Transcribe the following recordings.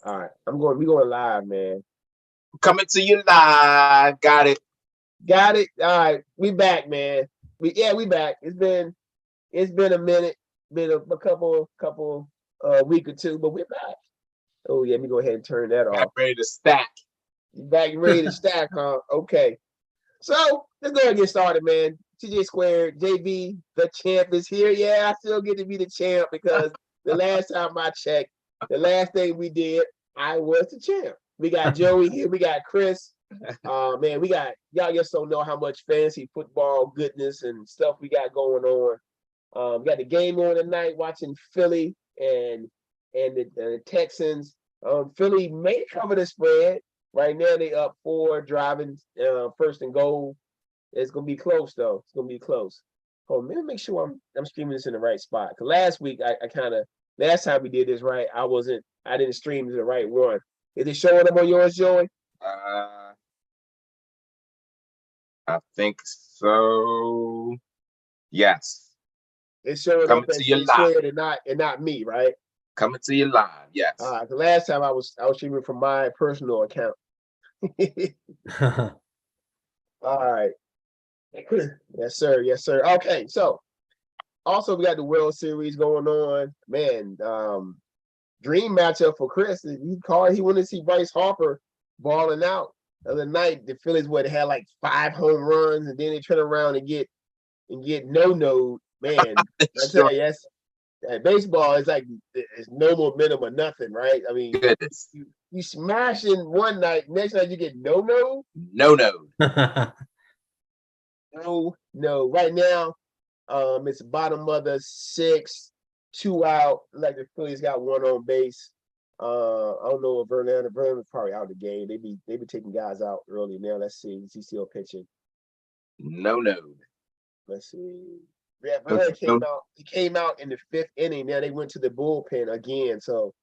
All right, we going live, man. Coming to you live. Got it. Got it. All right, we back, man. We back. It's been a minute, been a couple week or two, but we're back. Oh yeah, let me go ahead and turn that Got off. ready to stack. You back and ready to stack, huh? Okay. So let's go ahead and get started, man. TJ Squared, JB, the champ is here. Yeah, I still get to be the champ because the last time I checked, the last thing we did, I was the champ. We got Joey here. We got Chris. Man, we got y'all just don't know how much fantasy football goodness and stuff we got going on. We got the game on tonight, watching Philly and the Texans. Philly may cover the spread. Right now they up 4, driving first and goal. It's gonna be close though. It's gonna be close. Oh man, make sure I'm streaming this in the right spot. Cause last week last time we did this right, I didn't stream to the right one. Is it showing up on yours, Joey? I think so. Yes. It's showing Coming up as to you Squared live. and not me, right? Coming to you live. Yes. The last time I was streaming from my personal account. All right. Yes, sir. Yes, sir. Okay, so also we got the World Series going on. Man, dream matchup for Chris. He wanted to see Bryce Harper balling out the other night. The Phillies had like 5 home runs, and then they turn around and get no. Man, I tell you, baseball is like it's no momentum or nothing, right? I mean, goodness. You smashing one night, next night you get no. No. Right now, it's bottom of the 6, 2 out. Like the Phillies got 1 on base. I don't know if Verlander's probably out of the game. They be taking guys out early now. Let's see. Is he still pitching? No. Let's see. Yeah, Verlander came out in the 5th inning. Now they went to the bullpen again. So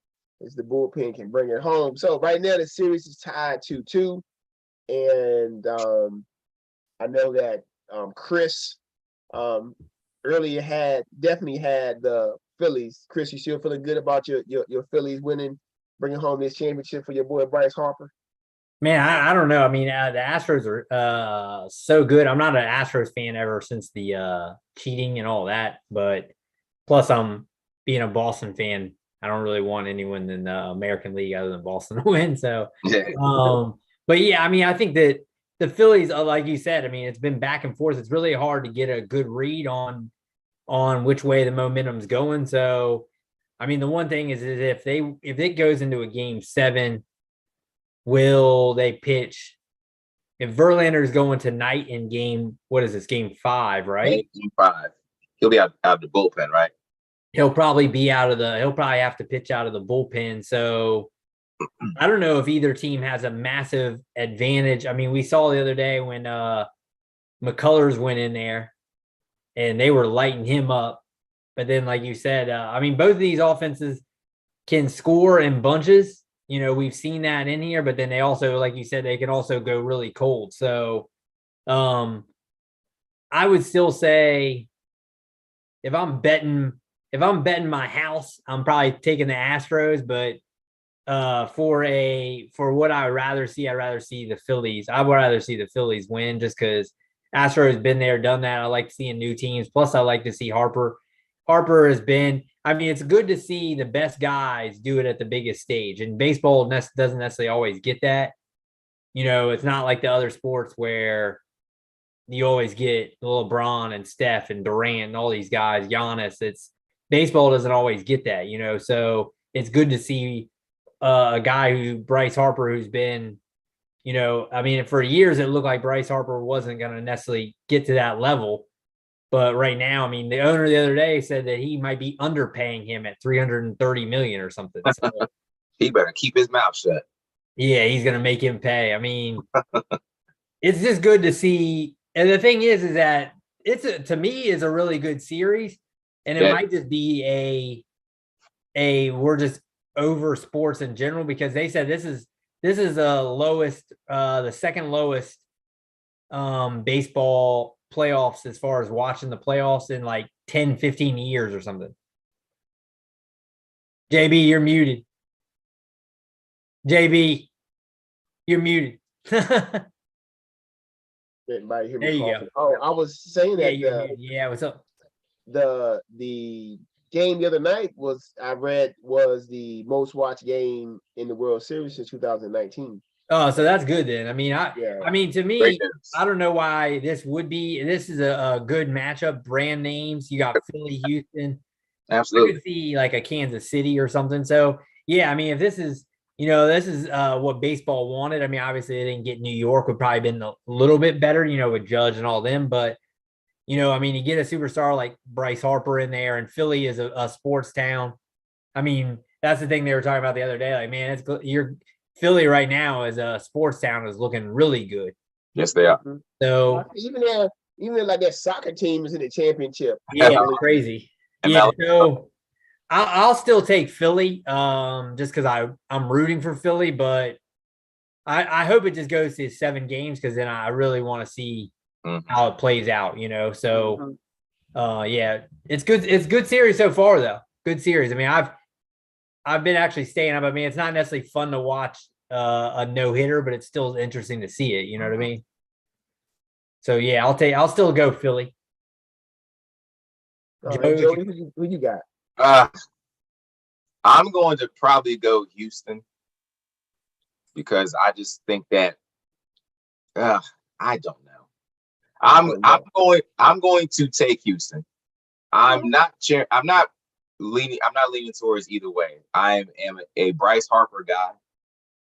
as the bullpen can bring it home. So right now the series is tied 2-2. And I know that Chris earlier definitely had the Phillies. Chris, you still feeling good about your Phillies winning, bringing home this championship for your boy Bryce Harper? Man, I don't know. I mean, the Astros are so good. I'm not an Astros fan ever since the cheating and all that. But plus, I'm being a Boston fan. I don't really want anyone in the American League other than Boston to win. So, but yeah, I mean, I think that the Phillies, like you said, I mean, it's been back and forth. It's really hard to get a good read on which way the momentum's going. So, I mean, the one thing is if it goes into a game 7, will they pitch? If Verlander's going tonight in game 5, right? Game 5. He'll be out of the bullpen, right? He'll probably have to pitch out of the bullpen. So I don't know if either team has a massive advantage. I mean, we saw the other day when McCullers went in there and they were lighting him up. But then, like you said, I mean, both of these offenses can score in bunches. You know, we've seen that in here, but then they also, like you said, they can also go really cold. So I would still say if I'm betting my house, I'm probably taking the Astros, but for what I would rather see, I'd rather see the Phillies. I would rather see the Phillies win just because Astros been there, done that. I like seeing new teams. Plus, I like to see Harper. Harper has been, I mean, it's good to see the best guys do it at the biggest stage. And baseball doesn't necessarily always get that. You know, it's not like the other sports where you always get LeBron and Steph and Durant and all these guys, Giannis. Baseball doesn't always get that, you know. So it's good to see a guy Bryce Harper, who's been, you know, I mean, for years it looked like Bryce Harper wasn't going to necessarily get to that level. But right now, I mean, the owner the other day said that he might be underpaying him at $330 million or something. So, he better keep his mouth shut. Yeah, he's going to make him pay. I mean, it's just good to see. And the thing is that to me is a really good series, and it might just be we're just over sports in general because they said this is the second lowest baseball playoffs as far as watching the playoffs in like 10, 15 years or something. JB, you're muted. JB, you're muted. There Everybody hear me you go. coughing. Oh, I was saying Yeah, that you're muted. Yeah, what's up? the game the other night was the most watched game in the World Series since 2019. Oh, so that's good then. I mean, Yeah. I mean, to Great me, news. I don't know why this would be. This is a good matchup. Brand names. You got Philly, Houston. I Absolutely. could see like a Kansas City or something. So yeah, I mean, if this is, this is what baseball wanted. I mean, obviously they didn't get New York, would probably been a little bit better, with Judge and all them. But I mean, you get a superstar like Bryce Harper in there, and Philly is a sports town. I mean, that's the thing they were talking about the other day. Like, man, you're Philly right now as a sports town is looking really good. Yes, they are. So Even like that soccer team is in the championship. yeah, crazy. And Yeah, so I'll still take Philly, just because I'm rooting for Philly, but I hope it just goes to 7 games because then I really want to see how it plays out. So yeah, it's good. It's good series so far though. Good series. I mean, I've been actually staying up. I mean, it's not necessarily fun to watch a no hitter, but it's still interesting to see it. You know what I mean? So yeah, I'll still go Philly. All right, Joey, who you got? I'm going to probably go Houston because I just think that I don't know. I'm going to take Houston. I'm not leaning towards either way. I am a Bryce Harper guy.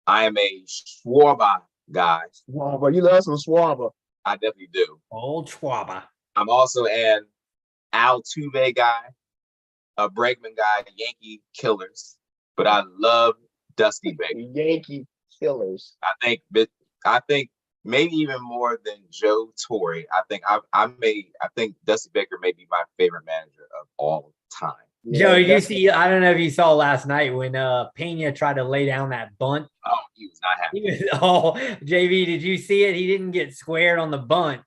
I am a Schwarber guy. Schwarber, you love some Schwarber. I definitely do. Old Schwarber. I'm also an Altuve guy, a Bregman guy, Yankee killers, but I love Dusty Baker. Yankee killers. I think maybe even more than Joe Torre. I think Dusty Baker may be my favorite manager of all time. Joe, you see, I don't know if you saw last night when Pena tried to lay down that bunt. Oh, he was not happy. JV, did you see it? He didn't get squared on the bunt.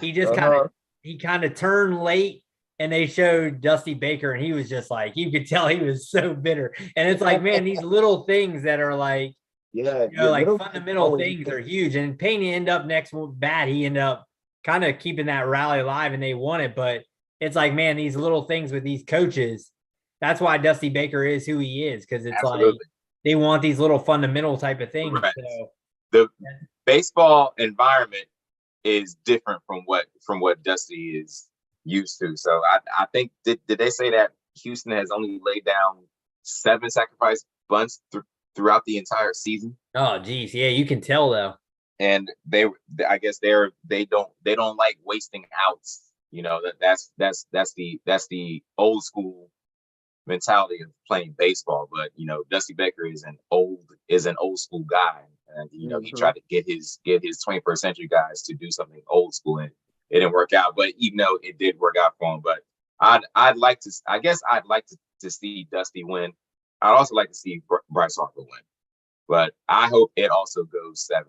He just kind of turned late, and they showed Dusty Baker, and he was just like, you could tell he was so bitter. And it's like, man, these little things that are like, like fundamental things are huge. And Pena ended up next bat. He ended up kind of keeping that rally alive, and they won it. But it's like, man, these little things with these coaches, that's why Dusty Baker is who he is, because it's like they want these little fundamental type of things. Right. So, the baseball environment is different from what Dusty is used to. So I think did they say that Houston has only laid down 7 sacrifice bunts throughout the entire season? Oh, geez, yeah, you can tell though. And I guess they don't like wasting outs. That's the old school mentality of playing baseball. But Dusty Baker is an old school guy, and he tried to get his 21st century guys to do something old school, and it didn't work out. But even though it did work out for him, but I'd like to see Dusty win. I'd also like to see Bryce Harper win, but I hope it also goes 7,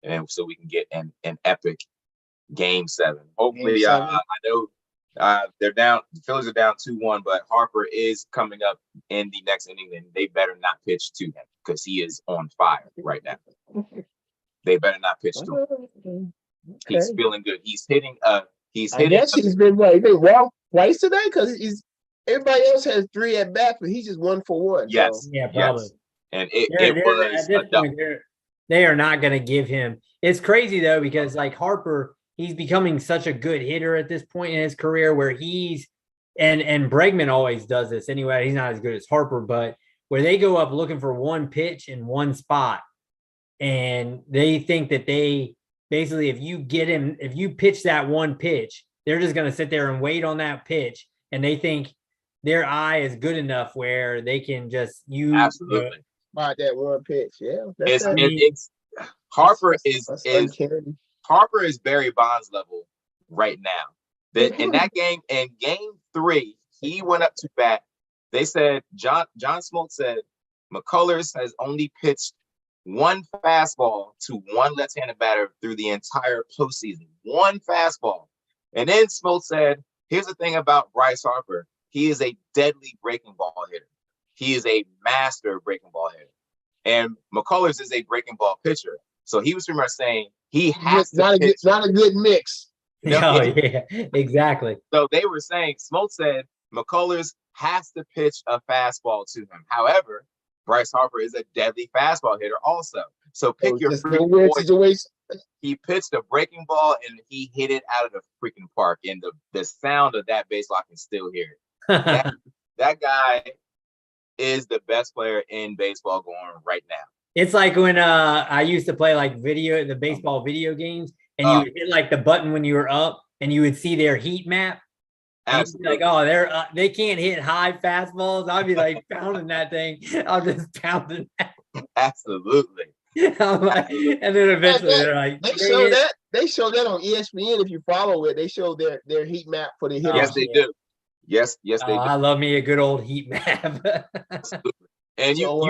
and so we can get an epic Game 7. Hopefully, I know they're down. The Phillies are down 2-1, but Harper is coming up in the next inning, and they better not pitch to him because he is on fire right now. They better not pitch to him. Okay. He's feeling good. He's hitting. I guess he's been walked twice today because everybody else has 3 at bats, but he's just 1 for 1. Yes, so. Yeah, probably. Yes. And it was at this point, they are not going to give him. It's crazy though, because like Harper, he's becoming such a good hitter at this point in his career where he's and Bregman always does this anyway. He's not as good as Harper, but where they go up looking for one pitch in one spot, and they think that they basically, if you pitch that one pitch, they're just going to sit there and wait on that pitch, and they think their eye is good enough where they can just absolutely spot that one pitch. Yeah, Harper is Barry Bonds level right now. In that game, in Game 3, he went up to bat. They said John Smoltz said McCullers has only pitched one fastball to one left-handed batter through the entire postseason. One fastball. And then Smoltz said, here's the thing about Bryce Harper. He is a deadly breaking ball hitter. He is a master breaking ball hitter. And McCullers is a breaking ball pitcher. So he was pretty much saying he has to Not a good, pitch. not a good mix. No, Oh, yeah, exactly. So they were saying, Smoke said McCullers has to pitch a fastball to him. However, Bryce Harper is a deadly fastball hitter also. So pick So your just no freaking weird poison. situation. He pitched a breaking ball and he hit it out of the freaking park. And the sound of that baseline, I can still hear it. That guy is the best player in baseball going right now. It's like when I used to play like the baseball video games, and you would hit like the button when you were up, and you would see their heat map. And you'd be like, oh, they can't hit high fastballs. I'd be like pounding that thing. I'm just pounding that. Absolutely. Like, and then eventually they're like, They show that on ESPN. If you follow it, they show their heat map for the hitters. Yes, they do. Yes, they do. I love me a good old heat map. Absolutely. And So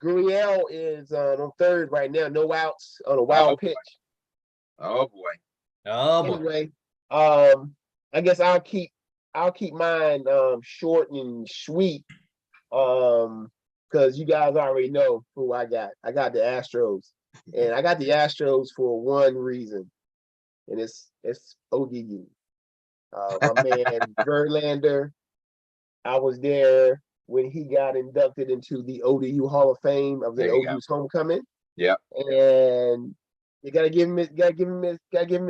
Gurriel is on third right now, no outs on a wild pitch. Oh boy. Oh boy. Anyway, I guess I'll keep mine short and sweet. Because you guys already know who I got. I got the Astros. And I got the Astros for one reason. And it's ODU. My man Verlander. I was there when he got inducted into the ODU Hall of Fame of the ODU's homecoming. Yeah. And you gotta give him his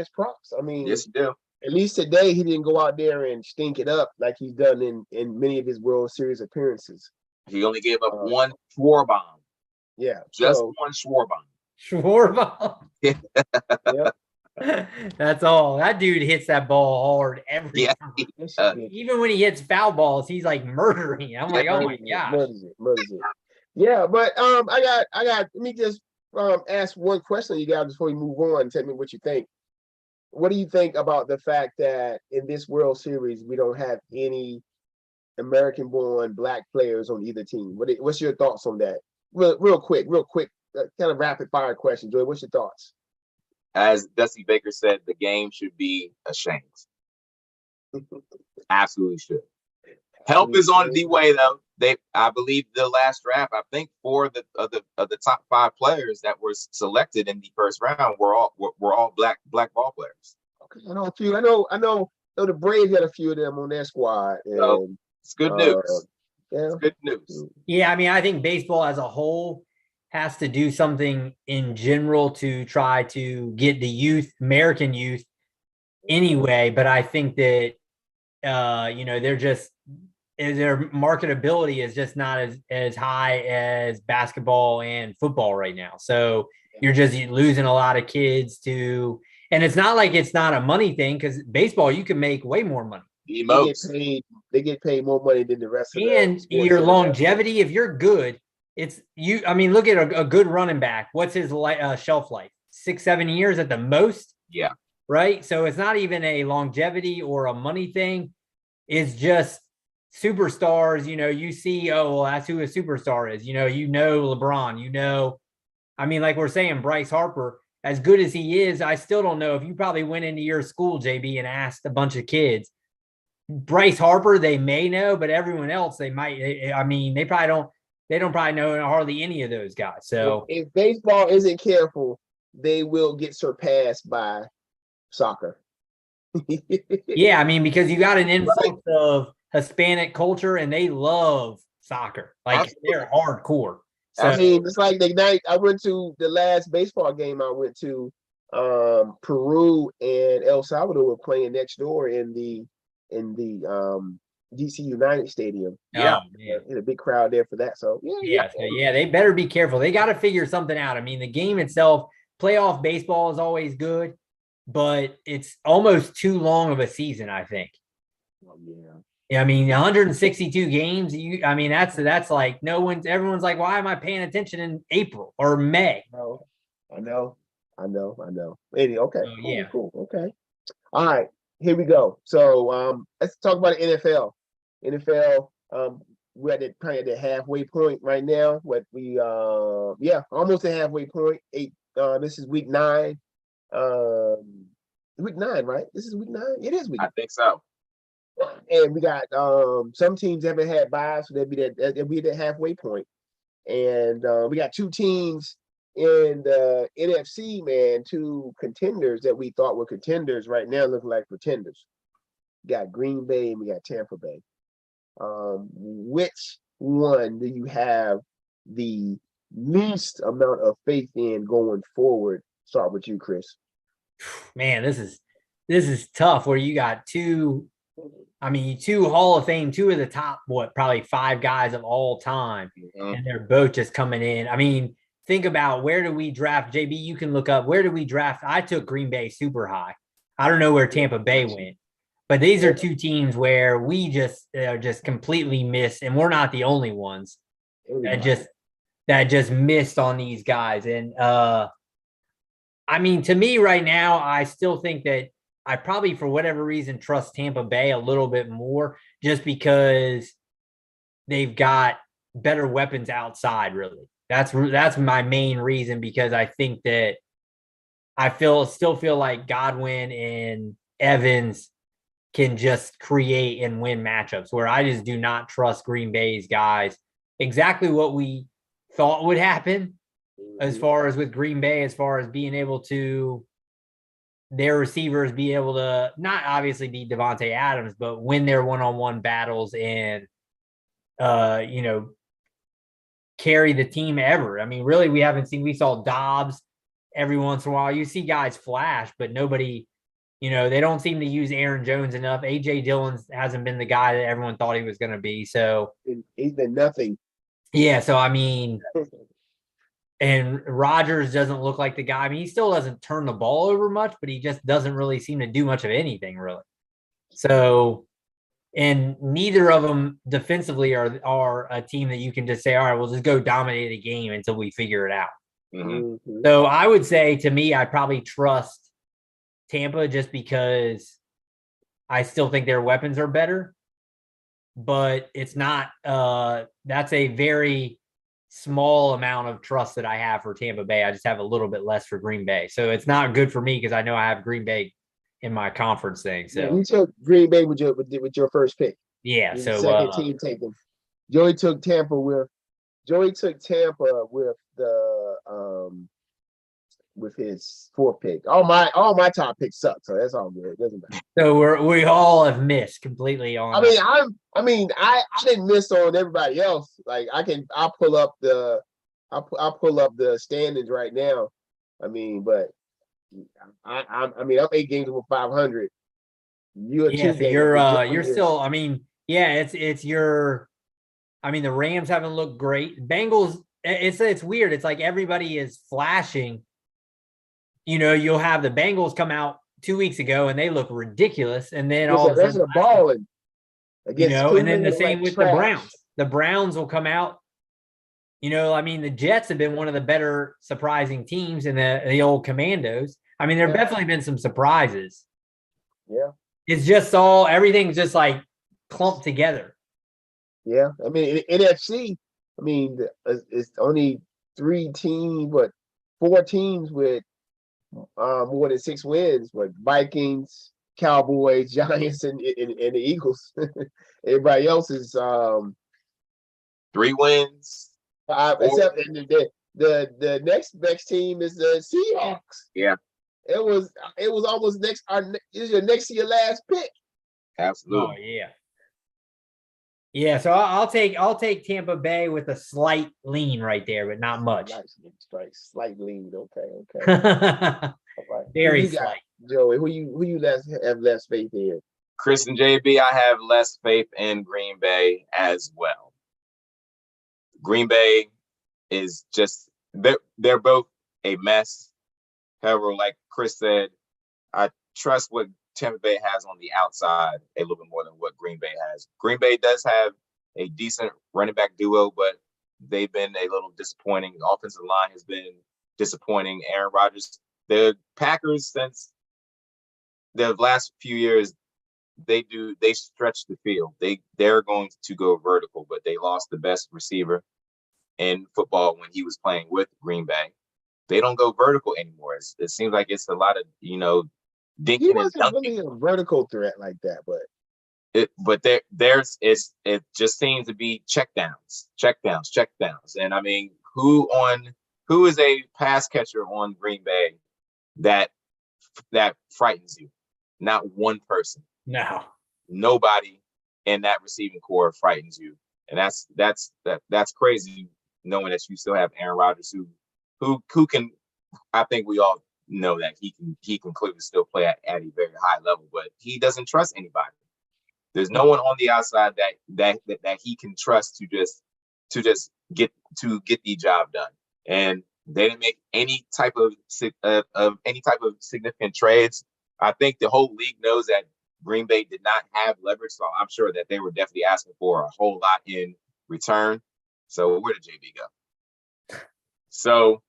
props. I mean, yes, you do. At least today he didn't go out there and stink it up like he's done in many of his World Series appearances. He only gave up one Schwarber. Yeah. Just one Schwarber. Schwarber. Yeah. That's all. That dude hits that ball hard every time. Even when he hits foul balls, he's like murdering. I'm like, oh my gosh. Murders it. Yeah, but I got let me just ask one question to you guys before we move on and tell me what you think. What do you think about the fact that in this World Series we don't have any American-born Black players on either team? What's your thoughts on that? Real quick, kind of rapid-fire question, Joy. What's your thoughts? As Dusty Baker said, the game should be ashamed. Absolutely should. Help is on the way, though. I believe the last draft, I think 4 of the top 5 players that were selected in the first round were all black ball players. Okay, I know a few. I know the Braves got a few of them on their squad. And, so it's good news. Yeah, it's good news. Yeah, I mean, I think baseball as a whole has to do something in general to try to get the youth, American youth, anyway. But I think that their marketability is just not as high as basketball and football right now. So you're just losing a lot of kids to, and it's not like it's not a money thing, because baseball, you can make way more money. They get paid more money than the rest of them. And your longevity, if you're good, look at a good running back. What's his shelf life? 6-7 years at the most. Yeah. Right. So it's not even a longevity or a money thing. It's just superstars. You see, that's who a superstar is. LeBron, I mean, like we're saying, Bryce Harper, as good as he is, I still don't know if you probably went into your school, JB, and asked a bunch of kids, Bryce Harper, they may know, but everyone else, they might, they probably don't. They don't probably know hardly any of those guys. So if baseball isn't careful, they will get surpassed by soccer. Yeah, I mean, because you got an influx of Hispanic culture and they love soccer. Like they're hardcore. So, I mean, it's like the night I went to the last baseball game I went to, Peru and El Salvador were playing next door in the DC United Stadium. Yeah, a big crowd there for that. So they better be careful. They got to figure something out. I mean, the game itself, playoff baseball is always good, but it's almost too long of a season, I think. I mean, 162 games. That's like everyone's like, why am I paying attention in April or May? I know. Anyway, okay. Cool. Okay. All right. Here we go. So let's talk about the NFL. We're at the halfway point right now. Almost a halfway point. This is week 9. Week 9, right? This is week 9. It is week 9. I think so. And we got some teams haven't had buys, so they'll be at that halfway point. And we got two teams in the NFC, man, two contenders that we thought were contenders right now look like pretenders. We got Green Bay and we got Tampa Bay. Which one do you have the least amount of faith in going forward? Start with you, Chris. Man, this is tough where you got two Hall of Fame, two of the top, probably 5 guys of all time. Mhm. And they're both just coming in. I mean, think about where do we draft? JB, you can look up where do we draft? I took Green Bay super high. I don't know where Tampa Bay went, but these are two teams where we just completely missed, and we're not the only ones that just missed on these guys. And I mean, to me right now, I still think that I probably, for whatever reason, trust Tampa Bay a little bit more just because they've got better weapons outside, really. That's my main reason, because I think that I still feel like Godwin and Evans can just create and win matchups, where I just do not trust Green Bay's guys. Exactly what we thought would happen as far as with Green Bay, as far as being able to, their receivers be able to not obviously be Devontae Adams, but win their one-on-one battles and, carry the team ever. I mean, really, we saw Dobbs every once in a while. You see guys flash, but nobody, they don't seem to use Aaron Jones enough. AJ Dillon hasn't been the guy that everyone thought he was going to be. So he's been nothing. Yeah. So, I mean, and Rodgers doesn't look like the guy. I mean, he still doesn't turn the ball over much, but he just doesn't really seem to do much of anything, really. So, and neither of them defensively are a team that you can just say, all right, we'll just go dominate a game until we figure it out. Mhm. So I would say, to me, I probably trust Tampa just because I still think their weapons are better, but it's not, that's a very small amount of trust that I have for Tampa Bay. I just have a little bit less for Green Bay. So it's not good for me because I know I have Green Bay in my conference thing. So you took Green Bay with your first pick. yeah. You're So the second team taken. Joey took Tampa with with his 4th pick. All my top picks suck, so that's all good. It doesn't matter. So we all have missed completely on. I didn't miss on everybody else. Like I'll pull up the standings right now. I mean, but I'm 8 games over 500. You're Yeah, 2 so games. you're still. I mean, yeah, it's your. I mean, the Rams haven't looked great. Bengals. It's weird. It's like everybody is flashing. You'll have the Bengals come out 2 weeks ago and they look ridiculous, and then all of a sudden, balling. And then the same with the Browns. The Browns will come out. I mean, the Jets have been one of the better surprising teams in the old Commandos. I mean, there have definitely been some surprises. Yeah. It's just everything's just like clumped together. Yeah. I mean, NFC, it's only 3 teams, but 4 teams with more than 6 wins, but Vikings, Cowboys, Giants, and the Eagles. Everybody else is 3 wins. Except the next team is the Seahawks. Yeah. It was almost is your next to your last pick. Absolutely. Oh yeah. Yeah, so I'll take Tampa Bay with a slight lean right there, but not much. Slight lean. Okay. Right. Very slight. Joey, who you have less faith in? Chris and JB, I have less faith in Green Bay as well. Green Bay is just they're both a mess. However, like Chris said, I trust what Tampa Bay has on the outside a little bit more than what Green Bay has. Green Bay does have a decent running back duo, but they've been a little disappointing. The offensive line has been disappointing. Aaron Rodgers, the Packers, since the last few years, they stretch the field. They're going to go vertical, but they lost the best receiver in football when he was playing with Green Bay. They don't go vertical anymore. It seems like it's a lot of dinking he wasn't and dunking. really a vertical threat like that, but but it just seems to be checkdowns. And I mean, who is a pass catcher on Green Bay that frightens you? Not one person. No. Nobody in that receiving core frightens you, and that's crazy. Knowing that you still have Aaron Rodgers, who can, I think we all know that he can clearly still play at a very high level, but he doesn't trust anybody. There's no one on the outside that he can trust to just get the job done. And they didn't make any type of significant trades. I think the whole league knows that Green Bay did not have leverage, so I'm sure that they were definitely asking for a whole lot in return. So where did JB go? So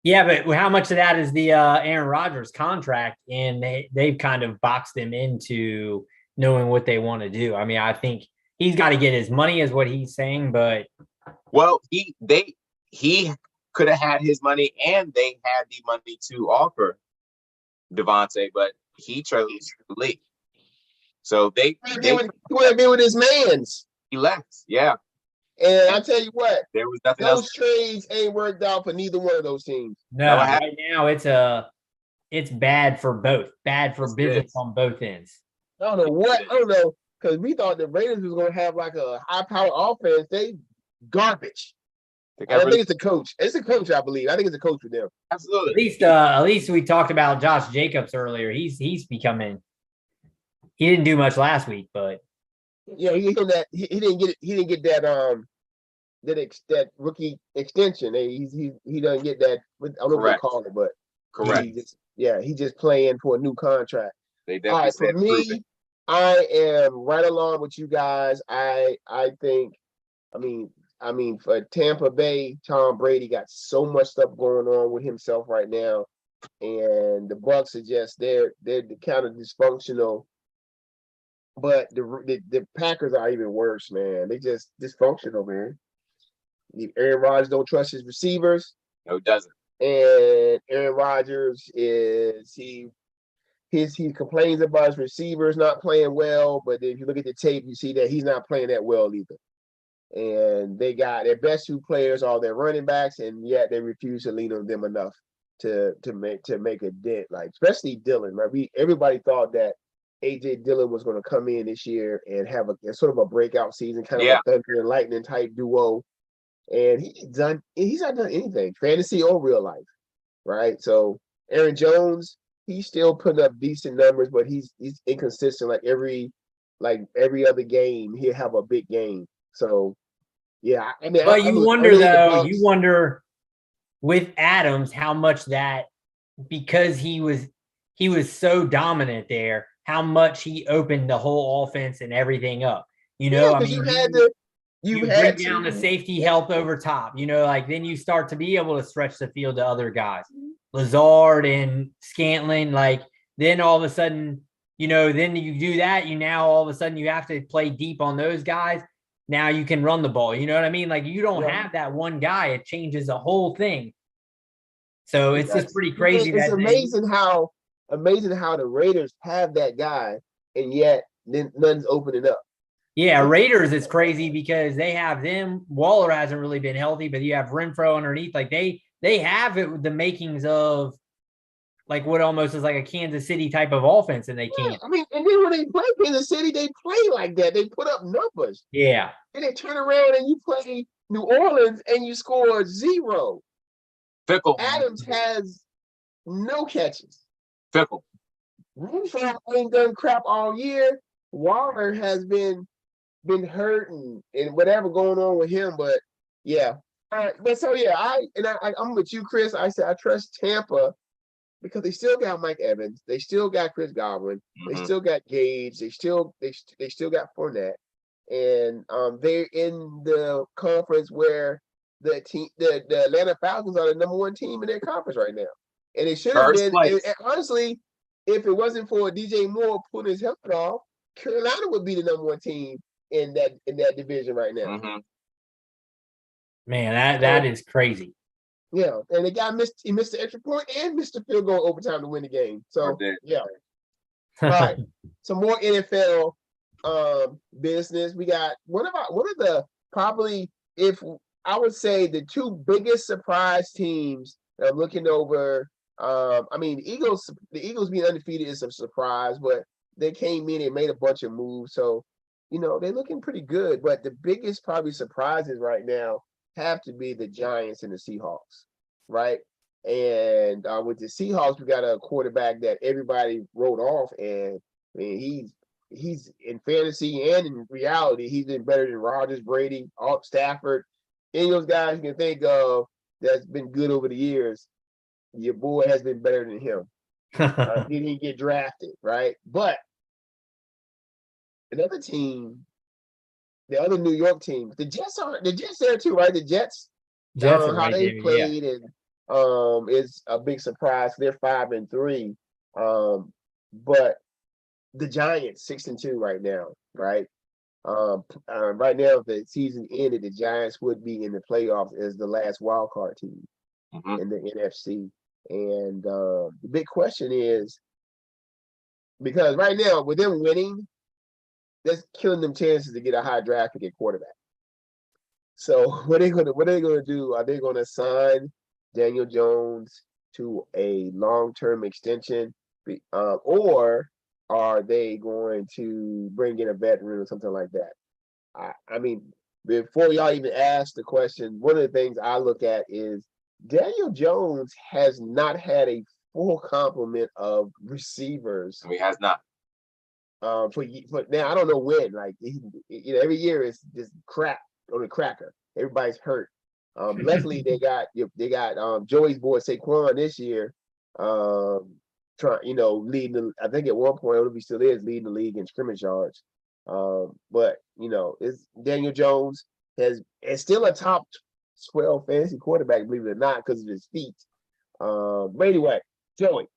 yeah, but how much of that is the Aaron Rodgers contract, and they've kind of boxed him into knowing what they want to do. I mean, I think he's got to get his money, is what he's saying. But well, he could have had his money, and they had the money to offer Devontae, but he chose to leave. So they want to be with his mans. He left, yeah. And I tell you what, there was nothing those else. trades ain't worked out for neither one of those teams. No, right now it's bad for both. Bad for business on both ends. I don't know, because we thought the Raiders was going to have like a high-powered offense. They garbage. I think it's the coach. It's the coach, I believe. I think it's the coach for them. Absolutely. At least we talked about Josh Jacobs earlier. He's becoming. He didn't do much last week, but yeah, he didn't get that that rookie extension. He doesn't get that. I don't know what they call it, but correct. He's just playing for a new contract. They definitely for me, I am right along with you guys. I think, I mean, for Tampa Bay, Tom Brady got so much stuff going on with himself right now, and the Bucs are just they're kind of dysfunctional. But the Packers are even worse, man. They just dysfunctional, man. Aaron Rodgers don't trust his receivers. No, doesn't. And Aaron Rodgers he complains about his receivers not playing well, but if you look at the tape, you see that he's not playing that well either. And they got their best two players are their running backs, and yet they refuse to lean on them enough to make a dent. Like especially Dillon, right? Everybody thought that AJ Dillon was going to come in this year and have a sort of a breakout season, kind of a thunder and lightning type duo. And he's not done anything, fantasy or real life, right? So Aaron Jones, he's still putting up decent numbers, but he's inconsistent. Like every other game, he'll have a big game. So yeah, I mean, but you wonder with Adams how much that, because he was so dominant there, how much he opened the whole offense and everything up. You know, I mean, you bring down the safety help over top. You know, like then you start to be able to stretch the field to other guys, Lazard and Scantling. Like then all of a sudden, you know, then you do that. All of a sudden you have to play deep on those guys. Now you can run the ball. You know what I mean? Like you don't have that one guy. It changes the whole thing. So it's just pretty crazy. It's amazing how the Raiders have that guy, and yet none's opening up. Yeah, Raiders is crazy because they have them. Waller hasn't really been healthy, but you have Renfro underneath. Like they have it with the makings of like what almost is like a Kansas City type of offense, and they can't. I mean, and then when they play Kansas City, they play like that. They put up numbers. Yeah. And they turn around and you play New Orleans and you score 0. Fickle. Adams has no catches. Fickle. Renfro ain't done crap all year. Waller has been hurt and whatever going on with him, but yeah. But so yeah, I'm with you, Chris. I said I trust Tampa because they still got Mike Evans, they still got Chris Godwin, they still got Gage, they still got Fournette, and they're in the conference where the Atlanta Falcons are the number 1 team in their conference right now, and it should have been. And honestly, if it wasn't for DJ Moore pulling his helmet off, Carolina would be the number 1 team in that division right now. Mm-hmm. Man, that is crazy. Yeah, and the guy missed the extra point and missed the field goal overtime to win the game. So yeah. All right. Some more NFL. business. We got one of the probably, if I would say, the two biggest surprise teams that I'm looking over. I mean, the Eagles being undefeated is a surprise, but they came in and made a bunch of moves. So, they're looking pretty good. But the biggest probably surprises right now have to be the Giants and the Seahawks, right? And with the Seahawks, we got a quarterback that everybody wrote off, and I mean, he's in fantasy and in reality, he's been better than Rodgers, Brady, Stafford, any of those guys you can think of that's been good over the years. Your boy has been better than him. He didn't get drafted, right? But another team, the other New York team, the Jets there too, right? The Jets, Jets are how right they there, yeah. played and is a big surprise. They're 5-3. But the Giants 6-2 right now, right? Right now, if the season ended, the Giants would be in the playoffs as the last wild card team in the NFC. And the big question is, because right now with them winning, that's killing them chances to get a high draft pick at quarterback. So what are they gonna do? Are they gonna sign Daniel Jones to a long-term extension, or are they going to bring in a veteran or something like that? I mean, before y'all even ask the question, one of the things I look at is Daniel Jones has not had a full complement of receivers. He has not. For now, I don't know when. Like, every year it's just crap on the cracker. Everybody's hurt. Luckily they got Joey's boy Saquon this year. Leading. I think at one point, he still is leading the league in scrimmage yards. But it's Daniel Jones is still a top 12 fantasy quarterback, believe it or not, because of his feet. But anyway, Joey,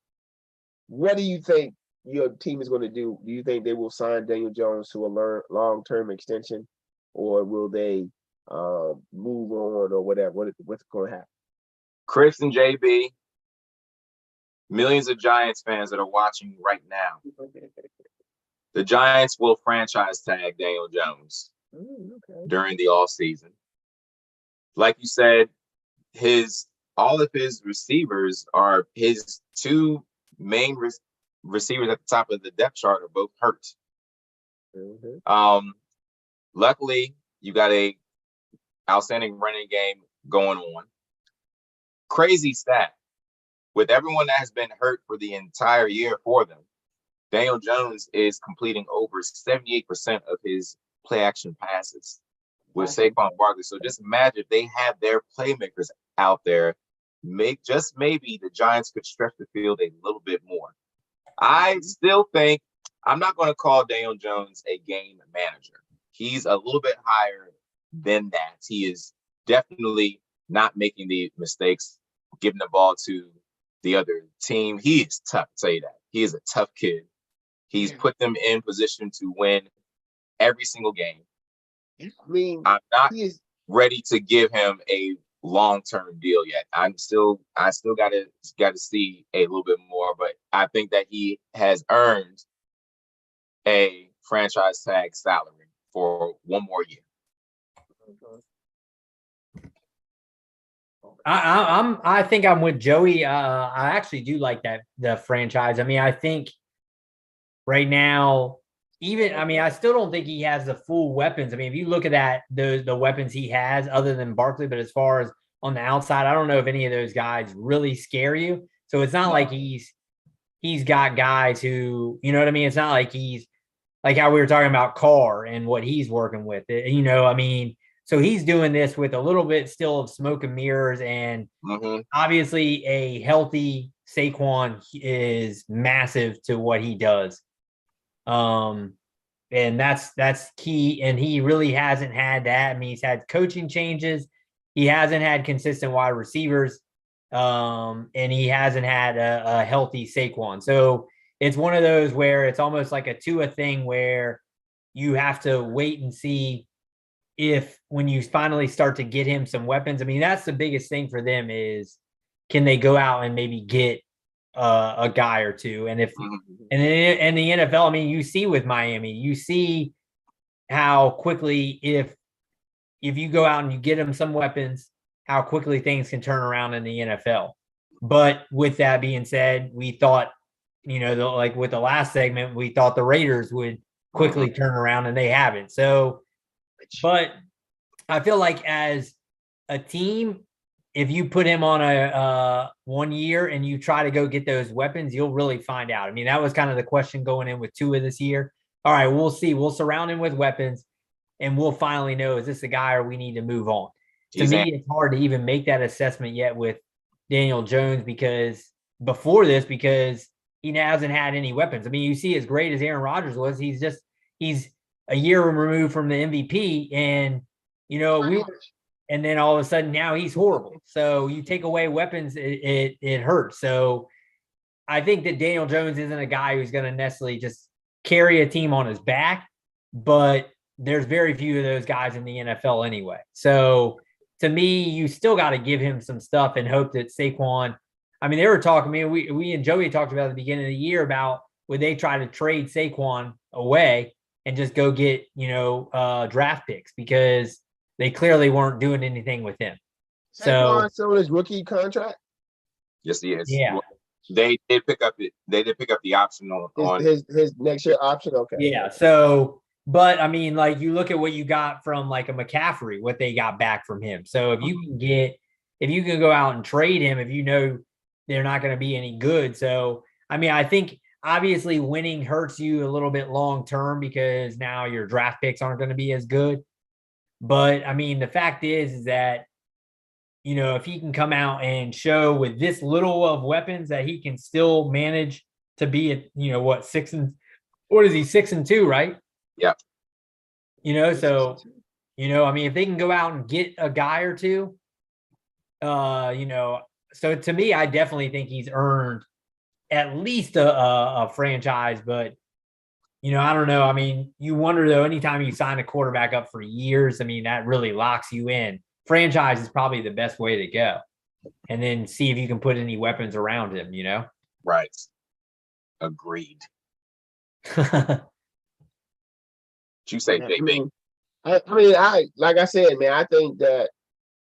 what do you think your team is going to do? Do you think they will sign Daniel Jones to a long-term extension, or will they move on, or whatever? What's going to happen? Chris and JB, millions of Giants fans that are watching right now, the Giants will franchise tag Daniel Jones during the offseason. Like you said, all of his receivers are his two main receivers at the top of the depth chart are both hurt. Luckily, you got a outstanding running game going on. Crazy stat. With everyone that has been hurt for the entire year for them, Daniel Jones is completing over 78% of his play action passes with Saquon Barkley. So just imagine if they have their playmakers out there, maybe the Giants could stretch the field a little bit more. I still think I'm not going to call Daniel Jones a game manager. He's a little bit higher than that. He is definitely not making the mistakes, giving the ball to the other team. He is tough, I'll tell you that. He is a tough kid. He's put them in position to win every single game. I mean, I'm not ready to give him a long-term deal yet. I still got to see a little bit more, but I think that he has earned a franchise tag salary for one more year. I think I'm with Joey. I actually do like the franchise. I mean, I think right now, I still don't think he has the full weapons. I mean, if you look at the weapons he has, other than Barkley, but as far as on the outside, I don't know if any of those guys really scare you. So it's not like he's got guys who, you know what I mean? It's not like he's like how we were talking about Carr and what he's working with. So he's doing this with a little bit still of smoke and mirrors, and obviously a healthy Saquon is massive to what he does. And that's key. And he really hasn't had that. I mean, he's had coaching changes. He hasn't had consistent wide receivers. And he hasn't had a healthy Saquon. So it's one of those where it's almost like a Tua thing where you have to wait and see if when you finally start to get him some weapons. I mean, that's the biggest thing for them is, can they go out and maybe get a guy or two? And if and in the NFL, I mean, you see with Miami, you see how quickly if you go out and you get him some weapons, how quickly things can turn around in the NFL. But with that being said, we thought, like with the last segment, we thought the Raiders would quickly turn around, and they haven't. So, but I feel like as a team, if you put him on a 1 year and you try to go get those weapons, you'll really find out. I mean, that was kind of the question going in with Tua this year. All right, we'll see. We'll surround him with weapons, and we'll finally know, is this a guy or we need to move on? To me, it's hard to even make that assessment yet with Daniel Jones because he hasn't had any weapons. I mean, you see, as great as Aaron Rodgers was, he's a year removed from the MVP, and and then all of a sudden now he's horrible. So you take away weapons, it hurts. So I think that Daniel Jones isn't a guy who's going to necessarily just carry a team on his back, but there's very few of those guys in the NFL anyway. So to me, you still got to give him some stuff and hope that Saquon. I mean, they were talking. I mean, we and Joey talked about at the beginning of the year about would they try to trade Saquon away and just go get draft picks because they clearly weren't doing anything with him. Saquon still his rookie contract. Yes, he is. Yeah, they did pick up the option on his next year option. Okay. Yeah. So. But I mean, like you look at what you got from like a McCaffrey, what they got back from him. So if you can go out and trade him, if they're not going to be any good. So, I mean, I think obviously winning hurts you a little bit long term because now your draft picks aren't going to be as good. But I mean, the fact is that, if he can come out and show with this little of weapons that he can still manage to be at, 6-2, right? Yeah. So, I mean, if they can go out and get a guy or two, so to me, I definitely think he's earned at least a franchise, but, I don't know. I mean, you wonder though, anytime you sign a quarterback up for years, I mean, that really locks you in. Franchise is probably the best way to go. And then see if you can put any weapons around him, Right. Agreed. You say, JB? I like I said, man, I think that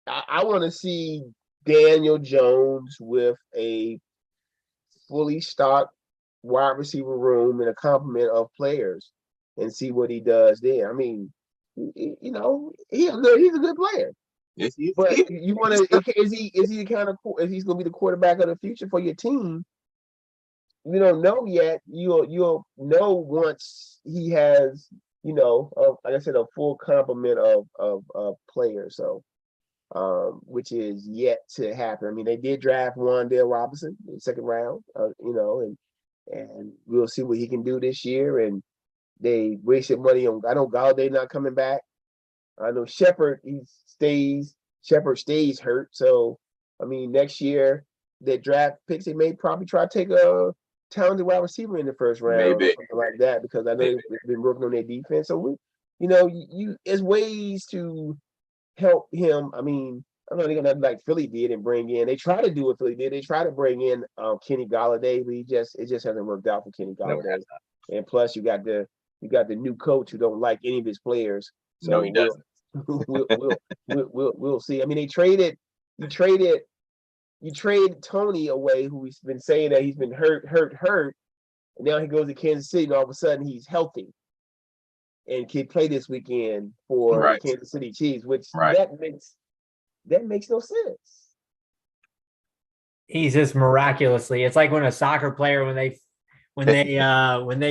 I want to see Daniel Jones with a fully stocked wide receiver room and a complement of players and see what he does there. I mean, he's a good player. Yes, he is. But you want to? Is he the kind of? Is he's going to be the quarterback of the future for your team? We don't know yet. You'll know once he has, like I said, a full complement of players. So, which is yet to happen. I mean, they did draft Wan'Dale Robinson in the second round, and we'll see what he can do this year. And they wasted money on. I know Galladay not coming back. I know Shepard stays hurt. So, I mean, next year the draft picks, they may probably try to take a talented wide receiver in the first round, Maybe. or something like that, because I know they've been working on their defense. So there's ways to help him. I mean, I know they're gonna like Philly did and bring in. They try to do what Philly did. They try to bring in Kenny Galladay, but it just hasn't worked out for Kenny Galladay. And plus, you got the new coach who don't like any of his players. So no, he doesn't. We'll see. I mean, you traded Tony away, who's been saying that he's been hurt, and now he goes to Kansas City, and all of a sudden he's healthy and can play this weekend for Kansas City Chiefs, which that makes no sense. He's just miraculously. It's like when a soccer player when they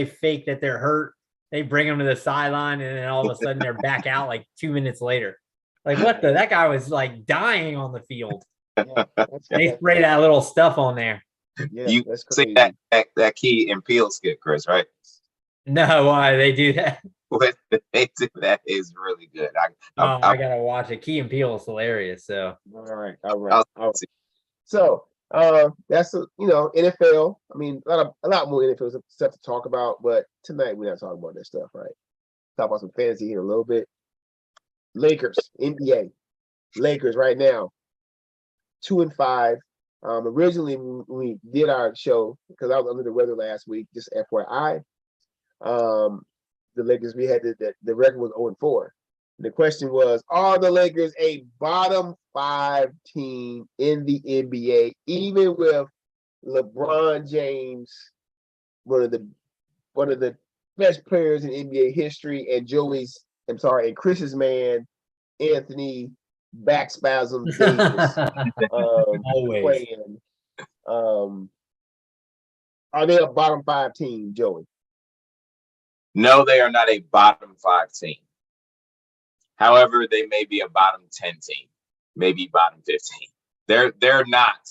fake that they're hurt, they bring them to the sideline, and then all of a sudden they're back out like 2 minutes later. Like that guy was like dying on the field. Yeah, they spray that little stuff on there. Yeah, you see that Key and Peele skit, Chris, right? No, why they do that? What they do that is really good. I gotta watch it. Key and Peele is hilarious. So all right. So that's NFL. I mean, a lot more NFL stuff to talk about, but tonight we're not talking about that stuff, right? Talk about some fantasy here a little bit. Lakers, NBA. Lakers right now, 2-5. Originally when we did our show, because I was under the weather last week, just FYI. the Lakers, we had the record was 0-4. The question was, are the Lakers a bottom 5 team in the NBA, even with LeBron James, one of the best players in NBA history, and and Chris's man, Anthony back spasm Davis Always. playing. Are they a bottom 5 team, Joey? No, they are not a bottom 5 team. However, they may be a bottom 10 team, maybe bottom 15. They're not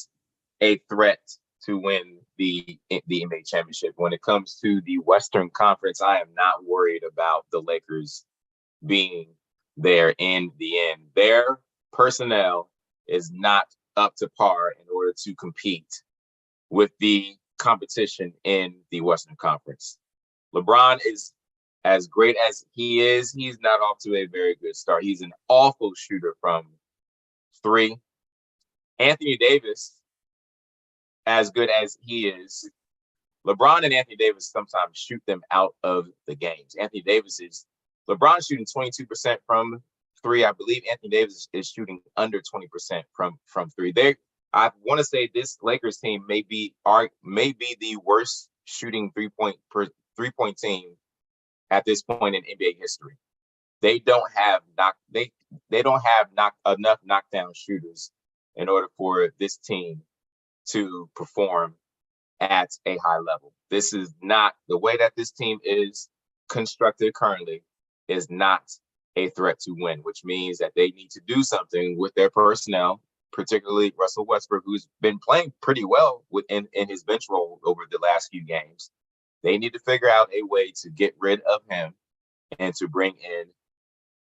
a threat to win the NBA championship. When it comes to the Western Conference, I am not worried about the Lakers being there in the end. Their personnel is not up to par in order to compete with the competition in the Western Conference. LeBron is as great as he is. He's not off to a very good start. He's an awful shooter from 3. Anthony Davis, as good as he is, LeBron and Anthony Davis sometimes shoot them out of the games. LeBron shooting 22% from 3. I believe Anthony Davis is shooting under 20% from 3. I want to say this Lakers team may be the worst shooting three-point team at this point in NBA history. They don't have enough knockdown shooters in order for this team to perform at a high level. This is not the way that this team is constructed currently, is not a threat to win, which means that they need to do something with their personnel, particularly Russell Westbrook, who's been playing pretty well in his bench role over the last few games. They need to figure out a way to get rid of him and to bring in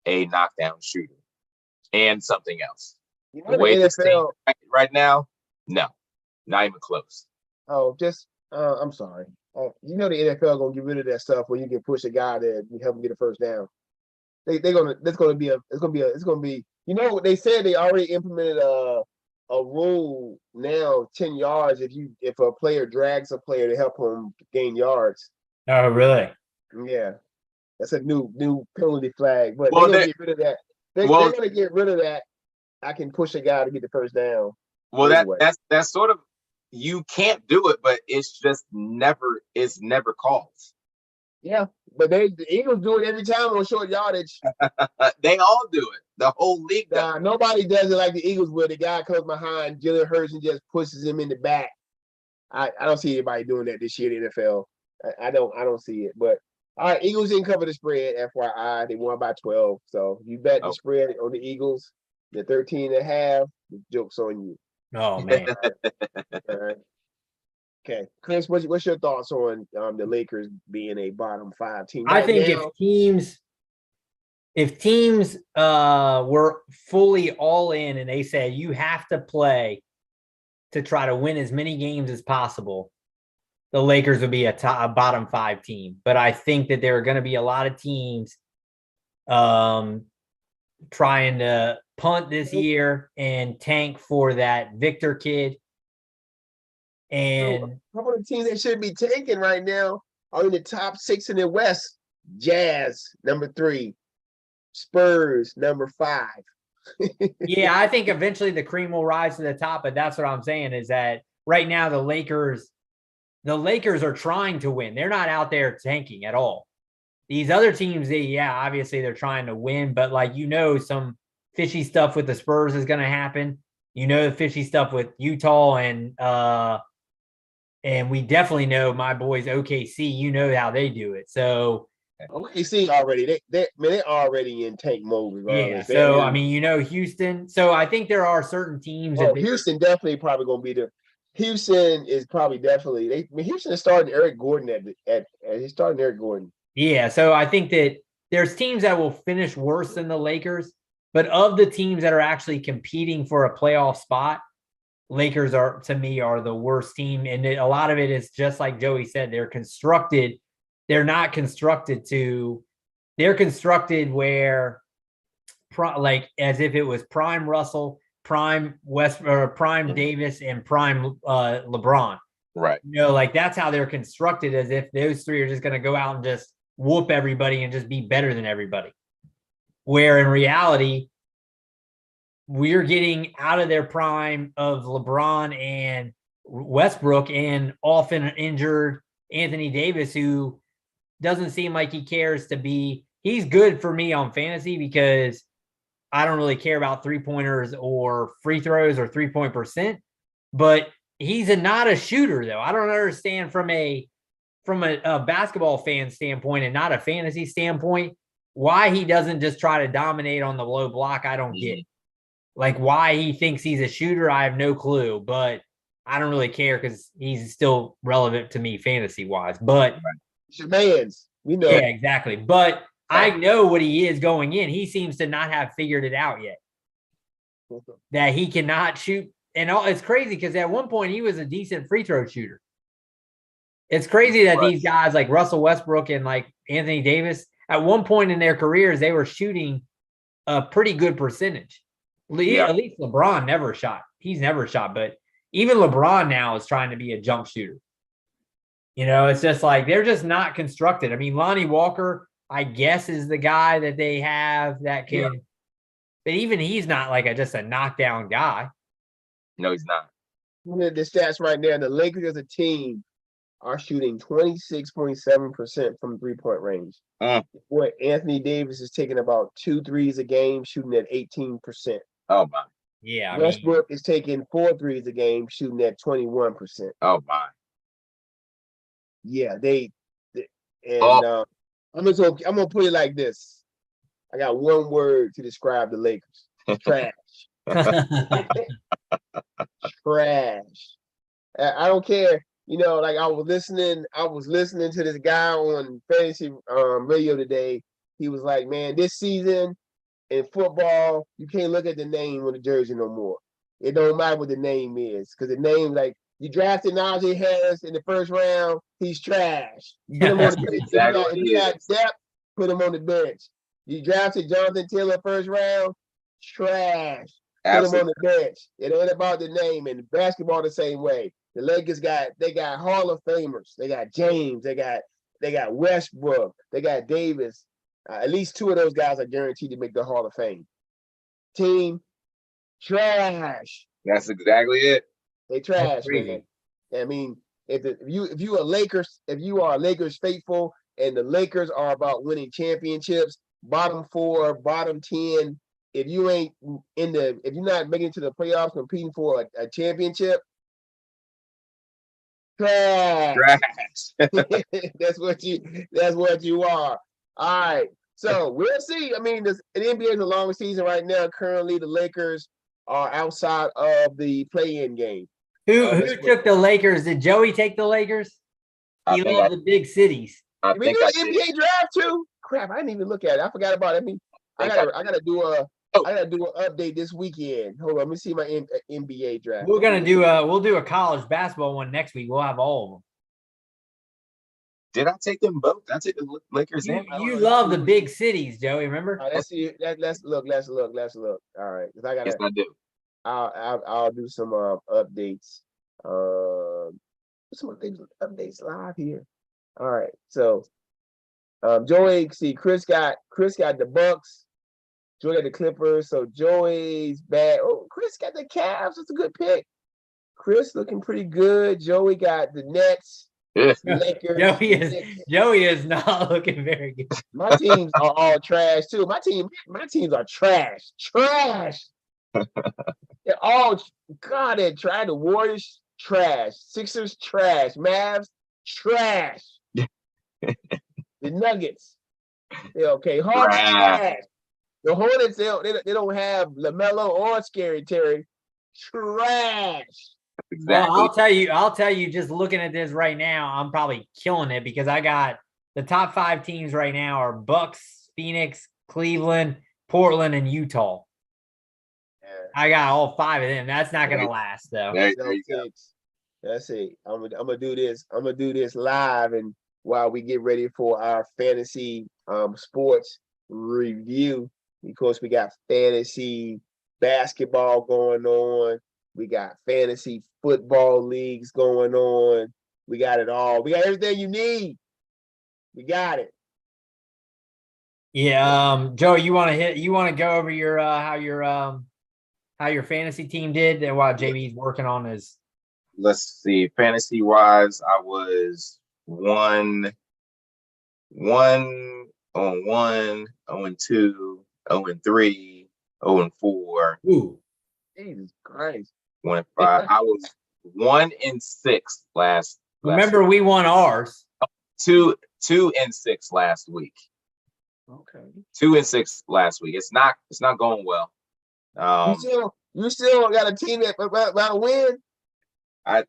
a knockdown shooter and something else. You know, The way the this team NFL. right now, no, not even close. Oh, I'm sorry. You know the NFL gonna get rid of that stuff where you can push a guy that help him get a first down. It's gonna be. You know, they said they already implemented a rule now, 10 yards if a player drags a player to help him gain yards. Oh, really? Yeah, that's a new penalty flag. But Well, they're gonna get rid of that. They're gonna get rid of that. I can push a guy to get the first down. Well, anyway. that's sort of, you can't do it, but it's just never called. Yeah, but the Eagles do it every time on short yardage. They all do it. The whole league does. Nobody does it like the Eagles, where the guy comes behind Jalen Hurts and just pushes him in the back. I don't see anybody doing that this year in the NFL. I don't see it. But all right, Eagles didn't cover the spread. FYI, they won by 12. So you bet the spread on the Eagles, the 13.5. The joke's on you. Oh, man. All right. Okay, Chris, what's your thoughts on the Lakers being a bottom 5 team? I think if teams were fully all in and they said you have to play to try to win as many games as possible, the Lakers would be a bottom 5 team. But I think that there are going to be a lot of teams trying to punt this year and tank for that Victor kid. And a couple of teams that should be tanking right now are in the top 6 in the West. Jazz, number 3. Spurs, number 5. yeah, I think eventually the cream will rise to the top, but that's what I'm saying is that right now the Lakers are trying to win. They're not out there tanking at all. These other teams, obviously they're trying to win, but some fishy stuff with the Spurs is going to happen. The fishy stuff with Utah and we definitely know my boys OKC, how they do it. So OKC already, they're already in tank mode regardless. Yeah, so Houston. So I think there are certain teams. Houston definitely probably going to be there. Houston is probably definitely. Houston is starting Eric Gordon he's starting Eric Gordon. Yeah, so I think that there's teams that will finish worse than the Lakers, but of the teams that are actually competing for a playoff spot, Lakers are the worst team. And a lot of it is just like Joey said, they're constructed. They're not constructed they're constructed where as if it was prime Russell, prime West, or prime Davis, and prime LeBron. Right. That's how they're constructed, as if those 3 are just going to go out and just whoop everybody and just be better than everybody. Where in reality, we're getting out of their prime of LeBron and Westbrook and often injured Anthony Davis, who doesn't seem like he cares to be. He's good for me on fantasy because I don't really care about 3-pointers or free throws or 3-point percent, but he's not a shooter though. I don't understand from a basketball fan standpoint and not a fantasy standpoint why he doesn't just try to dominate on the low block. I don't get. Like why he thinks he's a shooter, I have no clue, but I don't really care because he's still relevant to me fantasy wise. But It's your man's. We know. yeah, exactly. But I know what he is going in. He seems to not have figured it out yet. That he cannot shoot. And it's crazy because at one point he was a decent free throw shooter. It's crazy that these guys like Russell Westbrook and like Anthony Davis, at one point in their careers, they were shooting a pretty good percentage. Yeah. At least LeBron never shot. He's never shot, but even LeBron now is trying to be a jump shooter. You know, it's just like they're just not constructed. I mean, Lonnie Walker, I guess, is the guy that they have that can, but even he's not like just a knockdown guy. No, he's not. The stats right there, the Lakers as a team are shooting 26.7% from 3-point range. Where Anthony Davis is taking about 2 threes a game, shooting at 18%. Oh my. Yeah. Westbrook is taking 4 threes a game, shooting at 21%. Oh my. Yeah, I'm gonna put it like this. I got one word to describe the Lakers. Trash. Trash. I don't care. You know, like I was listening to this guy on fantasy radio today. He was like, man, this season in football, you can't look at the name on the jersey no more. It don't matter what the name is, because the name, like, you drafted Najee Harris in the first round, he's trash. Put him on the bench. If you got depth, put him on the bench. You drafted Jonathan Taylor first round, trash. Put him on the bench. It ain't about the name. And basketball the same way. The Lakers got Hall of Famers. They got James. They got Westbrook. They got Davis. At least 2 of those guys are guaranteed to make the Hall of Fame. Team trash. That's exactly it. They trash, man. I mean, if you are Lakers faithful, and the Lakers are about winning championships, bottom 4, bottom 10. If you're not making it to the playoffs, competing for a championship, trash. That's what you are. All right. So we'll see. I mean, the NBA is a long season right now. Currently, the Lakers are outside of the play-in game. Who took the Lakers? Did Joey take the Lakers? He loves the big cities. We do the NBA draft too. Crap, I didn't even look at it. I forgot about it. I mean, I gotta do an update this weekend. Hold on, let me see my NBA draft. We'll do a college basketball one next week. We'll have all of them. Did I take them both? I take the Lakers in. You love the big cities, Joey. Remember? Right, let's see. Let's look. All right, because I gotta. Yes, I do. I'll do some updates. Some updates live here. All right, so Joey, see, Chris got the Bucks. Joey got the Clippers. So Joey's bad. Oh, Chris got the Cavs. That's a good pick. Chris looking pretty good. Joey got the Nets. Lakers. Joey is not looking very good. My teams are all trash too. My teams are trash. Trash. They're all they're trying. The Warriors trash. Sixers trash. Mavs trash. The Nuggets. Okay. Hawks trash. The Hornets, they don't have LaMelo or Scary Terry. Trash. Exactly. Well, I'll tell you, just looking at this right now, I'm probably killing it because I got the top 5 teams right now are Bucks, Phoenix, Cleveland, Portland, and Utah. Yeah. I got all 5 of them. That's not going to last though. There you go. That's it. I'm gonna do this. I'm gonna do this live, and while we get ready for our fantasy sports review, because we got fantasy basketball going on. We got fantasy football leagues going on. We got it all. We got everything you need. We got it. Yeah, Joe, you want to go over your how your fantasy team did and while JB's working on his. Let's see. Fantasy wise, I was one on one, 0 and 2, 0 and 3, 0 and 4, Ooh, Jesus Christ. 1 and 5. I was 1 and 6 last remember week. we won ours. 2 and 6 last week. Okay. 2 and 6 last week. It's not going well. You still got a team that about to win? I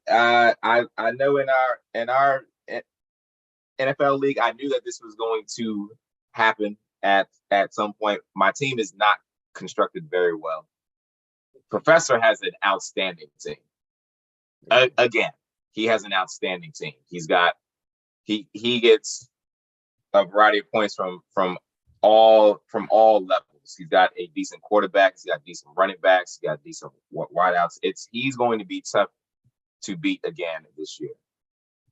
know in our NFL league, I knew that this was going to happen at some point. My team is not constructed very well. Professor has an outstanding team. Again, he has an outstanding team. He gets a variety of points from all levels. He's got a decent quarterback. He's got decent running backs. He's got decent wideouts. He's going to be tough to beat again this year.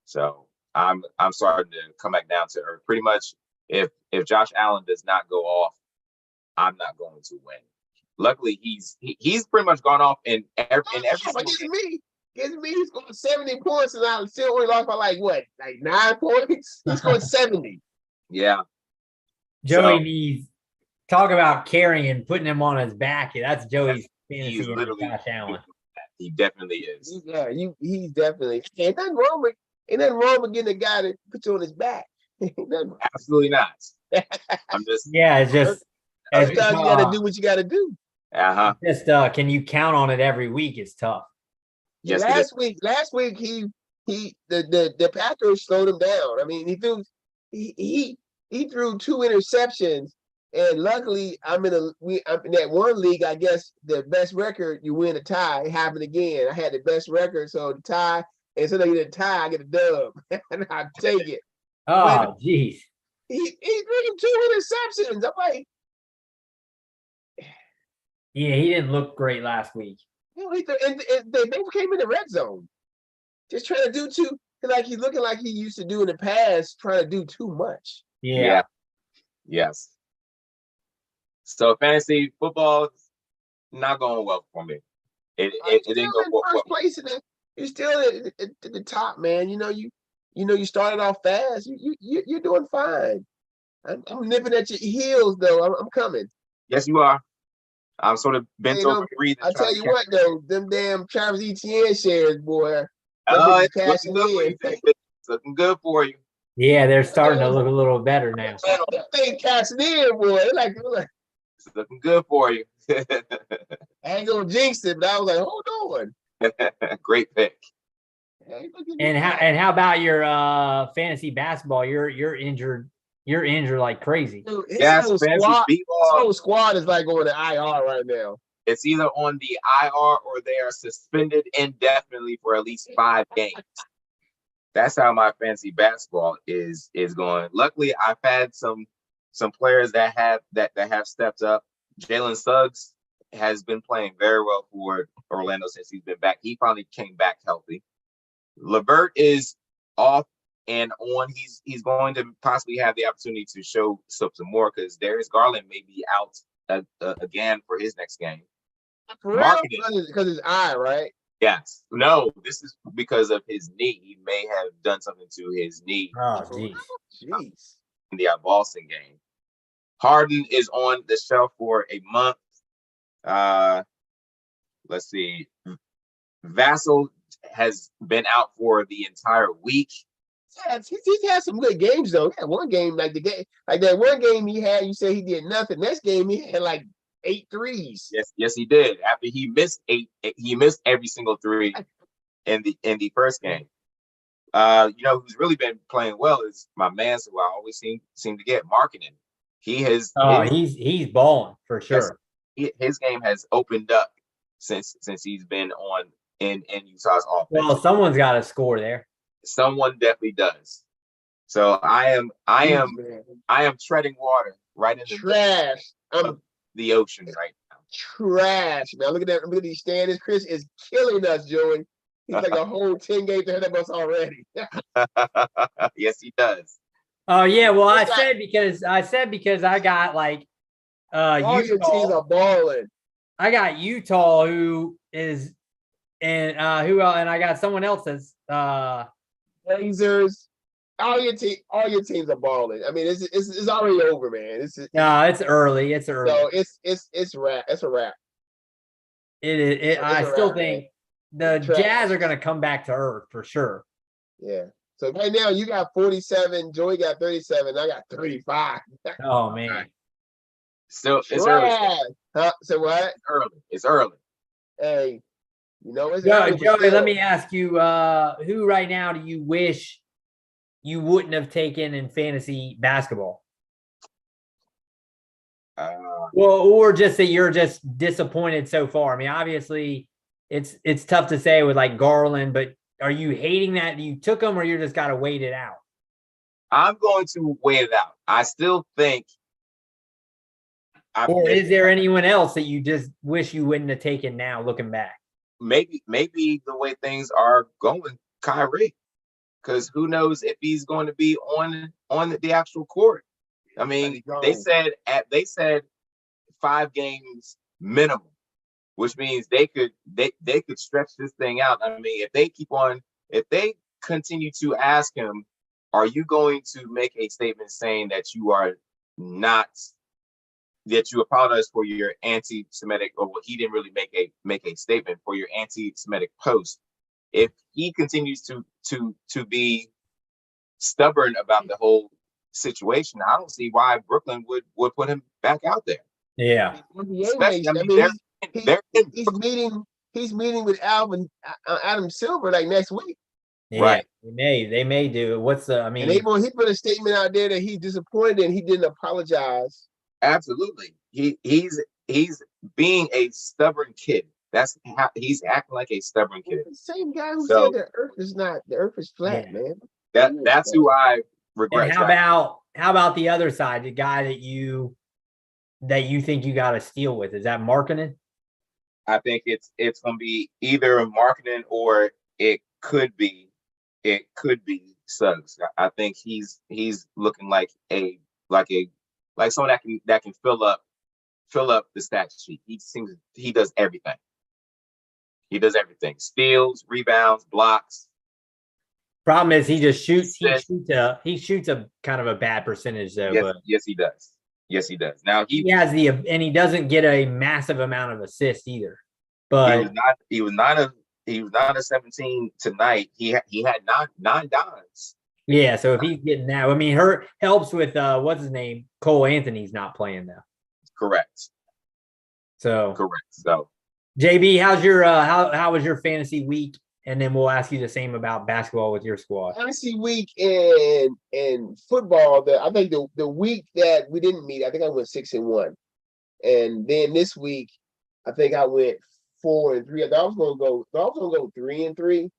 So I'm starting to come back down to earth. Pretty much, if Josh Allen does not go off, I'm not going to win. Luckily, he's pretty much gone off in every Gives me, he's scored 70 points, and I still only lost by like 9 points. He scored 70. Yeah, Joey So- needs talk about carrying, putting him on his back. That's Joey's he's fantasy and literally Josh Allen. he definitely is. He's definitely ain't nothing wrong with getting a guy to put you on his back. Ain't nothing wrong. Absolutely not. I'm just Yeah, it's just Sometimes you got to do what you got to do. can you count on it every week? It's tough. Yes, last week the Packers slowed him down. I mean, he threw 2 interceptions, and luckily I'm in that one league. I guess the best record, you win a tie. It happened again. I had the best record, so the tie. Instead of getting a tie, I get a dub, and I take it. Oh, jeez. He threw 2 interceptions. I'm like, Yeah, he didn't look great last week. and they both came in the red zone, just trying to do too. Like he's looking like he used to do in the past, trying to do too much. Yeah. Yes. So fantasy football is not going well for me. It didn't go well. First place you're still at the top, man. You started off fast. You're doing fine. I'm nipping at your heels though. I'm coming. Yes, you are. I'm sort of bent over breathing. I tell you what though, them damn Travis Etienne shares, boy. It's looking good for you. Yeah, they're starting to look a little better now. That thing cashing in, boy. It's looking good for you. I ain't gonna jinx it, but I was like, hold on. Great pick. And how about your fantasy basketball? You're injured. You're injured like crazy. Dude, Yes, fantasy his b-ball. whole squad is like on the IR right now. It's either on the IR or they are suspended indefinitely for at least 5 games. That's how my fantasy basketball is going. Luckily, I've had some players that have stepped up. Jalen Suggs has been playing very well for Orlando since he's been back. He finally came back healthy. LeVert is off and on. He's going to possibly have the opportunity to show some more because Darius Garland may be out again for his next game. Because his eye, right? Yes. No, this is because of his knee. He may have done something to his knee Oh, jeez. in the Boston game. Harden is on the shelf for a month. Let's see. Vassell has been out for the entire week. Yeah, he's had some good games though. That one game, like that one game he had, you say he did nothing. Next game he had like 8 threes. Yes, he did. After he missed every single 3 in the first game. Who's really been playing well is my man, who I always seem to get, Markkanen. He's balling for sure. His game has opened up since he's been on in Utah's offense. Well, someone's got to score there. Someone definitely does. So I am treading water right in the ocean right now. Trash, man. Look at these standings. Chris is killing us, Joey. He's like a whole 10 games ahead of us already. Yes, he does. Oh yeah, well What's that? I said because I got like All your teams Utah. are balling. I got Utah who is and who and I got someone else that's Blazers. All your teams are balling. I mean, it's already over, man. no, it's early. It's early. So it's wrap. It's a wrap. It's I a still wrap, man. think the Trash. Jazz are gonna come back to earth for sure. Yeah. So right now you got 47. Joey got 37. I got 35. Oh man. Still, it's early. Trash. Huh? So what? It's early. It's early. Hey, it's early, but Joey, let still. me ask you, who right now do you wish you wouldn't have taken in fantasy basketball? Well, or just that you're just disappointed so far. I mean, obviously, it's tough to say with like Garland, but are you hating that you took him, or you just got to wait it out? I'm going to wait it out. I still think. Or is there anyone else that you just wish you wouldn't have taken now, looking back? Maybe the way things are going, Kyrie, because who knows if he's going to be on the actual court. I mean, they said 5 games minimum, which means they could stretch this thing out. I mean, if they continue to ask him, are you going to make a statement saying that you are not, that you apologize for your anti-Semitic, or well, he didn't really make a statement for your anti-Semitic post. If he continues to be stubborn about the whole situation, I don't see why Brooklyn would put him back out there. Yeah. Especially, he's meeting with Adam Silver like next week. Yeah, right. They may do it. What's the? I mean, and he put a statement out there that he's disappointed and he didn't apologize. Absolutely, he's being a stubborn kid. That's how he's acting, like a stubborn kid. The same guy who said the earth is flat, yeah. man. That's who I regret. And how about the other side, the guy that you think you got to steal with? Is that marketing? I think it's going to be either marketing, or it could be Suggs. I think he's looking like someone that can fill up the stat sheet. He does everything. He does everything: steals, rebounds, blocks. Problem is, he just shoots. He shoots a kind of a bad percentage, though. Yes, he does. Yes, he does. Now he has and he doesn't get a massive amount of assists either. But he was not a 17 tonight. He had 9 dimes. Yeah, so if he's getting that, I mean, helps with what's his name? Cole Anthony's not playing though. Correct. So JB, how's your how was your fantasy week? And then we'll ask you the same about basketball with your squad. Fantasy week in football. I think the week that we didn't meet, I think I went 6-1, and then this week, I think I went 4-3. I thought I was gonna go 3-3,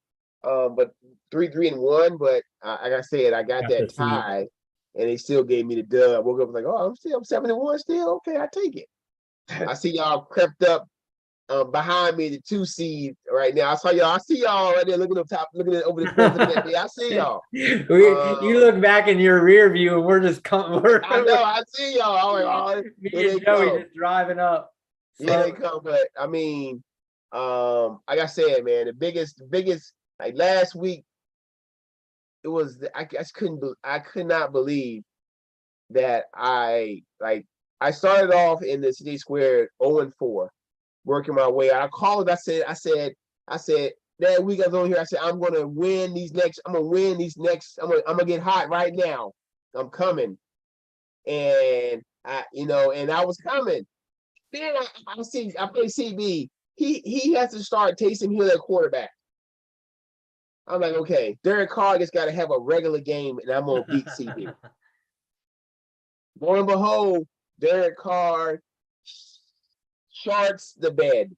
but 3-1. But like I said, I got that tie, and they still gave me the dub. I woke up like, oh, I'm 7-1 still. Okay, I take it. I see y'all crept up behind me, the 2 seed right now. I see y'all right there looking up top, looking over the fence, looking at me. I see y'all. You look back in your rear view, and we're just coming. I know. I see y'all. I'm like, me and Joey just driving up. Yeah, they come. But I mean, like I said, man, the biggest, like last week, it was. I could not believe that I started off in the CJ Squared 0-4. Working my way. I called. I said that week I was on here. I said I'm gonna win these next. I'm gonna get hot right now. I'm coming, and I was coming. Then I play CB. He has to start Taysom Hill at quarterback. I'm like, okay, Derek Carr just got to have a regular game, and I'm gonna beat CB. Lo and behold, Derek Carr charts the bed.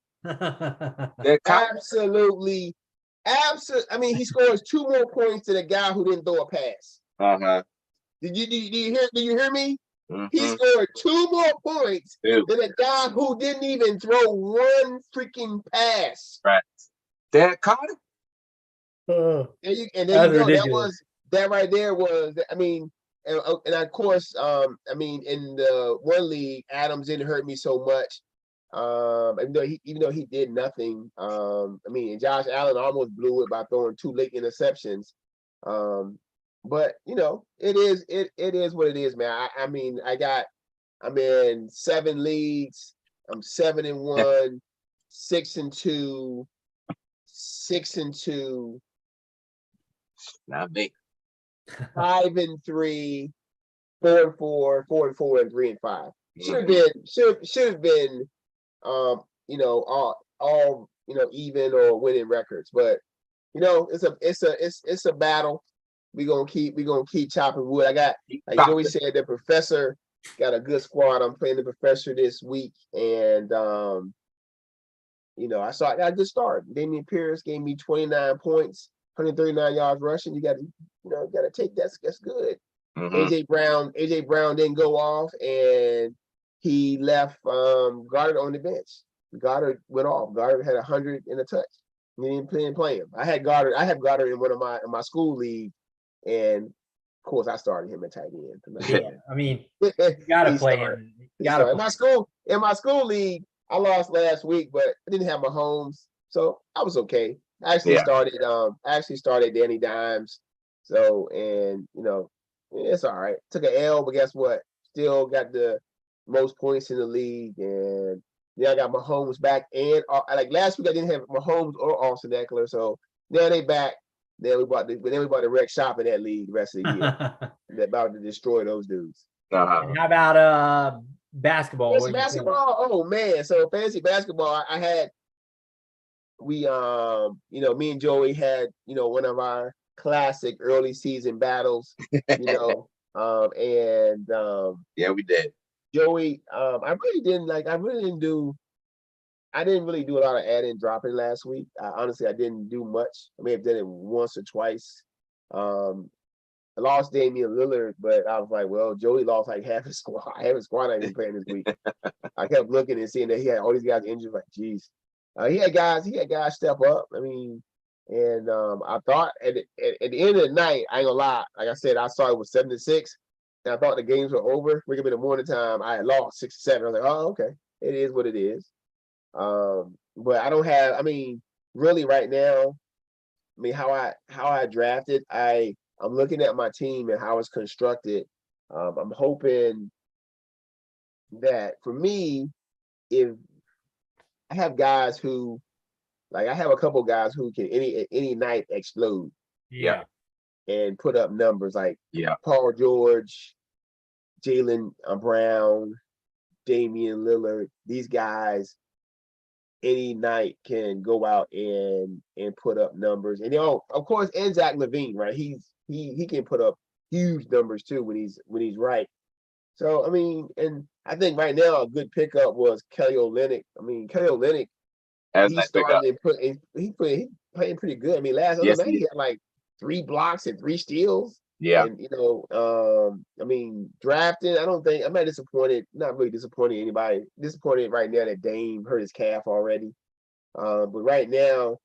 Absolutely. I mean, he scores 2 more points than a guy who didn't throw a pass. Did you hear me? Mm-hmm. He scored 2 more points than a guy who didn't even throw 1 freaking pass. Right. Derek Carr. And there you go. That right there was. I mean, and of course, I mean, in the one league, Adams didn't hurt me so much. Even though he did nothing. I mean, Josh Allen almost blew it by throwing 2 late interceptions. But it is what it is, man. I mean, I'm in 7 leagues. I'm 7-1, 6-2, 6-2, Not me. 5-3, 4-4, 4-4, and 3-5. Should have been all even or winning records. But it's a battle. We're gonna keep chopping wood. I got, like Joey said, the professor got a good squad. I'm playing the professor this week, and I got a good start. Damian Pierce gave me 29 points, 139 yards rushing. You gotta take that's good. AJ Brown didn't go off, and he left Goddard on the bench. Goddard went off. Goddard had 100 and a touch. He didn't play him. I have Goddard in one of my school league, and of course I started him at tight end. Yeah, I mean, you gotta play him. In my school league, I lost last week, but I didn't have Mahomes, so I was okay. I actually started Danny Dimes, so it's all right. Took an L, but guess what? Still got the most points in the league, and I got Mahomes back. And like last week, I didn't have Mahomes or Austin Eckler, so now they back. Then we bought the wreck shop in that league the rest of the year. They're about to destroy those dudes. And how about basketball? Fantasy basketball. Oh man, so fantasy basketball. Me and Joey had one of our classic early season battles. Yeah, we did. Joey, I didn't really do a lot of add-in dropping last week. Honestly, I didn't do much. I may have done it once or twice. I lost Damian Lillard, but I was like, well, Joey lost like half his squad. Half his squad ain't even playing this week. I kept looking and seeing that he had all these guys injured. Like, geez, he had guys step up. I mean, and I thought at the end of the night, I ain't gonna lie. Like I said, I saw it was 7-6. And I thought the games were over. Waking up in the morning time, I had lost 6-7. I was like, oh, okay. It is what it is. But I don't have, really right now, how I drafted, I'm looking at my team and how it's constructed. I'm hoping that for me, if I have guys who, like I have a couple guys who can any night explode. Yeah. And put up numbers like Paul George, Jaylen Brown, Damian Lillard. These guys any night can go out and put up numbers. And of course, and Zach LaVine, right? He can put up huge numbers too when he's right. So and I think right now a good pickup was Kelly Olynyk. Kelly Olynyk, he playing pretty good. Last other night he had like 3 blocks and 3 steals. Yeah. And drafting, I'm not disappointed, not really disappointing anybody. Disappointed right now that Dame hurt his calf already. But right now,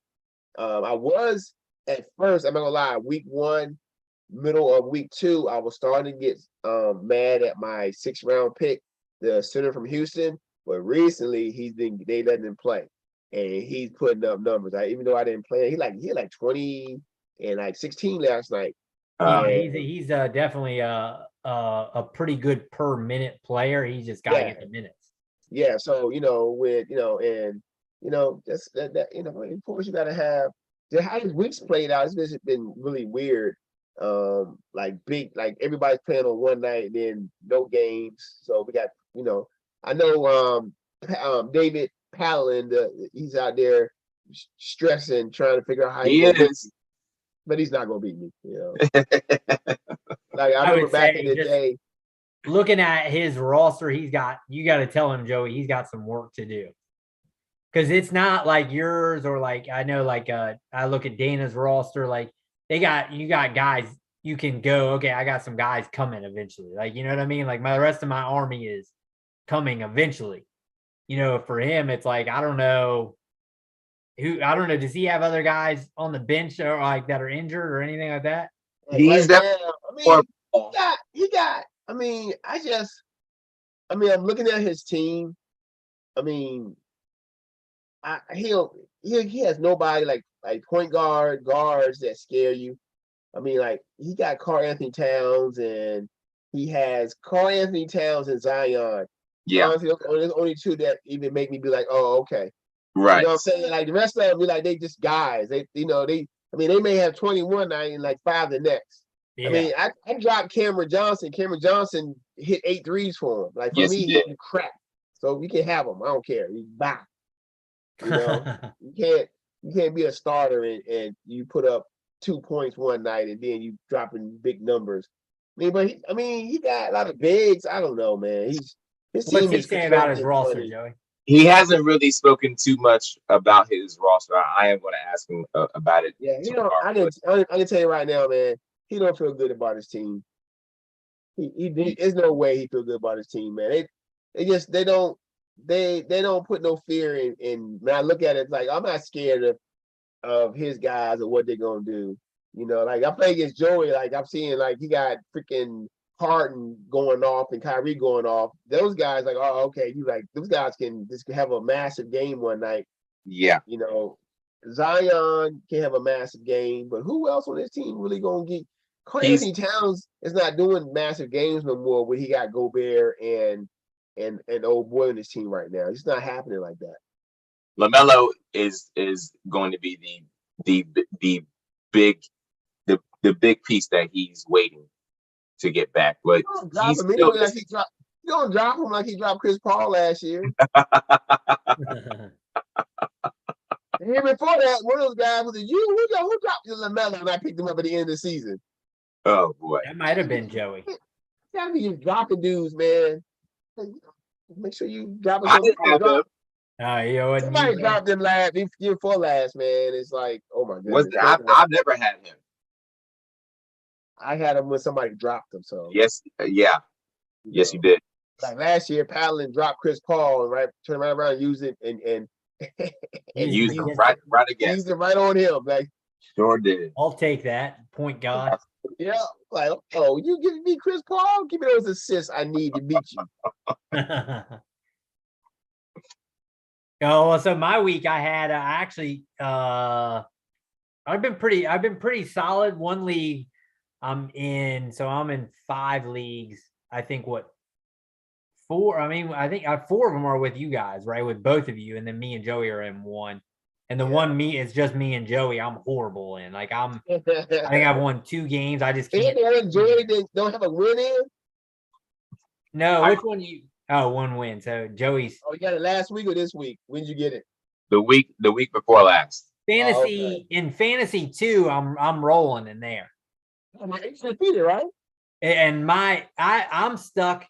I was at first, I'm not gonna lie, week 1, middle of week 2, I was starting to get mad at my 6th round pick, the center from Houston. But recently they letting him play. And he's putting up numbers. Even though I didn't play, he had like 20 and like 16 last night. He's definitely a pretty good per minute player. He just got to get the minutes. Yeah. So just that of course you got to have how his weeks played out. It's been really weird. Like everybody's playing on one night and then no games. So we got I know David Palin, he's out there stressing, trying to figure out how he is. But he's not gonna beat me, Like I remember back in the day. Looking at his roster, you got to tell him, Joey, he's got some work to do. Because it's not like yours or like I know, like I look at Dana's roster, like you got guys you can go, okay, I got some guys coming eventually. Like, you know what I mean? Like the rest of my army is coming eventually. For him, it's like I don't know. Does he have other guys on the bench or like that are injured or anything like that? He's definitely I mean, I'm looking at his team. I mean, he has nobody like point guards that scare you. I mean, like he got Karl Anthony Towns and he has Karl Anthony Towns and Zion. Yeah, Honestly, there's only two that even make me be like, oh, okay. You right. know what I'm saying? Like the rest of them be like they just guys. They they may have 21 night and like 5 the next. I Yeah. mean, I dropped Cameron Johnson. Cameron Johnson hit 8 threes for him. Like for Yes, me, he he did. crap. So we can have him. I don't care. He's back. You know, you can't be a starter and you put up 2 points one night and then you dropping big numbers. I mean, but he got a lot of bigs. I don't know, man. His What's team he is saying about his constructed roster, funny. Joey? He hasn't really spoken too much about his roster. I am going to ask him about it Yeah, tomorrow. I can tell you right now, man. He don't feel good about his team. There's no way he feel good about his team, man. They don't put no fear in. When I look at it, it's like I'm not scared of his guys or what they're gonna do. You know, like I play against Joey, like I'm seeing like he got freaking Harden going off and Kyrie going off. Those guys, like, oh, okay, you like those guys can just have a massive game one night. Yeah. You know, Zion can have a massive game, but who else on this team really gonna get? Karl Anthony Towns is not doing massive games no more when he got Gobert and old boy on his team right now. It's not happening like that. LaMelo is going to be the big the big piece that he's waiting to get back. But he's still you don't drop him like he dropped Chris Paul last year. And even before that, one of those guys was who dropped LaMelo and I picked him up at the end of the season. Oh boy. That might have been Joey. Gotta be dropping dudes, man. Make sure you drop I didn't have him. Somebody dropped them year before last, man. It's like, oh my goodness. I've never had him. I had him when somebody dropped him. So yes, yeah, yes, you did. Like last year, Paladin dropped Chris Paul and turn right around, and use it and use it right again. Use it right on him. Like sure did. I'll take that. Point God. Yeah, like you giving me Chris Paul? Give me those assists I need to beat you. Oh, so my week I had actually I've been pretty solid. One league I'm in 5 leagues. I think 4. I mean, I think 4 of them are with you guys, right? With both of you, and then me and Joey are in one. And the one it's just me and Joey. I'm horrible in. Like I think I've won 2 games. I just can't. Joey don't have a win in. No, which one you? Oh, 1 win. So Joey's. Oh, you got it last week or this week? When did you get it? The week before last. Fantasy in fantasy 2, I'm rolling in there. It's repeated, right? And I'm stuck.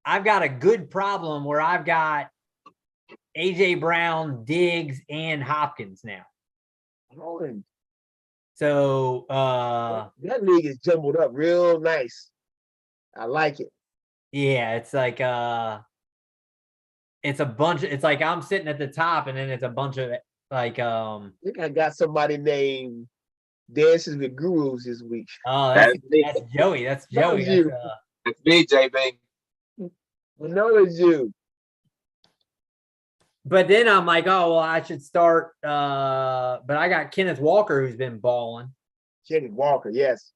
I've got a good problem where I've got AJ Brown, Diggs, and Hopkins now. So that league is jumbled up real nice. I like it. Yeah, it's like it's a bunch of, it's like I'm sitting at the top and then it's a bunch of like I think I got somebody named Dances with Gurus this week. Oh, that's Joey. That's Joey. It's me, JB. No, it's you. But then I'm like, oh well, I should start. But I got Kenneth Walker who's been balling. Kenneth Walker, yes.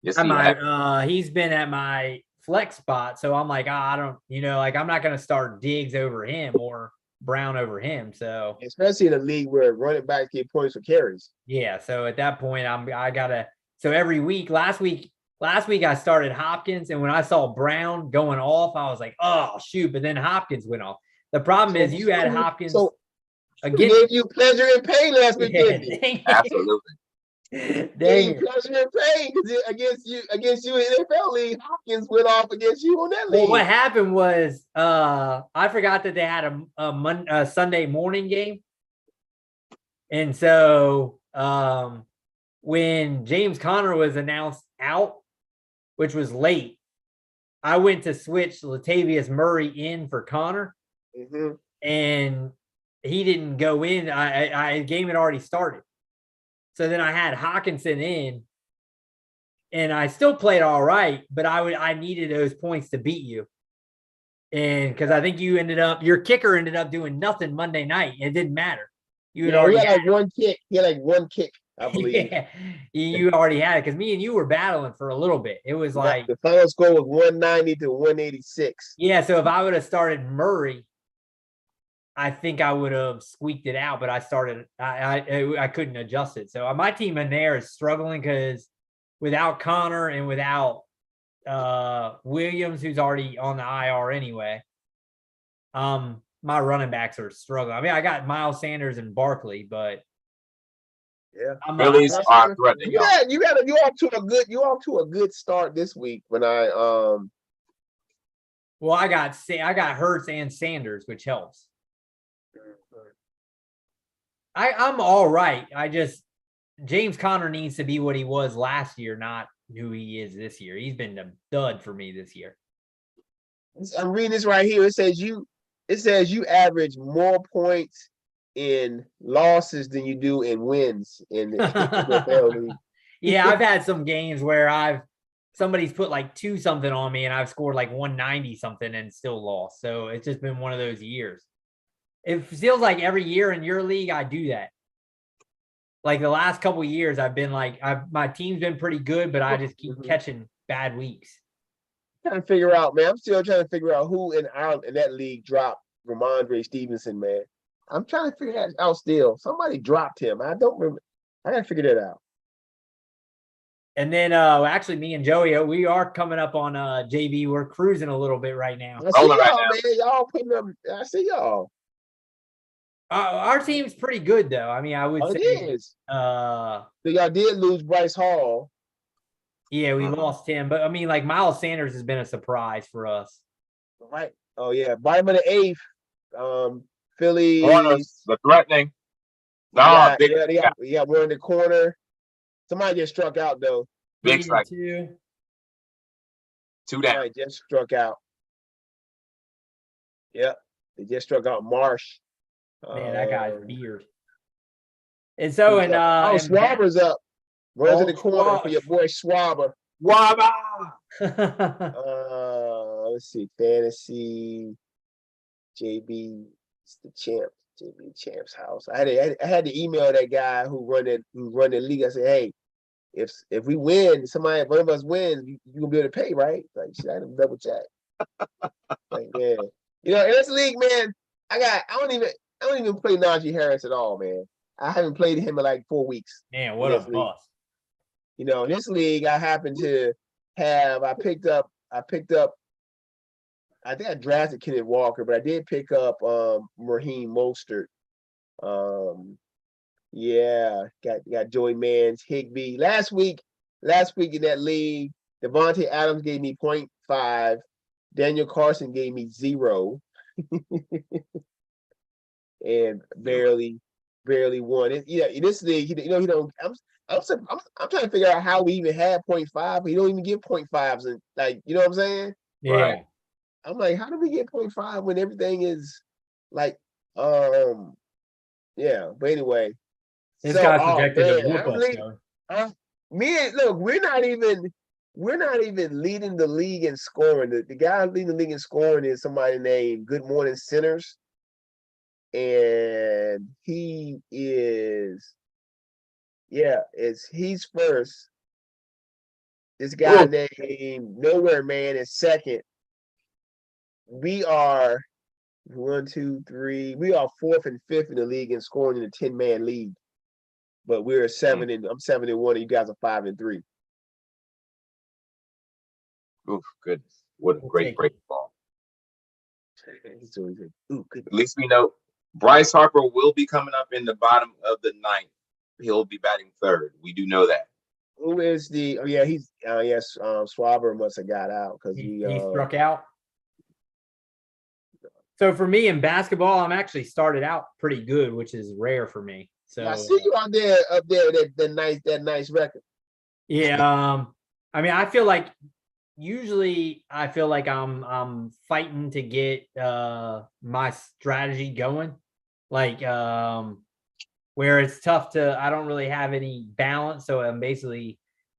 Yes, he's been at my flex spot, so I'm like, I don't, like I'm not gonna start Diggs over him or Brown over him. So especially in a league where running backs get points for carries. Yeah, so at that point, I gotta. So every week, last week I started Hopkins, and when I saw Brown going off, I was like, oh shoot! But then Hopkins went off. The problem is you had Hopkins. So again, gave you pleasure and pain last week, didn't he? Absolutely. Gave you pleasure and pain against you in NFL league. Hopkins went off against you on that league. Well, what happened was I forgot that they had a Sunday morning game, and so when James Conner was announced out, which was late, I went to switch Latavius Murray in for Conner, and he didn't go in. The game had already started. So then I had Hawkinson in, and I still played all right, but I needed those points to beat you. And because I think your kicker ended up doing nothing Monday night. It didn't matter. You had Yeah, he already had like one kick. He had like one kick, I believe. yeah, you already had it because me and you were battling for a little bit. It was Yeah, like the final score was 190 to 186. yeah. So if I would have started Murray, I think I would have squeaked it out. But I started. I couldn't adjust it. So my team in there is struggling because without Connor and without Williams, who's already on the IR anyway. My running backs are struggling. I mean, I got Miles Sanders and Barkley, but Yeah. Phillies are threatening y'all. Yeah, you off to a good start this week when well, I got Hurts and Sanders, which helps. I'm all right. James Conner needs to be what he was last year, not who he is this year. He's been a dud for me this year. I'm reading this right here. It says you average more points in losses than you do in wins in the NFL league. Yeah, I've had some games where somebody's put like 2 something on me and I've scored like 190 something and still lost. So it's just been one of those years. It feels like every year in your league, I do that. Like the last couple of years, I've been like, my team's been pretty good, but I just keep catching bad weeks. Trying to figure out, man. I'm still trying to figure out who in that league dropped Ramondre Stevenson, man. I'm trying to figure that out still. Somebody dropped him. I don't remember. I gotta figure that out. And then actually me and Joey, we are coming up on JV. We're cruising a little bit right now. I see y'all, man. Y'all putting up. I see y'all. Our team's pretty good though. I mean, I would say it is. So y'all did lose Bryce Hall. Yeah, we lost him. But I mean, like Miles Sanders has been a surprise for us. Right. Oh yeah. Bottom of the 8th. Philly. Corners, the threatening. No, we're in the corner. Somebody just struck out though. Big strike. 2 down. Somebody just struck out. Yep. They just struck out Marsh. Man, that guy's weird. And so, and Schwaber's up. Runs in the corner for your boy Schwaber. Let's see. Fantasy. JB. It's the champ. JB Champ's house. I had to email that guy who run the league. I said, hey, if we win, one of us wins, you gonna be able to pay, right? Like, shit, I had to double check. Like, man, in this league, man, I don't even play Najee Harris at all, man. I haven't played him in like 4 weeks. Man, what a bust. In this league, I happen to have. I picked up. I think I drafted Kenneth Walker, but I did pick up Raheem Mostert. Got Joey Mans, Higbee. Last week in that league, Devontae Adams gave me 0.5. Daniel Carson gave me 0. And barely won. In this league, he don't. I'm trying to figure out how we even had 0.5, but he don't even give 0.5s, and like, you know what I'm saying? Yeah. Right. I'm like, how do we get 0.5 when everything is like, yeah. But anyway, this guy's projected to whoop us. We're not even leading the league in scoring. The guy leading the league in scoring is somebody named Good Morning Sinners, and he is, he's first. This guy named Nowhere Man is second. We are 1, 2, 3. We are 4th and 5th in the league in scoring in a 10-man league. But we're 7 and I'm 7 and 1, and you guys are 5 and 3. Oof, goodness. What a great ball. At least we know Bryce Harper will be coming up in the bottom of the 9th. He'll be batting 3rd. We do know that. Who is the? Oh yeah, he's Schwaber must have got out because he struck out. So for me in basketball, I'm actually started out pretty good, which is rare for me. So I see you out there up there that nice record. Yeah, I mean, I feel like I'm fighting to get my strategy going, like where it's tough I don't really have any balance, so I'm basically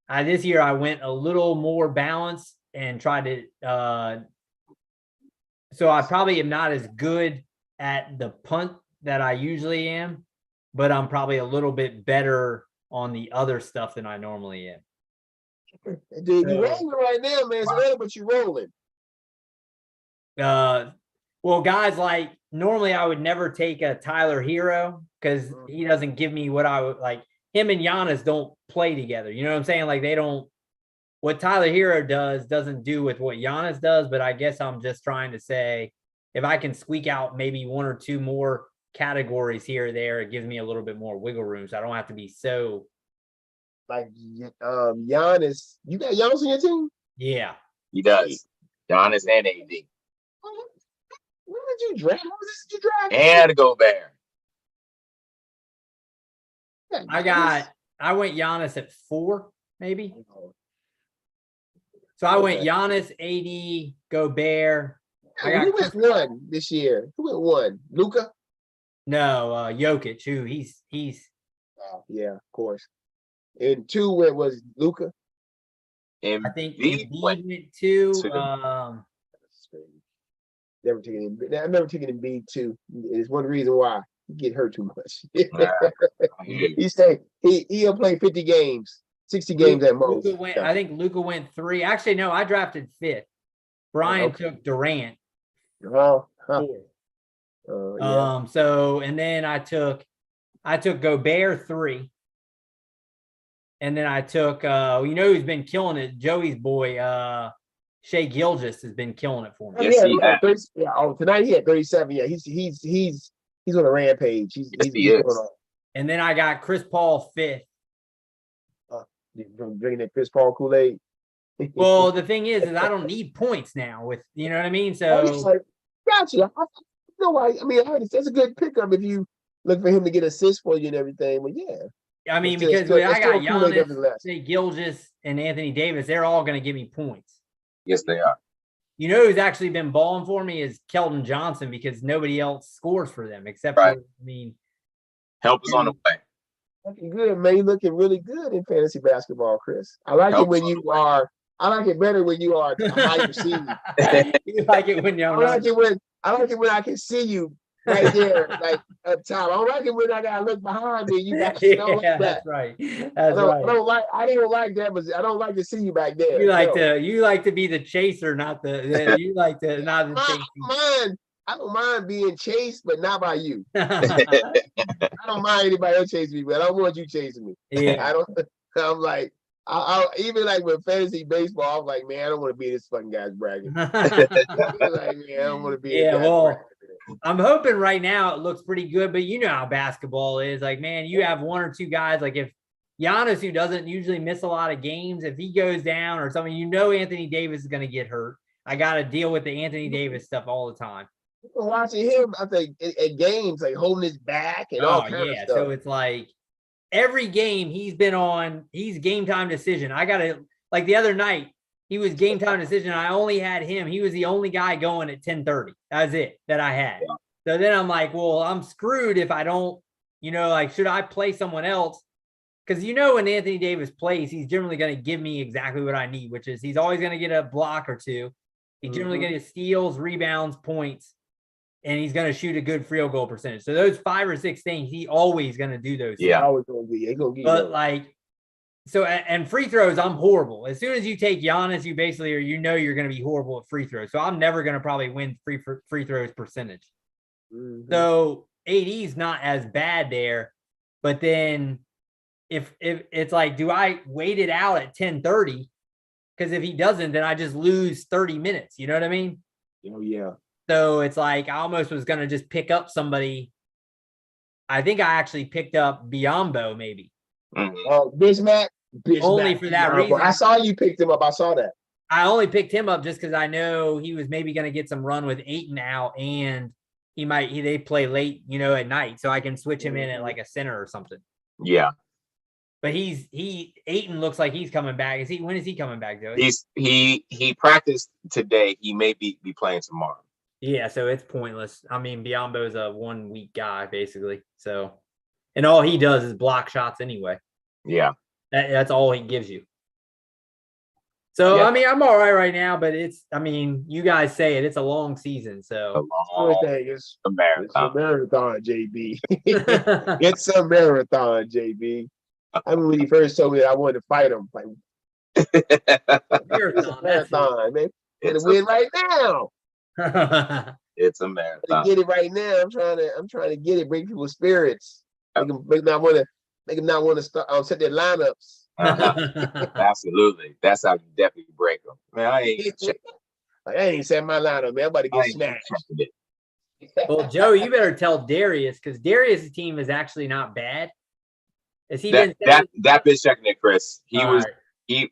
This year I went a little more balanced and tried to so I probably am not as good at the punt that I usually am, but I'm probably a little bit better on the other stuff than I normally am. Dude, you rolling right now, man. It's early, but you rolling. Well, guys, like normally I would never take a Tyler Hero because he doesn't give me what I would like. Him and Giannis don't play together. You know what I'm saying? Like they don't. What Tyler Hero does doesn't do with what Giannis does. But I guess I'm just trying to say, if I can squeak out maybe one or two more categories here or there, it gives me a little bit more wiggle room, so I don't have to be so. Like Giannis, you got Giannis on your team? Yeah, He does. Giannis and AD. When did you draft? What was this you draft? And Gobert. I went Giannis at 4, maybe. So I went Giannis, AD, Gobert. Who went 1 this year? Who went 1? Luka? No, Jokic. Who he's. Yeah, of course. And 2 was Luka. I think Embiid went 2. Never taking him. I've never taken Embiid 2. It's one reason why he get hurt too much. He'll play 50 games, 60 games at most. I think Luka went 3. Actually, no, I drafted 5th. Brian took Durant. Yeah. So and then I took Gobert 3. And then I took who's been killing it, Joey's boy, Shea Gilgeous has been killing it for me. Tonight he had 37. Yeah, he's on a rampage. He's going on. And then I got Chris Paul 5th. Drinking that Chris Paul Kool-Aid. Well, the thing is I don't need points now with, you know what I mean? So gotcha. I mean, that's a good pickup if you look for him to get assists for you and everything. But yeah. I mean, because I got Giannis, Shea Gilgeous, and Anthony Davis, they're all going to give me points. Yes, they are. You know who's actually been balling for me is Keldon Johnson because nobody else scores for them except for, help is on the way. Looking good, man. You're looking really good in fantasy basketball, Chris. I like it when you are. I like it better when you are high receiving. You like it when you're. I like it when I can see you right there, like up top. I don't like it when I gotta look behind me. You got to like that. That's right. That's right. I don't like that, but I don't like to see you back there. You like to be the chaser, not the. You like to not the chaser. I don't mind being chased, but not by you. I don't mind anybody else chasing me, but I don't want you chasing me. Yeah. I'm like, I even like with fantasy baseball, I'm like, man, I don't want to be this fucking guy's bragging. Like, man, I don't want to be. Yeah, well, I'm hoping right now it looks pretty good, but you know how basketball is. Like, man, you have 1 or 2 guys. Like if Giannis, who doesn't usually miss a lot of games, if he goes down or something, Anthony Davis is going to get hurt. I got to deal with the Anthony Davis stuff all the time. Watching him, I think at games, like holding his back and all kinds of stuff. So it's like every game he's been on, he's game time decision. I got to, like the other night, he was game time decision. I only had him. He was the only guy going at 10:30. That's it that I had. Yeah. So then I'm like, well, I'm screwed if I don't, should I play someone else? Because when Anthony Davis plays, he's generally going to give me exactly what I need, which is he's always going to get a block or 2. He's generally going to get steals, rebounds, points, and he's going to shoot a good field goal percentage. So those 5 or 6 things, he always going to do those. Yeah, always going to be. But like, so and free throws, I'm horrible. As soon as you take Giannis, you basically you're going to be horrible at free throws. So I'm never going to probably win free throws percentage. Mm-hmm. So AD's not as bad there, but then if it's like, do I wait it out at 10:30? Because if he doesn't, then I just lose 30 minutes. You know what I mean? Oh yeah. So it's like I almost was going to just pick up somebody. I think I actually picked up Biyombo maybe. Bismack. Only for that reason. I saw you picked him up. I saw that. I only picked him up just because I know he was maybe going to get some run with Ayton out, and they play late, at night, so I can switch him in at like a center or something. Yeah. But Ayton looks like he's coming back. When is he coming back, Joe? He practiced today. He may be playing tomorrow. Yeah, so it's pointless. I mean, Biyombo's a 1 week guy basically. So, and all he does is block shots anyway. Yeah. That's all he gives you. So Yeah. I mean, I'm all right now, but you guys say it's a long season, A so long Thing is, it's a marathon. marathon, JB. It's a marathon, JB. I remember when he first told me that I wanted to fight him. Like, it's a marathon. That's marathon, man. I'm It's gonna a, win right now. it. it's a To marathon. get it right now. I'm trying to get it, bring people's spirits. Make them not want to start set their lineups. Absolutely. That's how you definitely break them. Man, I ain't even check. Like, I ain't even set my lineup, man. I'm about to I get ain't even smashed. checking it. Well, Joe, you better tell Darius because Darius' team is actually not bad. Has he been That been checking it, Chris. He All was right.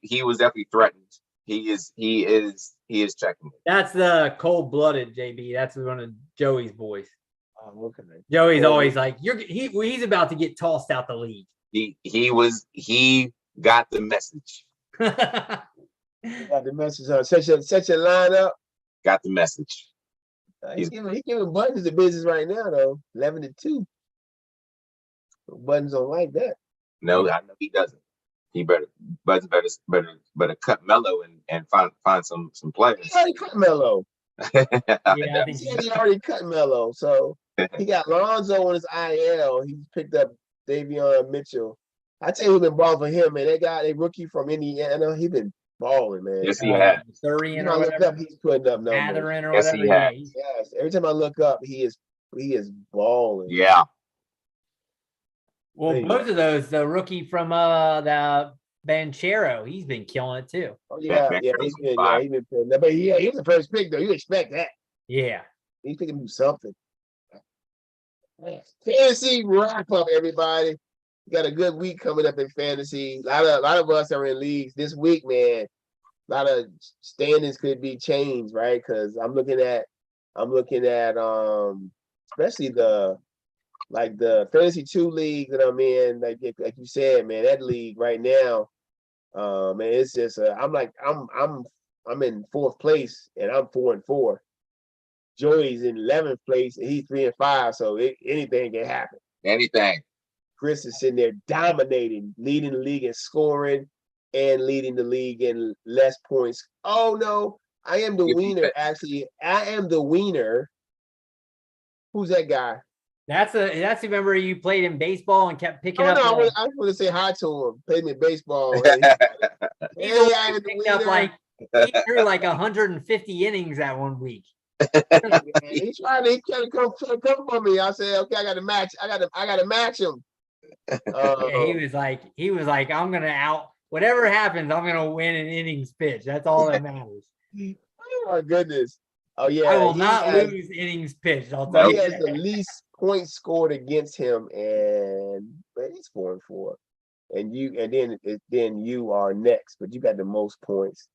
he was definitely threatened. He is checking it. That's the cold-blooded JB. That's one of Joey's boys. Okay. Joey's always like, he's about to get tossed out the league. He got the message. Got the message on set your lineup. Got the message. He's giving Buttons the business right now though. 11-2. Buttons don't like that. No, I know he doesn't. He better cut Melo and find some players. He already cut Melo. Yeah, I think He already cut Melo. So he got Lonzo on his IL. He's picked up Davion Mitchell. I tell you who's been balling for him, man. They rookie from Indiana. He's been balling, man. Yes, he has. Surrey Every or time I look whatever. up, he's putting up numbers. Matherin or Yes, whatever. he Yeah, has. he's- Yes. Every time I look up, he is balling. Yeah. Well, Hey. both of those, the rookie from the Banchero, he's been killing it too. Oh yeah, Man, he's Rose been five. putting that. But he was the first pick though. You expect that. Yeah. He's picking to do something. Fantasy wrap up, everybody. We got a good week coming up in fantasy. A lot of us are in leagues this week, man. A lot of standings could be changed, right? Because I'm looking at especially the fantasy 2 league that I'm in, like you said, man, that league right now, man, it's just I'm in 4th place and I'm 4-4. Joey's in 11th place and he's 3-5, so anything can happen. Anything. Chris is sitting there dominating, leading the league in scoring and leading the league in less points. Oh no, I am the wiener. Actually, I am the wiener. Who's that guy? That's remember you played in baseball and kept picking up. I want to say hi to him. Played me baseball. He I am the picked up wiener. he threw like 150 innings that one week. He's trying to come for me. I said, okay, I got to match. I got to match him. Yeah, he was like, I'm gonna whatever happens, I'm gonna win an innings pitch. That's all that matters. Oh my goodness. Oh yeah, I will not lose innings pitched. I'll tell He you. has the least points scored against him, but he's 4-4. And then you are next, but you got the most points.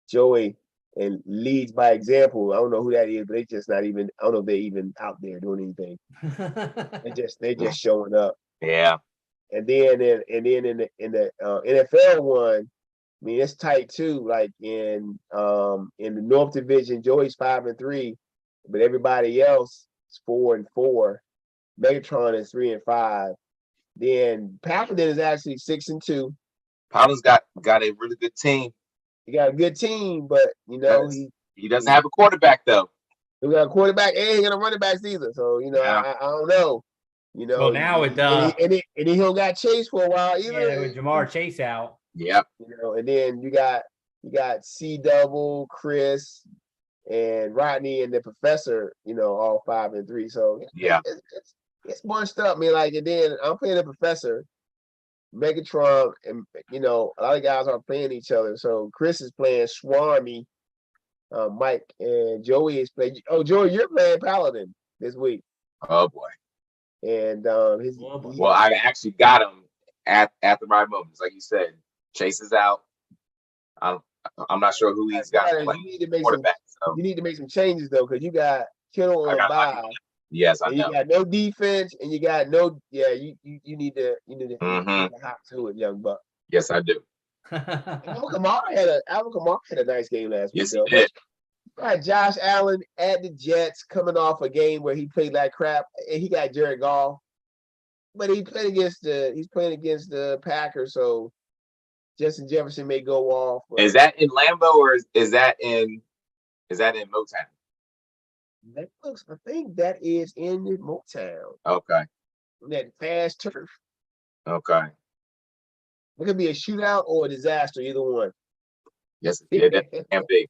Joey and leads by example. I don't know who that is, but they just not even. I don't know if they're even out there doing anything. They just showing up. Yeah. And then in the NFL one, I mean it's tight too. Like in the North Division, Joey's 5-3, but everybody else is 4-4. Megatron is 3-5. Then Paladin is actually 6-2. Paladin's got a really good team. He got a good team, but he doesn't have a quarterback though. He got a quarterback and he got a running backs either. So I don't know. Well, now with and he don't got Chase for a while either. with Jamar Chase out. Yep. And then you got C Double, Chris, and Rodney and the Professor. All 5-3. So yeah, it's bunched up. And then I'm playing the Professor, Megatron, and a lot of guys are playing each other. So Chris is playing Swarmy, Mike, and Joey is playing. Oh, Joey, you're playing Paladin this week. Oh boy. And well, I actually got him at the right moments, like you said. Chase is out. I'm not sure who he's got playing quarterback. You need to make some changes though, because you got Kittle on bye. Yes, I know. You got no defense, and you got no. Yeah, you need to hop to it, young buck. Yes, I do. Alvin Kamara had a nice game last week. Yes, he did. Got Josh Allen at the Jets coming off a game where he played like crap, and he got Jared Goff, but he's playing against the Packers. So Justin Jefferson may go off. Is that in Lambeau or is that in Motown? That looks, I think that is in Motown. Okay. That fast turf. Okay. It could be a shootout or a disaster, either one. Yes, yeah, that can be.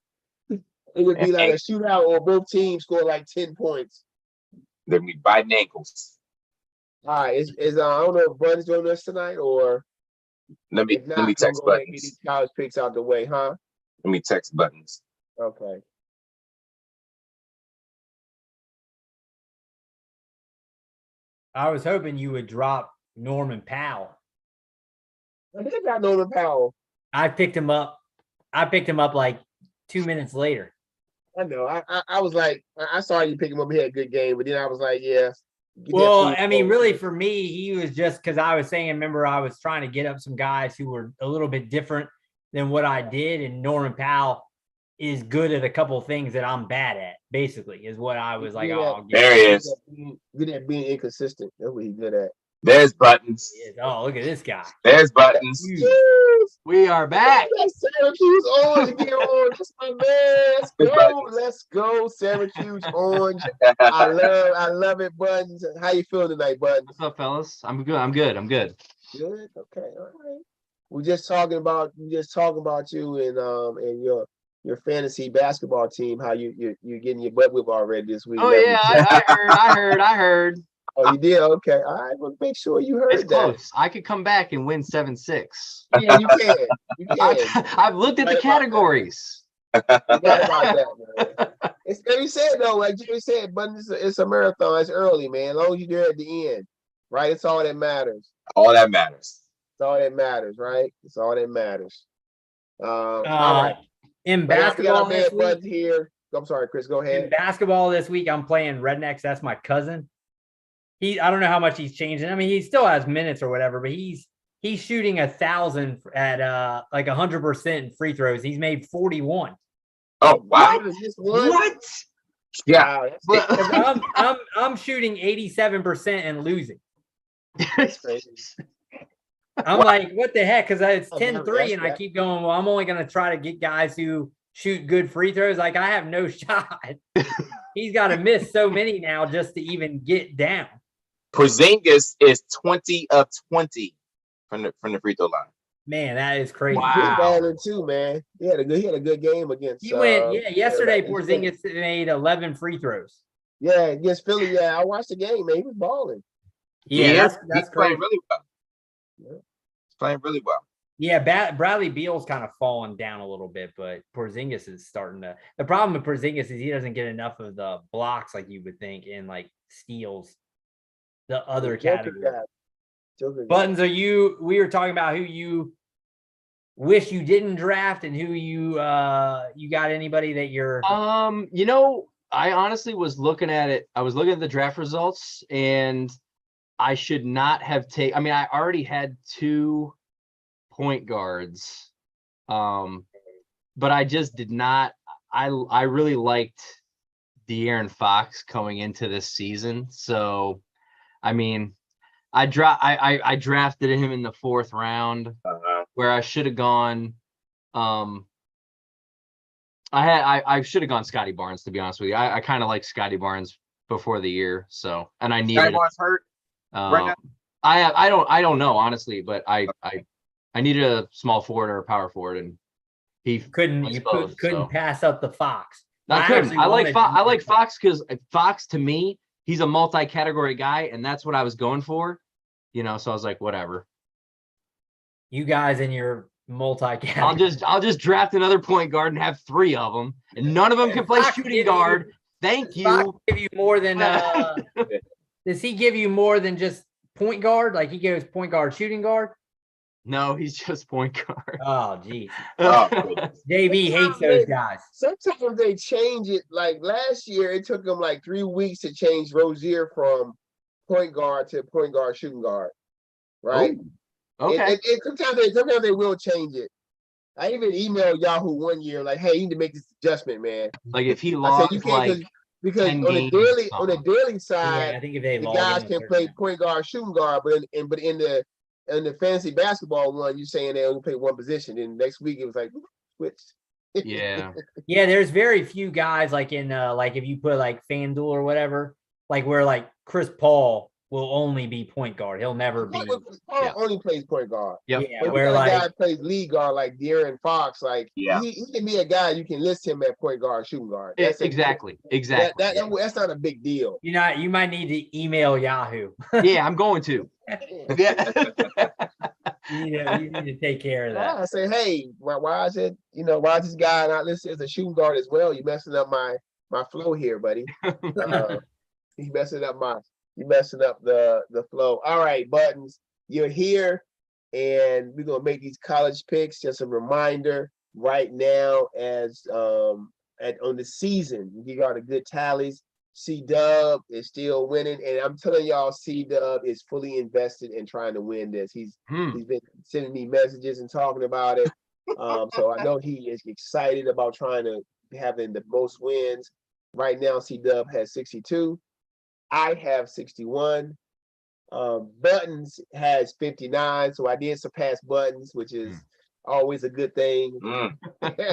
It would be like a shootout or both teams score like 10 points. They're gonna be biting ankles. All right, I don't know if Bud's joining us tonight or Let me if not, we'll text go ahead and get Buttons. these college picks out the way, huh? Let me text Buttons. Okay. I was hoping you would drop Norman Powell. I think I got Norman Powell. I picked him up. Like 2 minutes later. I know. I was like, I saw you pick him up. He had a good game, but then I was like, yeah. Well, I mean, really, for me, he was just because I was saying, remember, I was trying to get up some guys who were a little bit different than what I did. And Norman Powell is good at a couple of things that I'm bad at, basically, is what I was like, oh, there he is. Good at being inconsistent. That's what he's good at. There's Buttons. Oh, look at this guy. There's Buttons. We are back. Syracuse Orange again on. That's my man. Let's go. Let's go. Syracuse Orange. I love it, Buttons. How you feeling tonight, Buttons? What's up, fellas? I'm good. I'm good. Good. Okay. All right. We're just talking about you and your fantasy basketball team. How you're getting your butt whipped already this week. Oh yeah, I heard. Oh, you did? Okay. All right. Well, make sure you heard It's that. close. I could come back and win 7-6. Yeah, you can. You can. I've looked at the categories. You got about that, man. It's like you said though, like Jerry said, but it's a marathon. It's early, man. As long as you're there at the end, right? It's all that matters. All that matters. It's all that matters, right? It's all that matters. All right. In Right now, we got basketball our man this Bud week, here. I'm sorry, Chris. Go in ahead. basketball this week, I'm playing Rednecks. That's my cousin. I don't know how much he's changing. I mean, he still has minutes or whatever, but he's shooting 1,000 at like 100% free throws. He's made 41. Oh wow. What? Yeah. Wow, I'm I'm shooting 87% and losing. that's crazy. I'm like, what the heck? Because it's Oh, 10-3, and I that's- keep going, well, I'm only going to try to get guys who shoot good free throws. Like, I have no shot. He's got to miss so many now just to even get down. Porzingis is 20 of 20 from the free throw line. Man, that is crazy. Wow. He's balling too, man. He had a good game against. He went, yesterday against Porzingis made 11 free throws. Yeah, against Philly. Yeah, I watched the game, man. He was balling. Yeah, He's that's playing crazy. really well. Yeah. He's playing really well. Yeah, Bradley Beal's kind of fallen down a little bit, but Porzingis is starting to. The problem with Porzingis is he doesn't get enough of the blocks like you would think and like steals. The other category. Buttons, we were talking about who you wish you didn't draft and who you got anybody that you're I honestly was looking at it. I was looking at the draft results, and I should not have taken. I mean, I already had 2 point guards, but I just did not. I really liked De'Aaron Fox coming into this season, so I mean, I drafted him in the 4th round where I should have gone. I should have gone Scotty Barnes, to be honest with you. I kind of like Scotty Barnes before the year, so and I needed. Scotty Barnes hurt right now? I don't know honestly, but I needed a small forward or a power forward, and he couldn't so. pass up the Fox. I couldn't. actually I like wanted- I like Fox because Fox to me, he's a multi-category guy, and that's what I was going for. So I was like, whatever. You guys in your multi-category. I'll just draft another point guard and have 3 of them, and none of them can play Fox shooting give you- guard. Thank Fox you. give you more than does he give you more than just point guard? Like he goes point guard, shooting guard? No, he's just point guard. Oh, geez. Oh, goodness. JB hates those guys. Sometimes they change it. Like last year, it took them like 3 weeks to change Rozier from point guard to point guard, shooting guard. Right? Okay. Sometimes they will change it. I even emailed Yahoo one year, like, "Hey, you need to make this adjustment, man." Like if he I lost said you can't like because 10 on the games daily or on the something. daily Yeah, side, I think if they the log guys in can certain- play point guard, shooting guard, but in in the fantasy basketball one, you're saying they only play one position, and next week it was like switch. Yeah. Yeah, there's very few guys like in like if you put like FanDuel or whatever, like where like Chris Paul will only be point guard. He'll never be. Paul Yeah. only plays point guard. Yep. Yeah, But where when a like guy plays lead guard like De'Aaron Fox, like Yeah. he can be a guy you can list him at point guard, shooting guard. That's Exactly. That, Exactly. that's not a big deal. you might need to email Yahoo. Yeah, I'm going to. Yeah. You need to take care of that. I say, hey, why is it, why is this guy not listed as a shooting guard as well? You messing up my flow here, buddy. You messing up the flow. All right, Buttons, you're here, and we're gonna make these college picks. Just a reminder, right now, as on the season, we got a good tallies. C-Dub is still winning, and I'm telling y'all, C-Dub is fully invested in trying to win this. He's been sending me messages and talking about it. So I know he is excited about trying to having the most wins. Right now, C-Dub has 62. I have 61. Buttons has 59, so I did surpass Buttons, which is always a good thing. And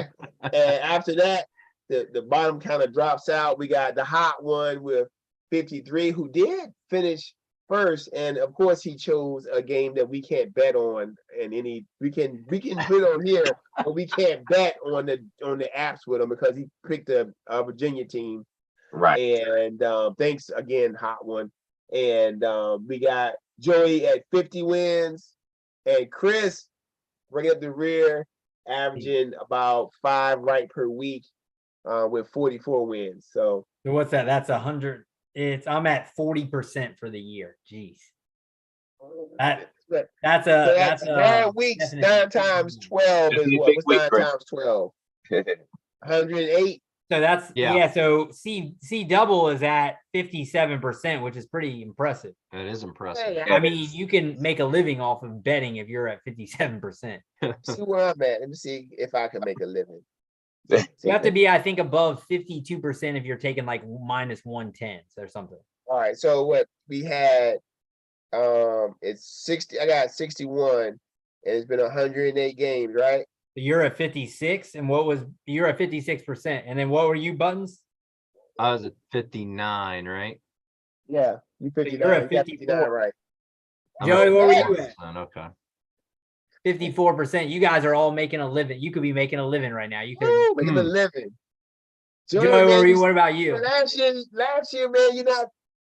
after that, the bottom kind of drops out. We got the hot one with 53, who did finish first, and of course he chose a game that we can't bet on, and we can put it on here, but we can't bet on the apps with him because he picked a Virginia team. Right. And thanks again, hot one. And we got Joey at 50 wins, and Chris bringing up the rear, averaging about 5 right per week. With 44 wins. So what's that? That's 100. I'm at 40% for the year. Jeez. That's 9 weeks, 9 times 12 is what? What's 9 times 12? 108. So that's so C double is at 57%, which is pretty impressive. That is impressive. Yeah, I mean, you can make a living off of betting if you're at 57%. See where I'm at. Let me see if I can make a living. You have to be, I think, above 52% if you're taking like minus 110 or something. All right. So what we had, it's 60. I got 61, and it's been 108 games, right? So you're at 56, and you're at 56%, and then what were you, Buttons? I was at 59, right? Yeah, you 59. You're at You got 59, right? Joey, what were you at? Okay. 54%. You guys are all making a living. You could be making a living right now. You could making a living. Joey, what about you? Last year, man,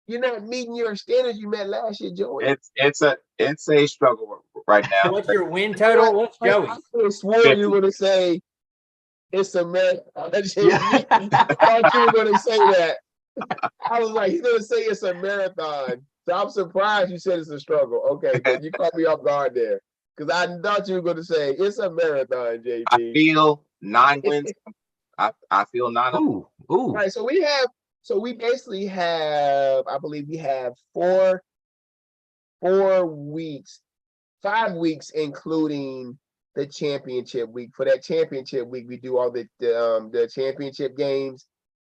you're not meeting your standards you met last year, Joey. It's a struggle right now. What's your win total? What's Joey? I swore you were gonna say it's a marathon. I thought you were gonna say that. I was like, he's gonna say it's a marathon. So I'm surprised you said it's a struggle. Okay, but you caught me off guard there. Because I thought you were going to say it's a marathon, JP. I feel 9 wins. I feel 9. Ooh. All right, so we basically have, I believe we have 4 weeks, 5 weeks, including the championship week. For that championship week, we do all the championship games,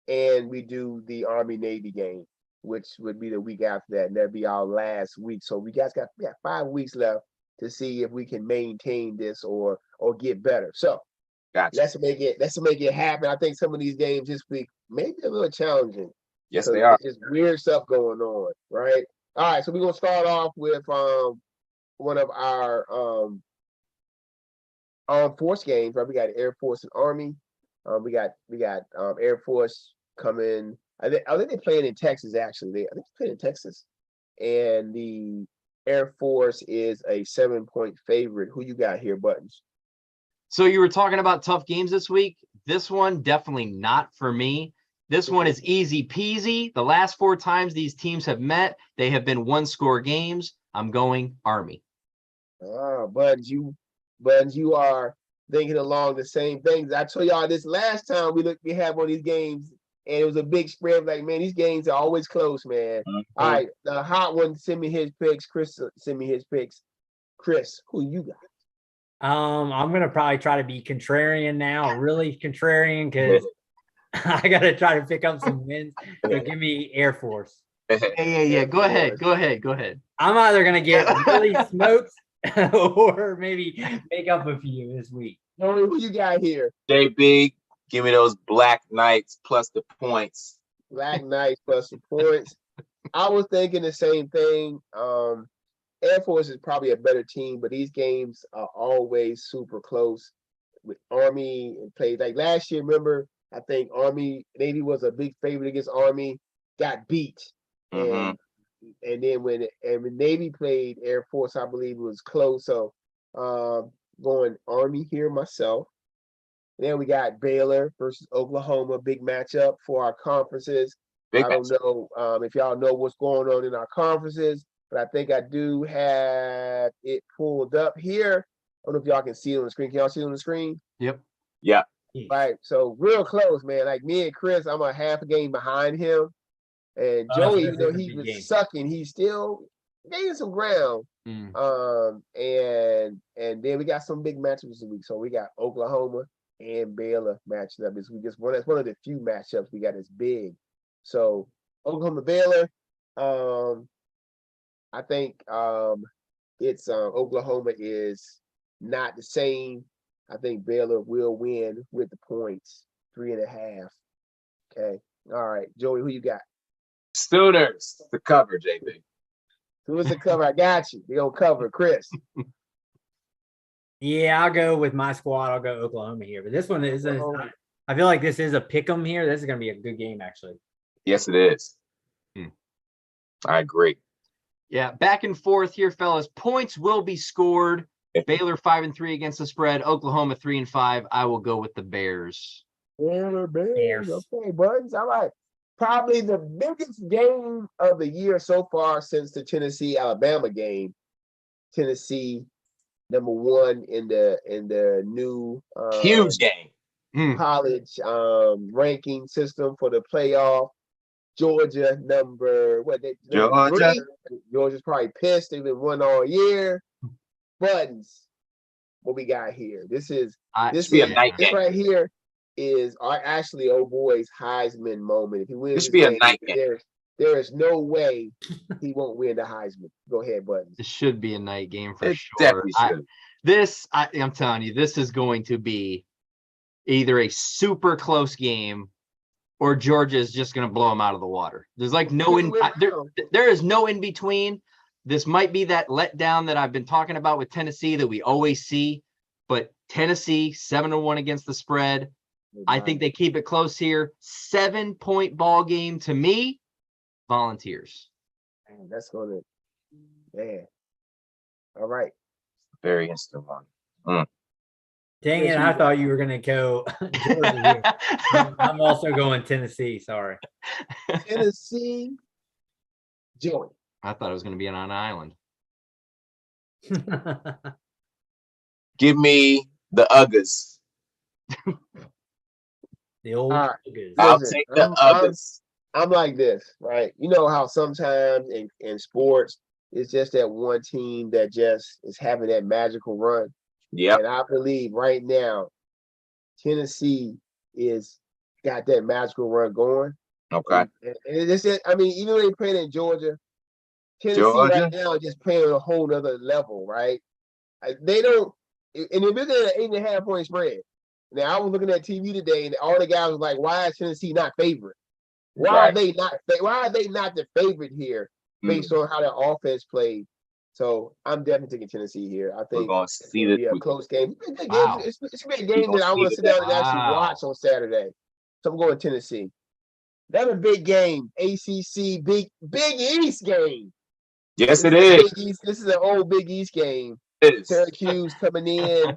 and we do the Army-Navy game, which would be the week after that, and that'd be our last week. So we got 5 weeks left to see if we can maintain this or get better. So gotcha. let's make it happen. I think some of these games this week may be a little challenging. Yes, they are. There's weird stuff going on, right? All right, so we're gonna start off with one of our armed force games, right? We got Air Force and Army. We got Air Force coming. I think they're playing in Texas actually. I think they're playing in Texas, and the Air Force is a 7-point favorite. Who you got here, Buttons? So you were talking about tough games this week. This one, definitely not for me. This one is easy peasy. The last 4 times these teams have met, they have been 1-score games. I'm going Army. Buttons, you are thinking along the same things. I told y'all this last time we had one of these games, and it was a big spread. Like, man, these games are always close, man. Mm-hmm. All right, the hot one, send me his picks. Chris, send me his picks. Chris, who you got? I'm gonna probably try to be contrarian now, really contrarian, because I gotta try to pick up some wins. So give me Air Force. Yeah. Go ahead. I'm either gonna get really smoked or maybe make up a few this week. Tony, who you got here? JB, give me those Black Knights plus the points. Black Knights plus some points. I was thinking the same thing. Air Force is probably a better team, but these games are always super close. With Army and played like last year, remember, I think Navy was a big favorite against Army, got beat. Mhm. And then when Navy played Air Force, I believe it was close. So going Army here myself. Then we got Baylor versus Oklahoma, big matchup for our conferences. Big I don't know if y'all know what's going on in our conferences, but I think I do have it pulled up here. I don't know if y'all can see it on the screen. Can y'all see it on the screen? Yep. Yeah. Right. So real close, man. Like me and Chris, I'm a half a game behind him. And Oh, Joey, so even this though is a he big was game. sucking, he's still gaining some ground. Mm. And then we got some big matchups this week. So we got Oklahoma and Baylor matching up this week. That's one of the few matchups we got that's big. So Oklahoma Baylor, I think it's Oklahoma is not the same. I think Baylor will win with the points, 3.5. Okay. All right, Joey, who you got? Sooners to cover, JB. Who's the cover? I got you. They gonna cover, Chris. Yeah, I'll go with my squad. I'll go Oklahoma here. But this one is, Oklahoma. I feel like this is a pick 'em here. This is going to be a good game, actually. Yes, it is. Hmm. I agree. Yeah, back and forth here, fellas. Points will be scored. Baylor 5-3 against the spread. Oklahoma 3-5. I will go with the Bears. Baylor Bears. Bears. Okay, buds. All right. Probably the biggest game of the year so far since the Tennessee-Alabama game. Tennessee #1 in the new Huge game. college ranking system for the playoff. Georgia number Georgia. 3. Georgia's probably pissed. They've been won all year. Buttons. What we got here? This Should be a night this game. right here is actually old boy's Heisman moment. If he wins This this should be a game, night game. there is no way he won't win the Heisman. Go ahead, Buttons. This should be a night game for It sure. definitely should. I'm telling you, this is going to be either a super close game or Georgia is just going to blow them out of the water. There's like there is no in between. This might be that letdown that I've been talking about with Tennessee that we always see, but Tennessee 7-1 against the spread. I think they keep it close here. 7-point ball game to me. Volunteers. Man, that's gonna, man. All right. Very interesting one. Dang it. I thought you were going to go Georgia here. I'm also going Tennessee. Sorry. Tennessee, Joey. I thought it was going to be on an island. Give me the Uggers. The old All right. Cougars. I'll Listen, take the I'm- Uggers. I'm like this, right? You know how sometimes in sports, it's just that one team that just is having that magical run. Yep. And I believe right now, Tennessee is got that magical run going. Okay. And it's just, I mean, even though they playing in Georgia, Tennessee Georgia? right now is just playing on a whole nother level, right? They don't, and they're looking at an 8.5 point spread. Now I was looking at TV today, and all the guys was like, "Why is Tennessee not favorite? Why Right. are they not? Why are they not the favorite here based on how their offense played?" So I'm definitely taking Tennessee here. I We're think gonna it's see gonna this. be a close game. It's a good game. Wow. It's gonna be a game gonna that I see want to the sit down and actually Wow. watch on Saturday. So I'm going Tennessee. Another big game, ACC Big East game. Yes, it This is a is. Big East. This is an old Big East game. It is. Syracuse coming in,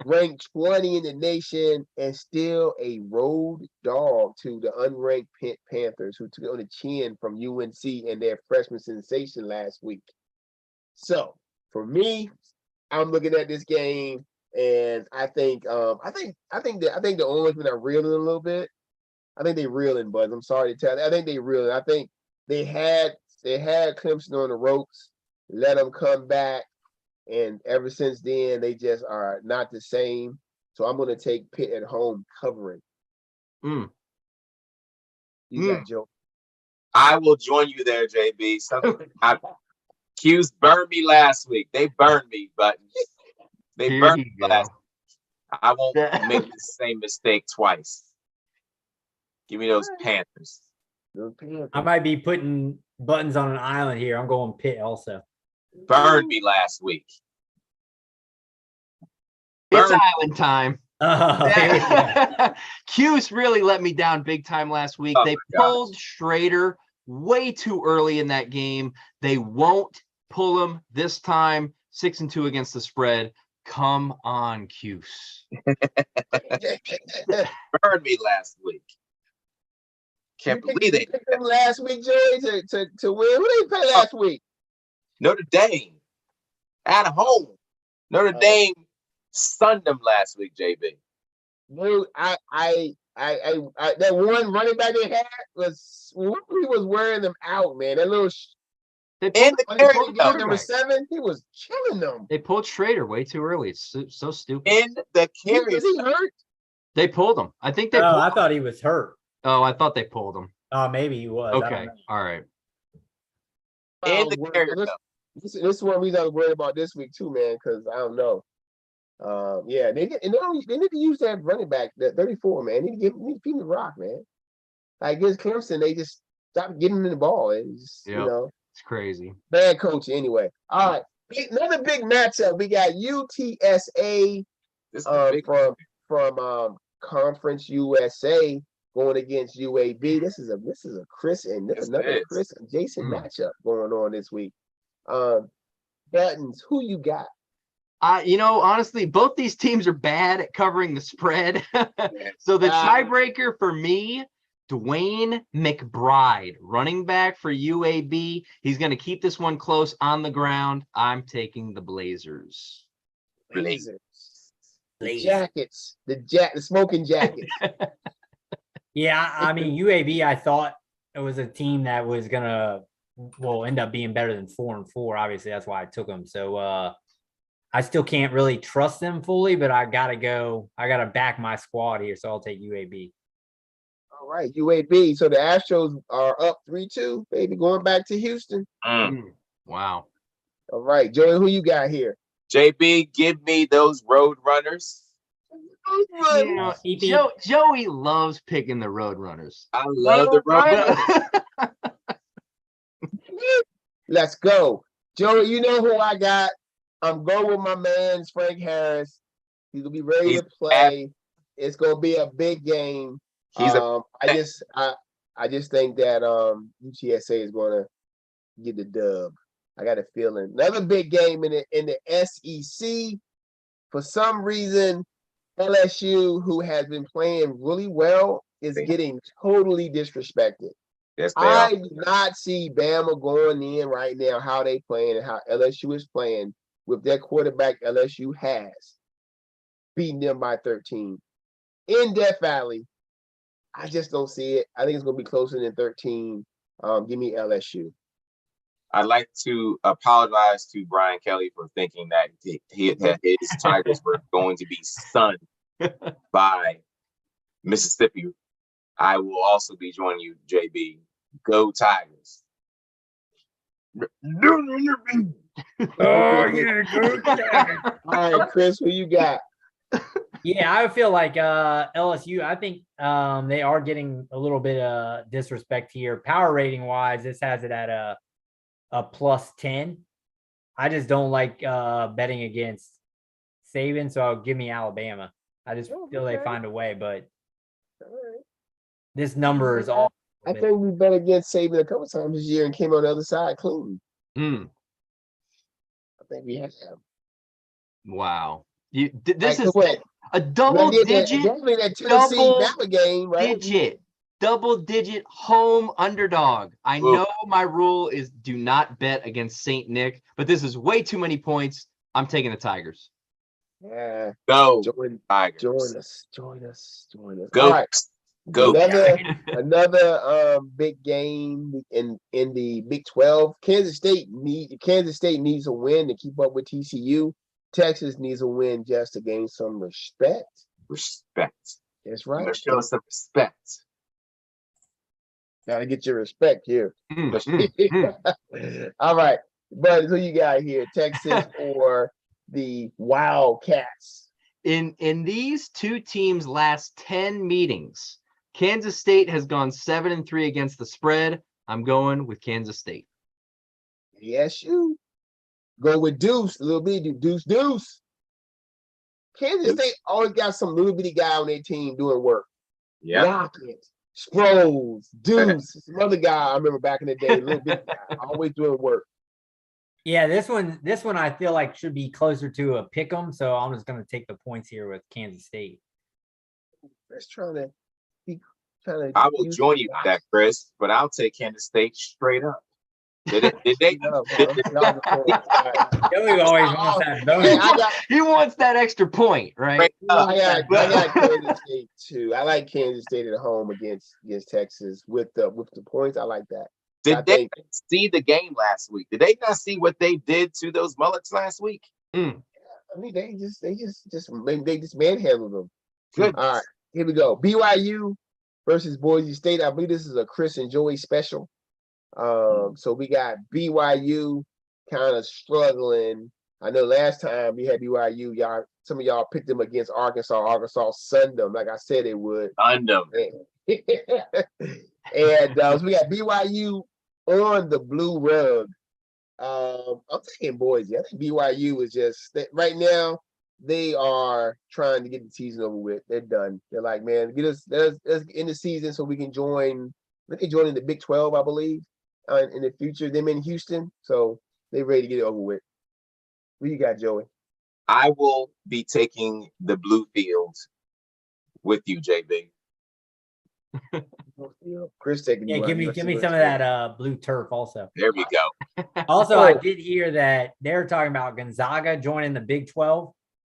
ranked 20 in the nation, and still a road dog to the unranked Panthers, who took on the chin from UNC and their freshman sensation last week. So for me, I'm looking at this game, and I think the Orangemen are reeling a little bit. I think they reeling, Buzz. I'm sorry to tell you. I think they reeling. I think they had Clemson on the ropes, let them come back. And ever since then, they just are not the same. So I'm going to take Pitt at home covering. Mm. You got Joe. I will join you there, JB. Q's burned me last week. They burned me, but they Here burned you me go. last week. I won't Yeah. make the same mistake twice. Give me those Panthers. I might be putting buttons on an island here. I'm going Pitt also. Burned me last week. It's Burn. island time. Oh, here we go. Cuse really let me down big time last week. Oh They my gosh. pulled Schrader way too early in that game. They won't pull him this time. 6-2 against the spread. Come on, Cuse. Burned me last week. Can't believe they picked them last week, Joey, to win. Who they play last week? Notre Dame at home. Notre Dame stunned them last week, JB. Dude, I that one running back they had was he was wearing them out, man. That little They And pulled, the when they he pulled pulled the out number quarterback. 7, he was killing them. They pulled Schrader way too early. It's so stupid. In the carries. Was he hurt? They pulled him. I think they Oh, pulled I him. thought he was hurt. Oh, I thought they pulled him. Oh, maybe he was. I don't Okay. know. All right. In the carries. This is one reason I was worried about this week too, man, because I don't know. Yeah, they need to use that running back, that 34, man. They need to feed him the rock, man. Like against Clemson, they just stopped getting him the ball. And just, Yep. It's crazy. bad coaching anyway. All right, another big matchup. We got UTSA This is a big from Conference USA going against UAB. This is a Chris and Yes, it another is. Chris and Jason Hmm. matchup going on this week. Buttons, who you got? Honestly, both these teams are bad at covering the spread. So the tiebreaker for me, Dwayne McBride, running back for UAB. He's going to keep this one close on the ground. I'm taking the Blazers. Blazers. The jackets, the smoking jackets. Yeah, I mean UAB. I thought it was a team that was gonna end up being better than 4-4. Obviously, that's why I took them. So I still can't really trust them fully, but I gotta back my squad here. So I'll take UAB. All right, UAB. So the Astros are up 3-2, baby, going back to Houston. Wow. All right, Joey, who you got here? JB, give me those road runners. Joey loves picking the road runners. I love the road runners. Let's go. Joey, you know who I got? I'm going with my man, Frank Harris. He's gonna be ready to play. It's gonna be a big game. I just think that UTSA is gonna get the dub. I got a feeling. Another big game in the SEC. For some reason, LSU, who has been playing really well, is getting totally disrespected. Yes, they I are. do not see Bama going in right now, how they playing and how LSU is playing with their quarterback LSU has, beating them by 13. In Death Valley, I just don't see it. I think it's going to be closer than 13. Give me LSU. I'd like to apologize to Brian Kelly for thinking that his Tigers were going to be stunned by Mississippi. I will also be joining you, JB. Go Tigers. Oh yeah, All right, Chris, who you got? Yeah, I feel like LSU. I think they are getting a little bit of disrespect here. Power rating wise, this has it at a +10. I just don't like betting against Saban, so I'll give me Alabama. I just feel they find a way, but this number is all. I think we bet against Saban a couple times this year and came on the other side clean. I think we have. Wow. This is Like, a double-digit definitely that Tennessee Bama game, right? double-digit home underdog. I know my rule is do not bet against St. Nick, but this is way too many points. I'm taking the Tigers. Yeah. Go Tigers. Join us. Go. All right. Go. Another big game in the Big 12. Kansas State needs a win to keep up with TCU. Texas needs a win just to gain some respect. That's right. Show us some respect. Gotta get your respect here. All right. But who you got here? Texas or the Wildcats? In these two teams' last 10 meetings, Kansas State has gone 7-3 against the spread. I'm going with Kansas State. Yes, you go with Deuce, a little bit Deuce. Kansas State always got some little bitty guy on their team doing work. Yeah. Lockett, Sproles, Deuce, some other guy I remember back in the day, little bitty guy, always doing work. Yeah, this one I feel like should be closer to a pick 'em. So I'm just going to take the points here with Kansas State. Let's try to. I will join you with that, Chris, but I'll take Kansas State straight up. Did they? Joey always wants that bonus. He wants that extra point, right? I got Kansas State too. I like Kansas State at home against Texas with the points. I like that. Did they see the game last week? Did they not see what they did to those Mullets last week? I mean, they just manhandled them. Good. All right, here we go. BYU versus Boise State. I believe this is a Chris and Joey special. So we got BYU kind of struggling. I know last time we had BYU, some of y'all picked them against Arkansas. Arkansas sunned them, like I said they would. Sunned them. And so we got BYU on the blue rug. I'm taking Boise. I think BYU is just right now. They are trying to get the season over with. They're done. They're like, man, let's end the season so we can join. They join in the Big 12, I believe, in the future. Them in Houston, so they're ready to get it over with. What you got, Joey? I will be taking the blue fields with you, JB. Chris taking. Yeah, give me some of that blue turf also. There we go. Also, I did hear that they're talking about Gonzaga joining the Big 12.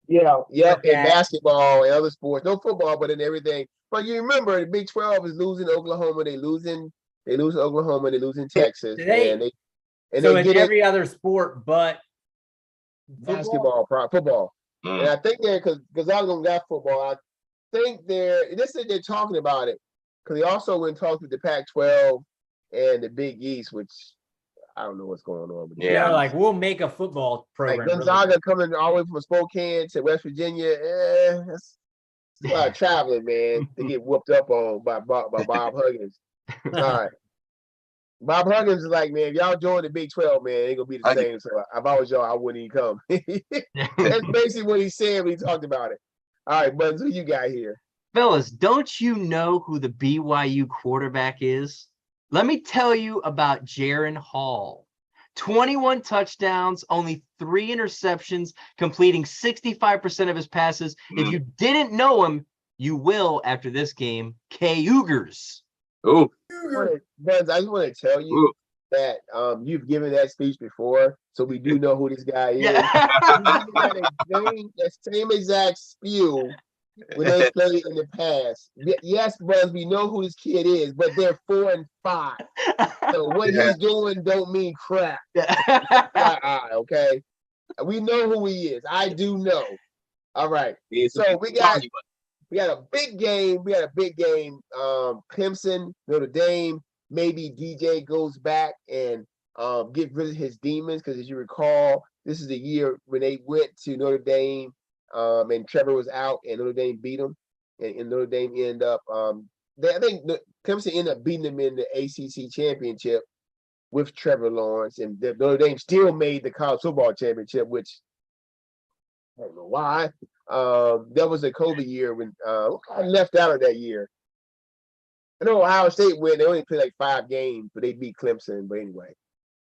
Yeah, Okay. in basketball and other sports, no football, but in everything. But you remember, the Big 12 is losing Oklahoma. They lose Oklahoma. They losing Texas. So in every other sport, but basketball, football. And I think because Gonzaga don't got football, I think they're talking about it because they also went and talked with the Pac-12 and the Big East, which I don't know what's going on. With yeah, like we'll make a football program. Like Gonzaga coming all the way from Spokane to West Virginia, that's a lot of traveling, man, to get whooped up on by Bob Huggins. All right. Bob Huggins is like, man, if y'all join the Big 12, man, it ain't gonna be the same. So if I was y'all, I wouldn't even come. That's basically what he said when he talked about it. All right, Buttons, who you got here? Fellas, don't you know who the BYU quarterback is? Let me tell you about Jaron Hall. 21 touchdowns, only 3 interceptions, completing 65% of his passes. If you didn't know him, you will after this game. Cougars. Ooh. Buttons, I just want to tell you that you've given that speech before, so we do know who this guy is. Yeah. That same exact spew when they played in the past. Yes, Buttons, we know who this kid is, but they're 4 and 5. So what he's doing don't mean crap. Okay, we know who he is. I do know. All right. So we got a big game. Clemson, Notre Dame. Maybe DJ goes back and get rid of his demons because, as you recall, this is the year when they went to Notre Dame and Trevor was out and Notre Dame beat them, and Notre Dame ended up. I think Clemson ended up beating them in the ACC championship with Trevor Lawrence, and Notre Dame still made the college football championship, which I don't know why. That was the COVID year when I left out of that year. I know Ohio State went. They only played like 5 games, but they beat Clemson. But anyway,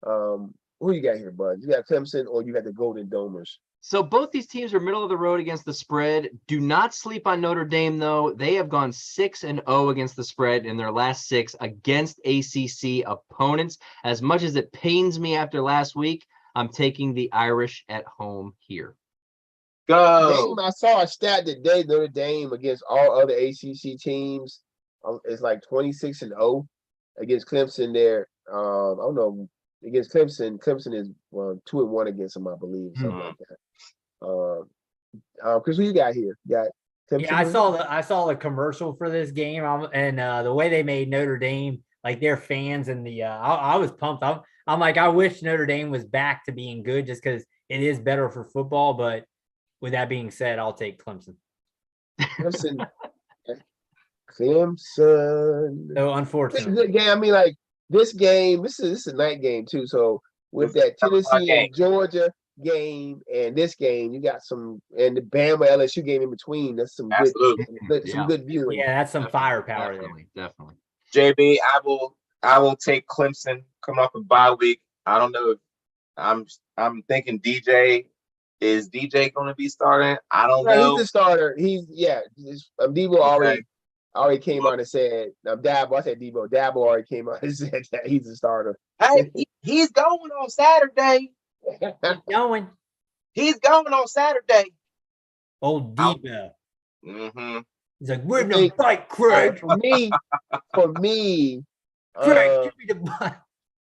who you got here, bud? You got Clemson or you got the Golden Domers? So both these teams are middle of the road against the spread. Do not sleep on Notre Dame, though. They have gone 6-0 against the spread in their last 6 against ACC opponents. As much as it pains me after last week, I'm taking the Irish at home here. Go. I saw a stat today. Notre Dame against all other ACC teams is like 26-0 against Clemson. There, I don't know, against Clemson. Clemson is 2-1 against them, I believe, something like that. Chris, who you got here? You got Clemson? Yeah, I saw the commercial for this game, and the way they made Notre Dame, like their fans and the I was pumped. I'm like, I wish Notre Dame was back to being good just because it is better for football. But with that being said, I'll take Clemson. Clemson. So It's a unfortunately, good game. I mean, like this game, this is a night game too. So with It's a that 7 o'clock Tennessee game. and Georgia game and this game, you got some and the Bama LSU game in between. That's some Absolutely. some good viewing. yeah, that's some Definitely, firepower there. Definitely. JB, I will take Clemson coming off a bye week. I don't know if I'm thinking DJ. Is DJ going to be starting? I don't No, he's know. the starter. Debo Okay. already came out and said Dabo. I said Debo. Dabo already came out and said that he's the starter. Hey, he's going on Saturday. Going He's going on Saturday. old Out. Debo. Mm-hmm. He's like, we're I gonna think- fight, All right, Craig. for me, Craig, give me the ball.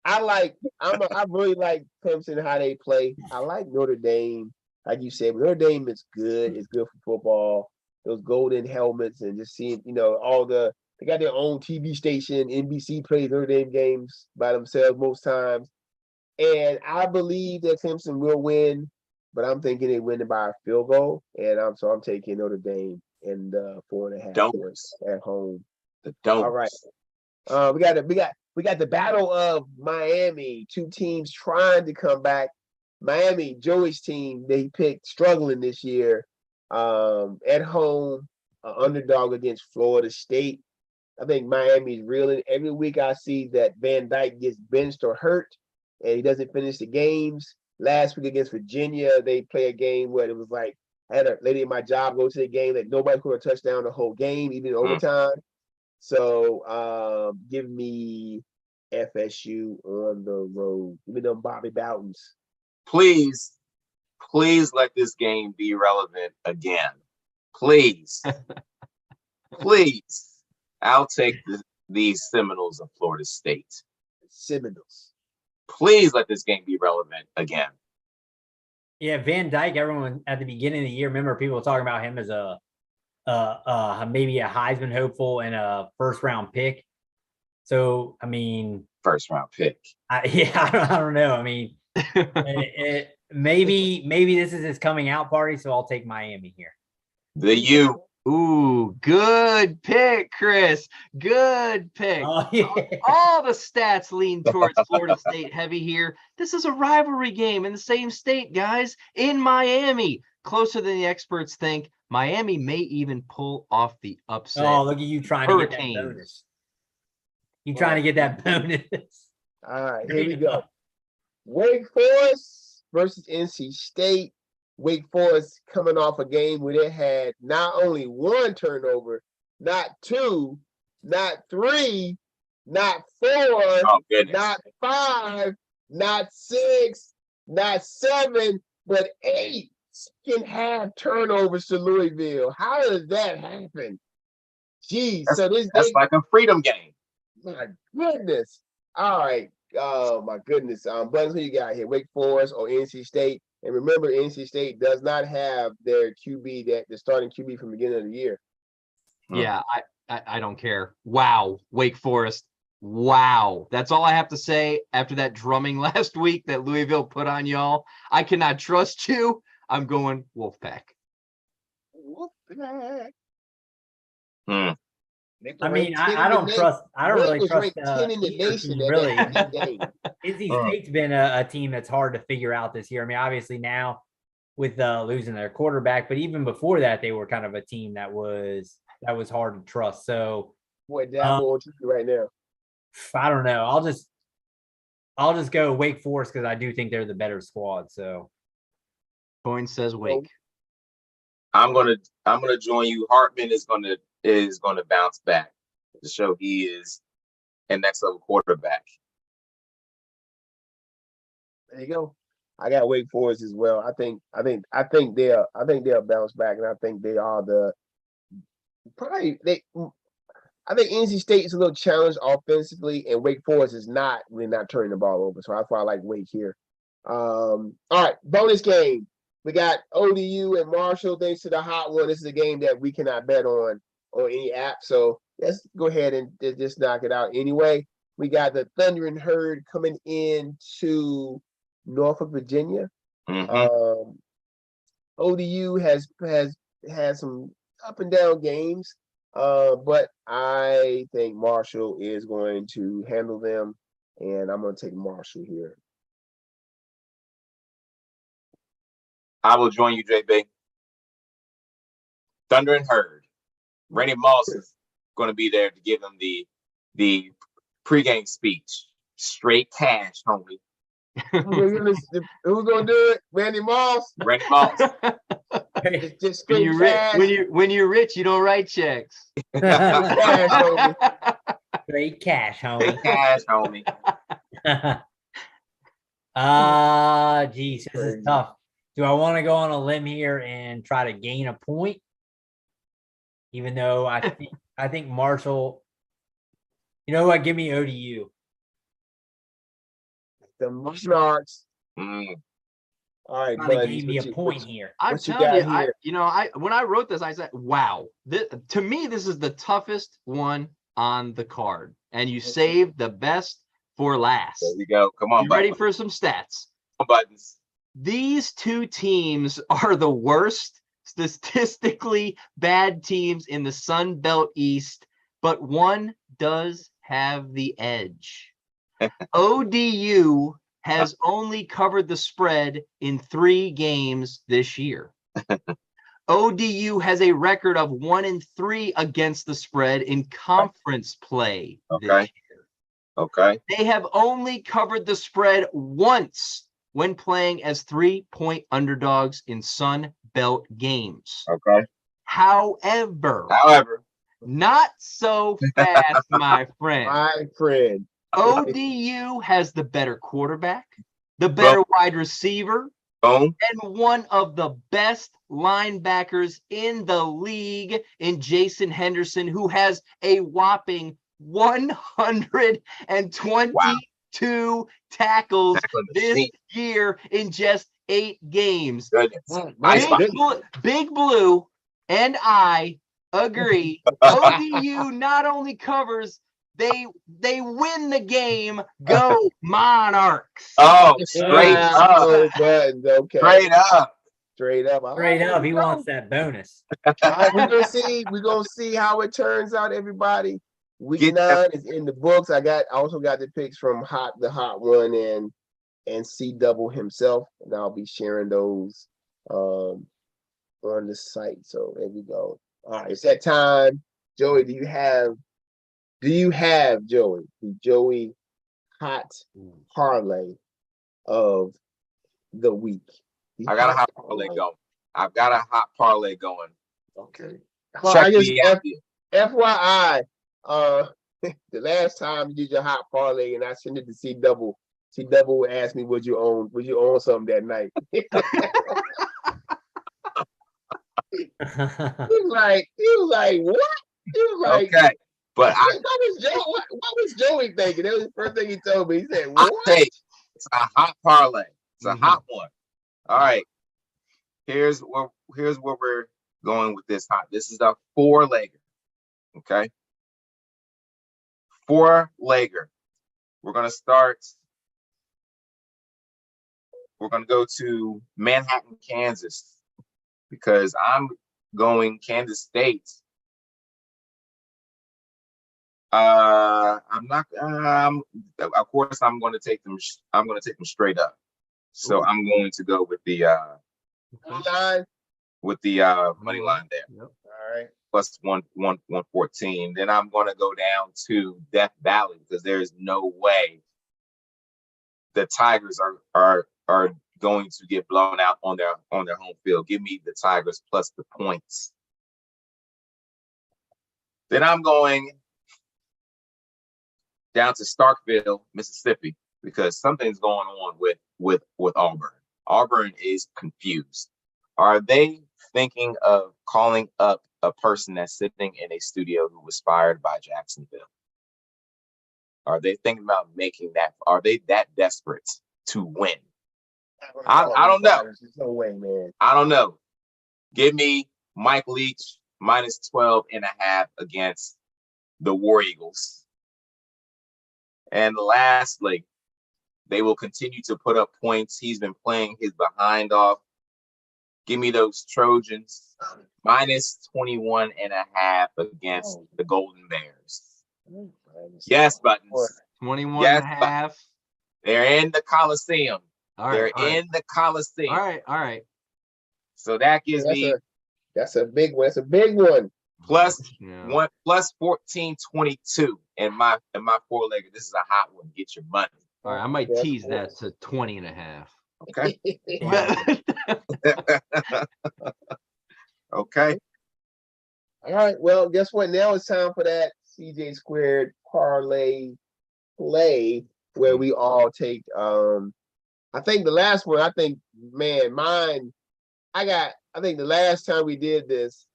I really like Clemson how they play. I like Notre Dame, like you said. Notre Dame is good. It's good for football. Those golden helmets and just seeing, they got their own TV station. NBC plays Notre Dame games by themselves most times, and I believe that Clemson will win, but I'm thinking they win it by a field goal, and I'm taking Notre Dame and 4.5 Don't. points at home. Don't. All right. We got the battle of Miami. Two teams trying to come back. Miami, Joey's team, they picked struggling this year. At home, an underdog against Florida State. I think Miami's reeling. Every week I see that Van Dyke gets benched or hurt, and he doesn't finish the games. Last week against Virginia, they play a game where it was like I had a lady in my job go to the game that nobody scored a touchdown the whole game, even in overtime. So give me FSU on the road. Give me them Bobby Bowdens. Please let this game be relevant again. Please. Please. I'll take these Seminoles of Florida State. Seminoles. Please let this game be relevant again. Yeah, Van Dyke. Everyone at the beginning of the year, remember people talking about him as maybe a Heisman hopeful and a first round pick. So I mean, First round pick. I don't know. I mean, maybe this is his coming out party. So I'll take Miami here. The U. Ooh, good pick, Chris. Good pick. Oh, yeah. All the stats lean towards Florida State heavy here. This is a rivalry game in the same state, guys, in Miami. Closer than the experts think. Miami may even pull off the upset. Oh, look at you trying to get that Hurricanes. bonus. You trying to get that bonus. All right, here we go. Wake Forest versus NC State. Wake Forest coming off a game where they had not only one turnover, not two, not three, not four, Oh, goodness. not five, not six, not seven, but 8 second-half turnovers to Louisville. How does that happen? Jeez. That's like a freedom game. My goodness. All right. Oh my goodness. Buttons, who you got here? Wake Forest or NC State? And remember, NC State does not have their QB, the starting QB from the beginning of the year. Yeah, I don't care. Wow, Wake Forest. Wow. That's all I have to say after that drumming last week that Louisville put on y'all. I cannot trust you. I'm going Wolfpack. Wolfpack. I mean, I don't really trust 10 in the either nation team, at really. that game. NC State's been a team that's hard to figure out this year. I mean, obviously now with losing their quarterback, but even before that, they were kind of a team that was hard to trust. So, Boy, Dabo on TV right now. I don't know. I'll just go Wake Forest because I do think they're the better squad. So, Coin says Wake. I'm gonna join you. Hartman is gonna bounce back to show he is a next level quarterback. There you go. I got Wake Forest as well. I think they'll bounce back, and I think they are I think NC State is a little challenged offensively, and Wake Forest is not turning the ball over. So that's why I like Wake here. All right, bonus game. We got ODU and Marshall. Thanks to the hot one, this is a game that we cannot bet on any app. So let's go ahead and just knock it out anyway. We got the Thundering Herd coming into Norfolk, Virginia. Mhm. ODU has had some up and down games, but I think Marshall is going to handle them, and I'm going to take Marshall here. I will join you, JB. Thunder and Herd. Randy Moss is going to be there to give them the pregame speech. Straight cash, homie. Who's gonna do it? Randy Moss. Randy Moss. Just When straight you're rich, cash. when you're rich, you don't write checks. Cash, homie. Straight cash, Straight homie. cash, homie. Geez, this Crazy. is tough. Do I want to go on a limb here and try to gain a point? Even though I think Marshall, you know what? Give me ODU. The Monarchs. Mm. All right, Trying to buddy. gain me a point here. I'm What you telling got you, here? when I wrote this, I said, wow, to me, this is the toughest one on the card. And you saved the best for last. There we go. Come on, You ready buttons. for some stats? Come on, buttons. These two teams are the worst statistically bad teams in the Sun Belt East, but one does have the edge. ODU has only covered the spread in 3 games this year. ODU has a record of 1-3 against the spread in conference play this Okay. year. Okay. They have only covered the spread once when playing as 3-point underdogs in Sun Belt games. Okay. However, not so fast, my friend. My friend. ODU has the better quarterback, the better wide receiver, Boom. and one of the best linebackers in the league in Jason Henderson, who has a whopping 122 tackles this year in just 8 games. Goodness. Big Blue and I agree. ODU not only covers, they win the game. Go Monarchs! Oh, straight up. Oh, buttons. Okay. Straight up. Straight up. Straight up, he wants that bonus. All right, we're gonna see how it turns out, everybody. Week Get 9 is in the books. I also got the picks from the hot one and C Double himself, and I'll be sharing those on the site. So there we go. All right, it's that time. Joey, do you have Joey the Joey hot parlay of the week? I got a hot parlay going. I've got a hot parlay going. Okay. Check me out. FYI, the last time you did your hot parlay and I sent it to C Double asked me, would you own something that night? He was like, what? He was like, Okay. But what was Joey thinking? That was the first thing he told me. He said, what? It's a hot parlay. It's a hot one. All right. Here's where we're going with this hot. This is a 4-legger. Okay. 4-legger. We're gonna go to Manhattan, Kansas, because I'm going Kansas State. I'm not. Of course, I'm going to take them. I'm going to take them straight up. So I'm going to go with the money line there. Yep. All right. Plus 114. Then I'm going to go down to Death Valley because there is no way the Tigers are going to get blown out on their home field. Give me the Tigers plus the points. Then I'm going down to Starkville, Mississippi, because something's going on with Auburn. Auburn is confused. Are they thinking of calling up a person that's sitting in a studio who was fired by Jacksonville? Are they thinking about making that? Are they that desperate to win? I don't know. There's no way, man. I don't know. Give me Mike Leach minus 12.5 against the War Eagles. And lastly, they will continue to put up points. He's been playing his behind off. Give me those Trojans minus 21.5 against the Golden Bears. Yes, Buttons. 21 Yes, and a half. They're in the Coliseum. All They're right. All right. in the Coliseum. All right. All right. So that gives me That's a big one. That's a big one. plus Yeah. one plus 14.22 in my four-legger. This is a hot one. Get your money. All right. I might That's tease cool. that to 20 and a half. Okay. Yeah. Okay. All right. Well, guess what? Now it's time for that CJ squared parlay play where we all take. I think the last one. I think, man, mine. I think the last time we did this,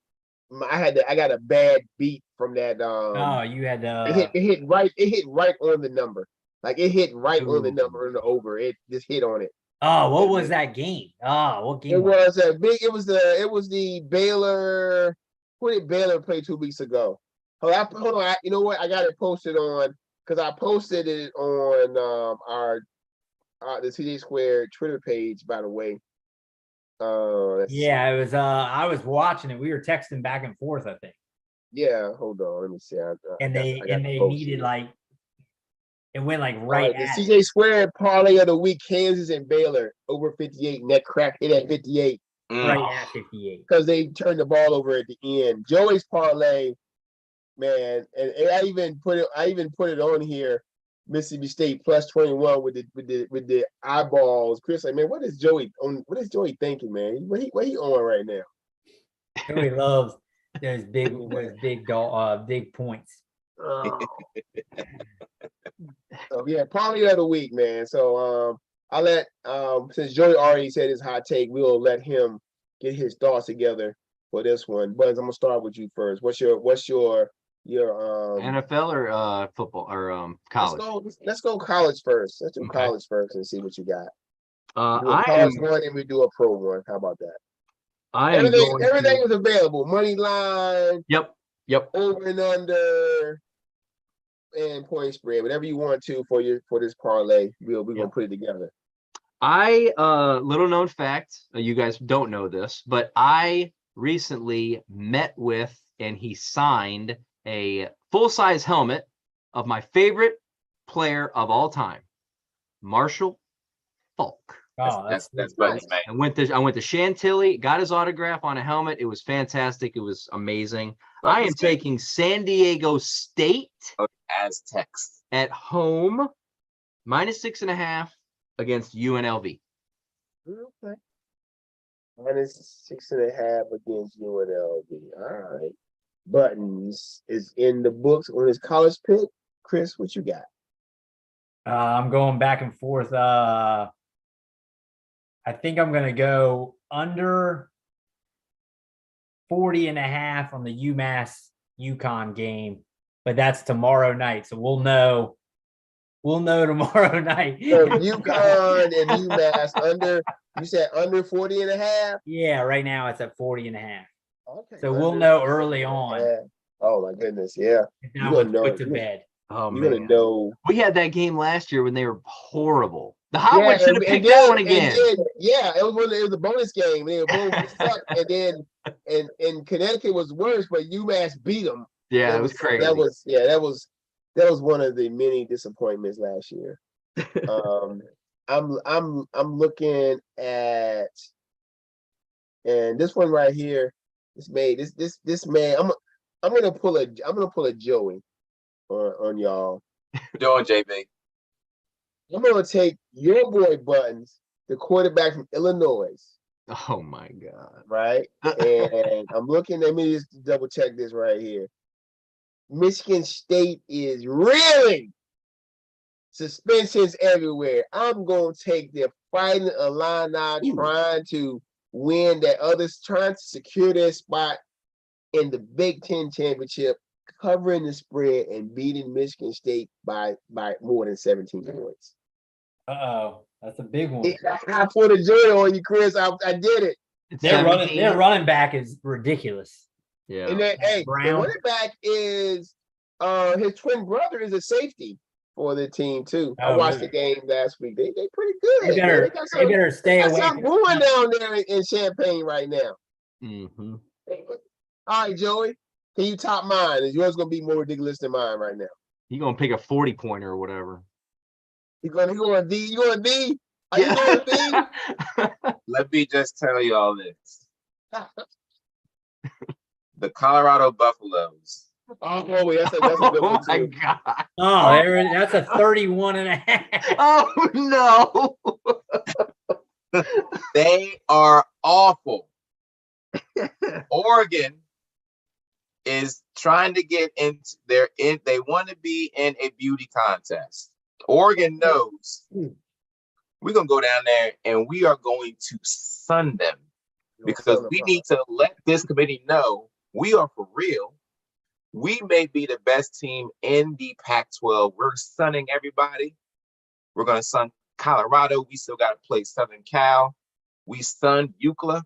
I got a bad beat from that. Oh, you had It hit right. It hit right on the number. Like it hit right on the Ooh. number and the over. It just hit on it. Oh, what was that game? Oh, what game? It was a big. It was the Baylor. Who did Baylor play 2 weeks ago? Hold on. You know what? I got it posted on because I posted it on our the CJ Square Twitter page. By the way. Yeah, it was. I was watching it. We were texting back and forth, I think. Yeah. Hold on. Let me see. And they needed like it went like All right the at CJ Square parlay of the week: Kansas and Baylor over 58. Net crack hit at 58. right at 58. Because they turned the ball over at the end. Joey's parlay, man, and I even put it on here. Mississippi State plus 21 with the eyeballs. Chris, like, man, what is Joey thinking, man? What he on right now? Joey loves those big big points. So yeah, parlay of the week, man. So I'll let since Joey already said his hot take, we'll let him get his thoughts together for this one. Buzz, I'm gonna start with you first. What's your NFL or football or college? Let's go college first. Let's do college first and see what you got. Do a I college am. one and we do a pro one. How about that? I am going Everything to, was available. Money line, Yep. over and under, and point spread. Whatever you want to for this parlay. We're gonna put it together. Little known fact, you guys don't know this, but I recently met with and he signed a full-size helmet of my favorite player of all time, Marshall Falk. Oh, That's Buttons, man. I went to Chantilly, got his autograph on a helmet. It was fantastic. It was amazing. I am taking San Diego State Aztecs at home, minus 6.5 against UNLV. Okay. Minus 6.5 against UNLV. All right. Buttons is in the books on his college pick. Chris, what you got? I'm going back and forth. I think I'm gonna go under 40.5 on the UMass UConn game, but that's tomorrow night, so we'll know tomorrow night. So UConn and UMass under. You said under 40.5. Yeah, right now it's at 40.5. Okay. So we'll know early on. Oh my goodness, yeah. Now we'll put to bed. Oh You're gonna know. We had that game last year when they were horrible. The Hot Ones should have picked that one again. Yeah, it was a bonus game. They were both stuck, and then and Connecticut was worse, but UMass beat them. Yeah, it was crazy. That was one of the many disappointments last year. I'm looking at, and this one right here. This man. I'm gonna pull a Joey on y'all. Doing JB. I'm gonna take your boy Buttons, the quarterback from Illinois. Oh my God. Right? And I'm looking, let me just double check this right here. Michigan State is reeling. Suspensions everywhere. I'm gonna take their Fighting Illini trying to win trying to secure their spot in the Big Ten championship, covering the spread and beating Michigan State by more than 17 points. Uh-oh, that's a big one. I put a joy on you, Chris. I did it. Their running back is ridiculous. Yeah. And then, the Brown. running back is his twin brother is a safety for the team too. I Oh, watched really? the game last week. They pretty good. They Man. better stay Got away something from going down there in Champaign right now. Mhm. All right, Joey, can you top mine? Is yours gonna be more ridiculous than mine right now? You gonna pick a 40-pointer or whatever. You going D? You going D? Are you going D? Let me just tell you all this. The Colorado Buffaloes. Oh, wait, that's a good Oh one my too. god. Oh, that's a 31 and a half. Oh no. They are awful. Oregon is trying to get into they want to be in a beauty contest. Oregon knows we're gonna go down there and we are going to sun them because we need to let this committee know we are for real. We may be the best team in the Pac-12. We're sunning everybody. We're gonna sun Colorado. We still got to play Southern Cal. We sunned UCLA.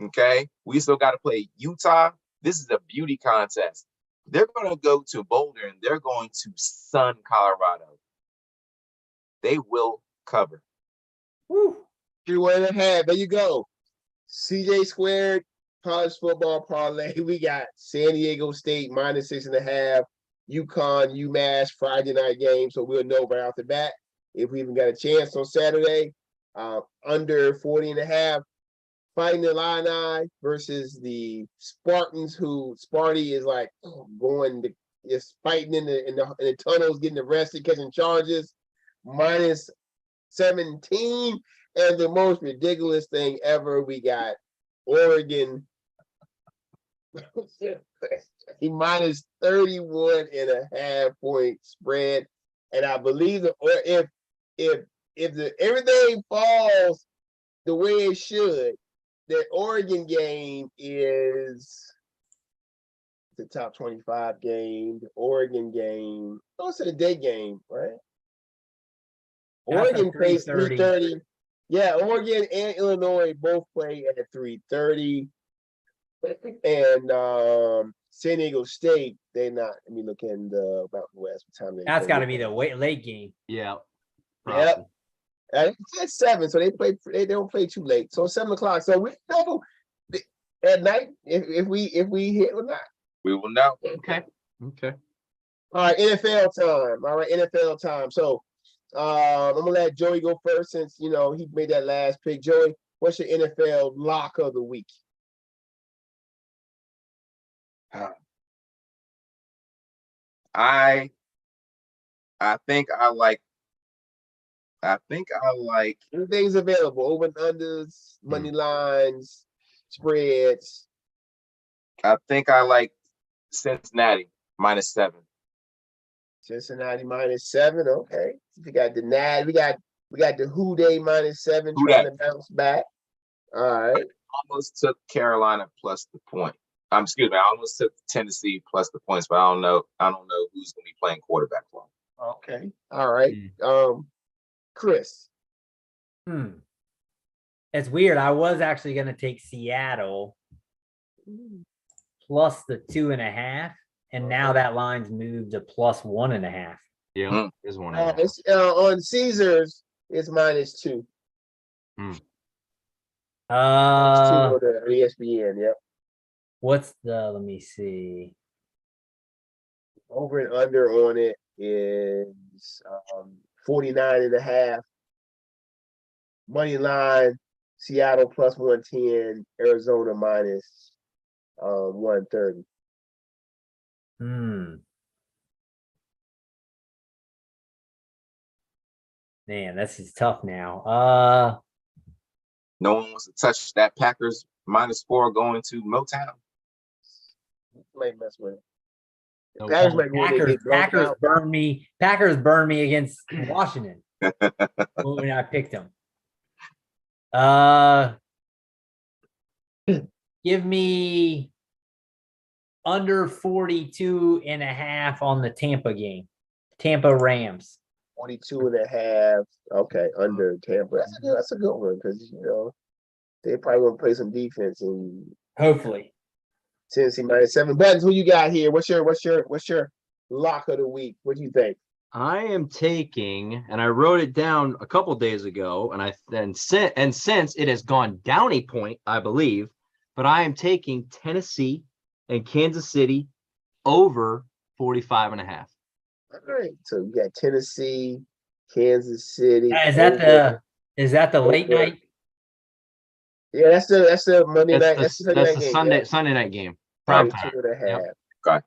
Okay, we still got to play Utah. This is a beauty contest. They're going to go to Boulder and they're going to sun Colorado. They will cover. Woo. 3.5. There you go. CJ squared college football parlay. We got San Diego State -6.5. UConn, UMass Friday night game. So we'll know right off the bat if we even got a chance on Saturday. Under 40.5. Fighting the Illini versus the Spartans, who Sparty is like is fighting in the tunnels, getting arrested, catching charges. -17, and the most ridiculous thing ever, we got Oregon. He -31.5 point spread, and I believe if everything falls the way it should. The Oregon game is the top 25 game. The Oregon game. Oh, it's a day game, right? That's at Oregon plays 3:30. 3:30. Yeah, Oregon and Illinois both play at 3:30. And San Diego State, they're not. Let me look in the Mountain West. What time they That's play. got to be the late game. Yeah. Yep. It's 7, so they don't play too late. So 7:00. So we know at night if we hit or not. We will know. Okay. Okay. All right, NFL time. All right, NFL time. So I'm gonna let Joey go first since he made that last pick. Joey, what's your NFL lock of the week? I think I like Everything's available. Over and unders, money lines, spreads. I think I like Cincinnati -7. Cincinnati -7. Okay. We got the Nad. We got the Who Day -7 Who trying Dat. to bounce back. All right. Almost took Carolina plus the point. Excuse me. I almost took Tennessee plus the points, but I don't know who's going to be playing quarterback for them. Okay. All right. Chris. It's weird. I was actually going to take Seattle plus the 2.5, and now that line's moved to plus 1.5. Yeah. There's one. It's on Caesars. It's -2. -2 on the ESPN. Yep. What's let me see. Over and under on it is 49.5. Money line, Seattle plus 110, Arizona -130. Man, this is tough now. No one wants to touch that Packers -4 going to Motown. Might mess with it. No Packers comment. might win. Packers burned me. Packers burned me against Washington when I picked them. Give me under 42.5 on the Tampa game. Tampa Rams. 42.5. Okay, under Tampa. That's a good one because they probably want to play some defense and Hopefully. Tennessee -7. Buttons, who you got here? What's your lock of the week? What do you think? I am taking, and I wrote it down a couple days ago, since it has gone down a point, I believe, but I am taking Tennessee and Kansas City over 45.5. All right. So you got Tennessee, Kansas City. Is that the late over. night? Yeah, that's the Monday night. That's That's the the Sunday night Sunday night game. game. Prime time. 42.5. Yep. Okay.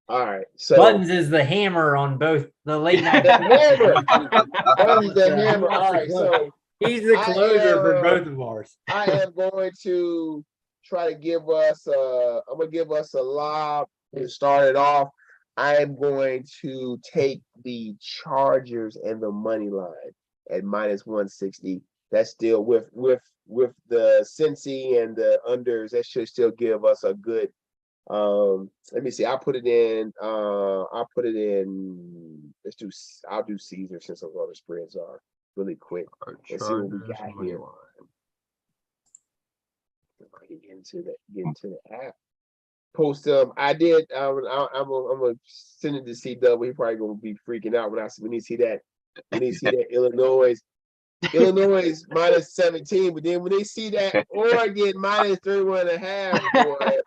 All right. So Buttons is the hammer on both the late night. the hammer. Buttons the Yeah, he hammer. wants All to right. close. So He's the I closer for am- both of ours. I am going to try to give us I'm gonna give us a lob to start it off. I am going to take the Chargers and the money line at -160. That's still with the Cincy and the unders. That should still give us a good. Let me see. I'll put it in. I'll do Caesar since those other spreads are really quick. Let's see what we got here. Get into the app. Post I did. I'm gonna send it to C-Dub. He probably gonna be freaking out when he see that. When he see that Illinois is -17, but then when they see that Oregon -31.5, boy,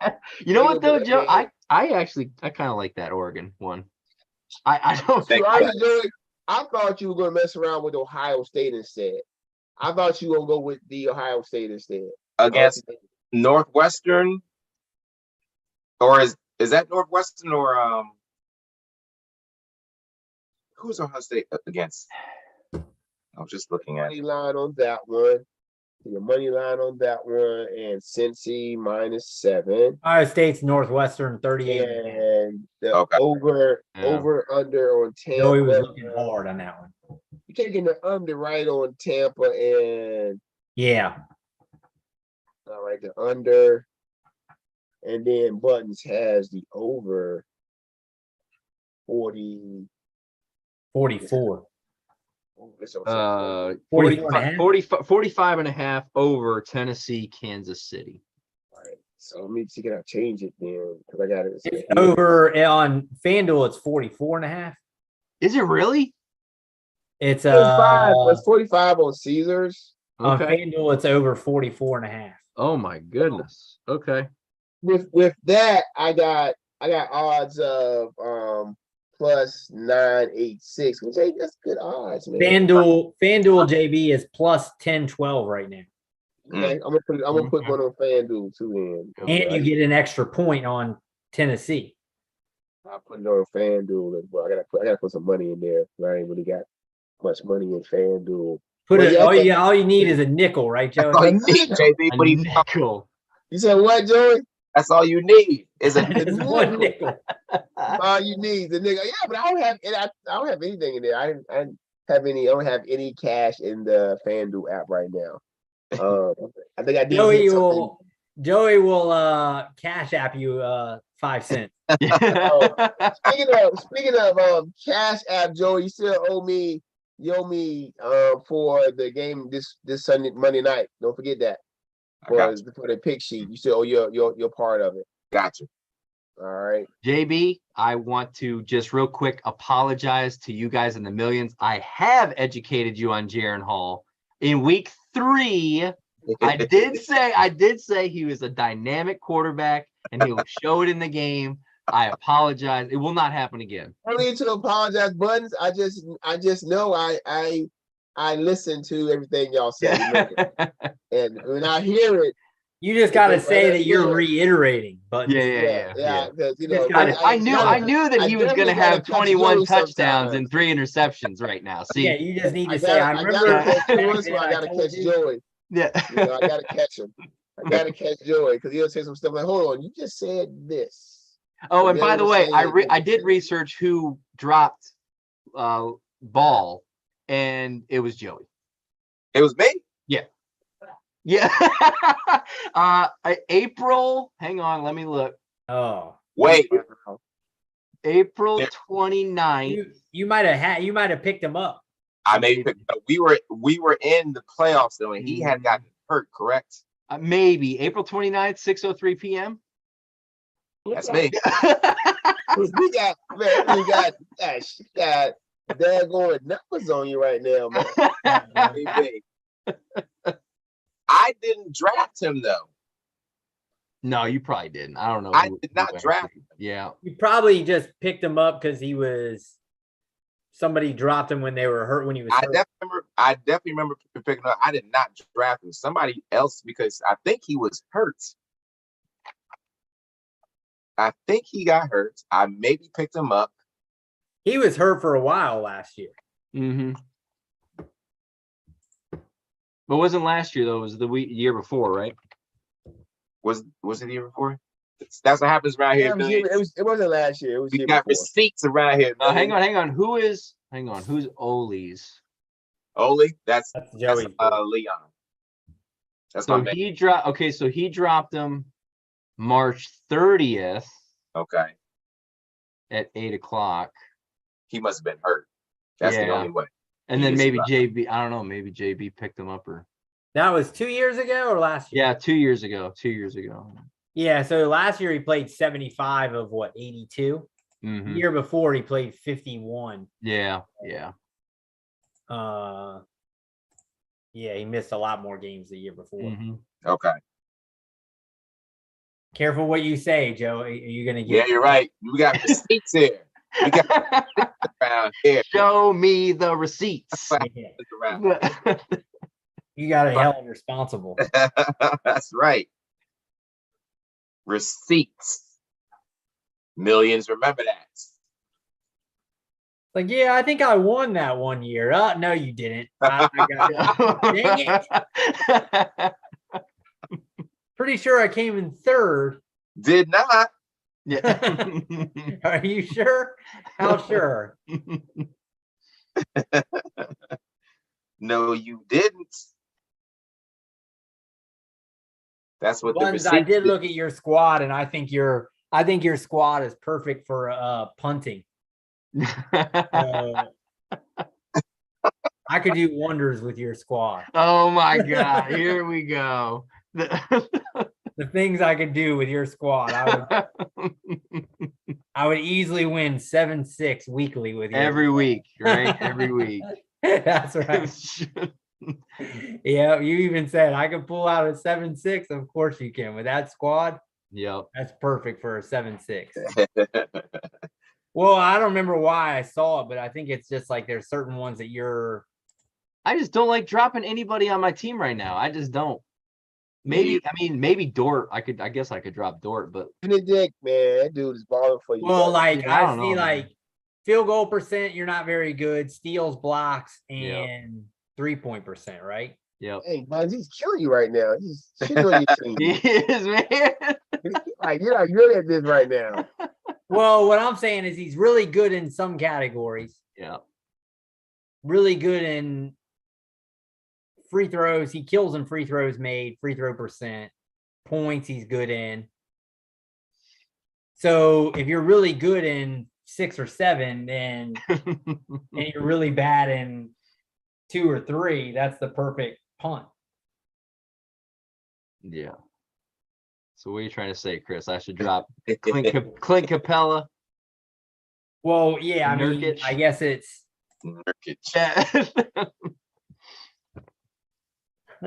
You know what They though, go Joe? back I kind of like that Oregon one. I don't. Thank I, you. I thought you were gonna mess around with Ohio State instead. I thought you were gonna go with the Ohio State instead. Against Northwestern, or is that Northwestern or who's Ohio State against? I was just looking at Money line on that one. The money line on that one, and Cincy -7. Ohio State's Northwestern 38. And the Okay. over Yeah. under on Joey was Tampa. looking hard on that one. You're taking the under right on Tampa, and Yeah. all right, the under, and then Buttons has the over 40. 44. It's on 45.5 over Tennessee, Kansas City. all right. So let me see, can I change it then? Because I got it. It's over on FanDuel, it's 44.5. Is it really? It's 45. It's 45 on Caesars. on Okay. FanDuel, it's over 44.5. Oh my goodness. Okay. With that, I got odds of plus 986, which ain't that's good odds, man. FanDuel JB is plus 10-12 right now. Okay, I'm gonna put one on FanDuel too. Then And you get an extra point on Tennessee. I'll put it on FanDuel as well. I gotta put some money in there. I ain't really got much money in FanDuel. Put Well, it. yeah, All you need is a nickel, right, Joey? That's all you need, JB. A What do you? nickel. You said what, Joey? That's all you need. Is a Just one nickel. All you need the nigga. Yeah, but I don't have anything in there. I don't have any cash in the FanDuel app right now. I think I did. Joey will cash app you 5 cents. Speaking of cash app, Joey, you still owe me for the game this Sunday Monday night. Don't forget that. For the pick sheet. You still owe your part of it. Gotcha. All right. JB, I want to just real quick apologize to you guys in the millions. I have educated you on Jaron Hall. In week 3, I did say he was a dynamic quarterback and he will show it in the game. I apologize. It will not happen again. I don't need to apologize, Buttons. I just know I listen to everything y'all say. And when I hear it, You just got to say that you're reiterating. But yeah. Because I knew that he was going to have 21 touchdowns and 3 interceptions right now. See, yeah, you just need to say, I remember. I got to catch Joey. Yeah, I got to catch him. I got to catch Joey because he'll say some stuff like, "Hold on, you just said this." Oh, and by the way, I did research who dropped ball, and it was Joey. It was me. Yeah. April. Hang on, let me look. Oh, Wait. April 29th. you might have picked him up. I may pick up. We were in the playoffs though, and he had gotten hurt. Correct. Maybe April 29th, 6:03 p.m. That's me. we got daggone numbers on you right now, man. Maybe. I didn't draft him though. No, you probably didn't. I don't know. I who- did who not draft actually- Yeah. You probably just picked him up because he was somebody dropped him when they were hurt when he was hurt. I definitely remember picking him up. I did not draft him. Somebody else because I think he was hurt. I think he got hurt. I maybe picked him up. He was hurt for a while last year. Mm-hmm. But wasn't last year though? It was the year before, right? Was it the year before? That's what happens around here. It wasn't last year. It was We year got before. receipts around here. Hang on. Who's Ollie's? Oli, that's Joey's boy. Leon. That's my So man. he dropped. Okay, so he dropped him March 30th Okay, at 8:00, he must have been hurt. That's the Yeah. only way. and He then was maybe dropped. JB. I don't know. Maybe JB picked him up, or That was 2 years ago or last year? yeah, 2 years ago. 2 years ago. Yeah. So last year he played 75 of what 82. The Mhm. year before he played 51. Yeah. Yeah, he missed a lot more games the year before. Mhm. Okay. Careful what you say, Joe. Are you gonna Yeah, get? you're right. We got receipts here. We got around here. Show me the receipts. Yeah, Around. you got a hell of responsible. That's right. Receipts. Millions remember that. Like, yeah, I think I won that one year. No, you didn't. I got pretty sure I came in third. Did not. Yeah. Are you sure? How sure? No, you didn't. That's what the Buns, I receipts did look at your squad, and I think your squad is perfect for punting. I could do wonders with your squad. Oh my God! Here we go. The things I could do with your squad, I would easily win 7-6 weekly with you Every week, right? Every week. That's right. Yeah, you even said I could pull out a 7-6. Of course you can. With that squad, Yep. that's perfect for a 7-6. Well, I don't remember why I saw it, but I think it's just like there's certain ones that you're. I just don't like dropping anybody on my team right now. I just don't. Maybe maybe Dort. I guess I could drop Dort, but Benedict, man, that dude is balling for you. Well, buddy. like Yeah, I I don't see, know, man. like field goal percent, you're not very good. Steals, blocks, Yep. and 3-point percent, right? yep. Hey, Buns, he's killing you right now. He's shitting on your team. He is, man. Like, you're not good at this right now. Well, what I'm saying is he's really good in some categories. Yeah. Really good in free throws. He kills in free throws made, free throw percent, points he's good in. So if you're really good in 6 or 7, then and you're really bad in 2 or 3, that's the perfect punt. Yeah. So what are you trying to say, Chris? I should drop Clint Capella. Well, yeah, I mean, Nurkic. I guess it's Nurkic.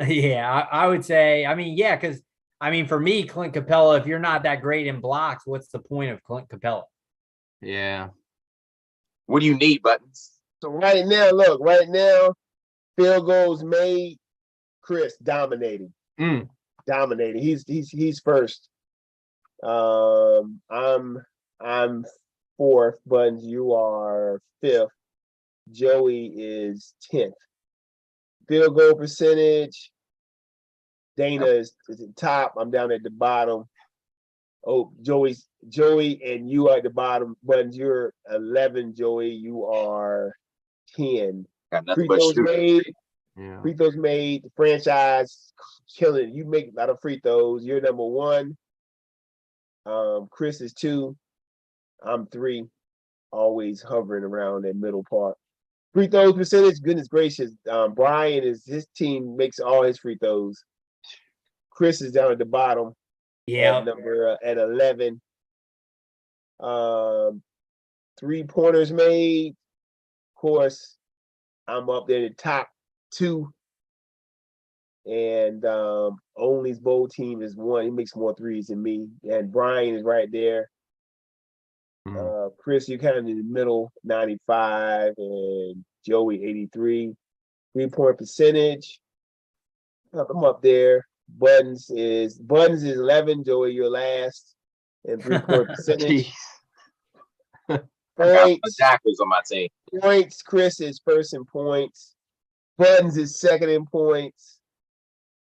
yeah, I would say, I mean, yeah, because I mean, for me, Clint Capella, if you're not that great in blocks, what's the point of Clint Capella? Yeah. What do you need, Buttons? So right now, field goals made, Chris dominating. Mm. Dominating. He's first. I'm fourth, Buns, you are fifth. Joey is 10th. Field goal percentage. Dana is at the top. I'm down at the bottom. Oh, Joey and you are at the bottom. Buns, you're 11, Joey. You are 10. Got nothing Free but throws shooters. made. Yeah. Free throws made. The franchise killing. You make a lot of free throws. You're number 1. Chris is 2. I'm 3. Always hovering around that middle part. Free throws percentage, goodness gracious. Brian his team makes all his free throws. Chris is down at the bottom. Yeah, At 11. 3-pointers made. course, I'm up there in the top 2. And Only's bowl team is 1. He makes more threes than me. And Brian is right there. Chris, you're kind of in the middle, 95, and Joey, 83. 3-point percentage. I'm up there. Buttons is 11. Joey, you're last. And 3-point percentage. Jeez. I got my Points. Jackers on my team. Points. Chris is first in points. Buttons is second in points.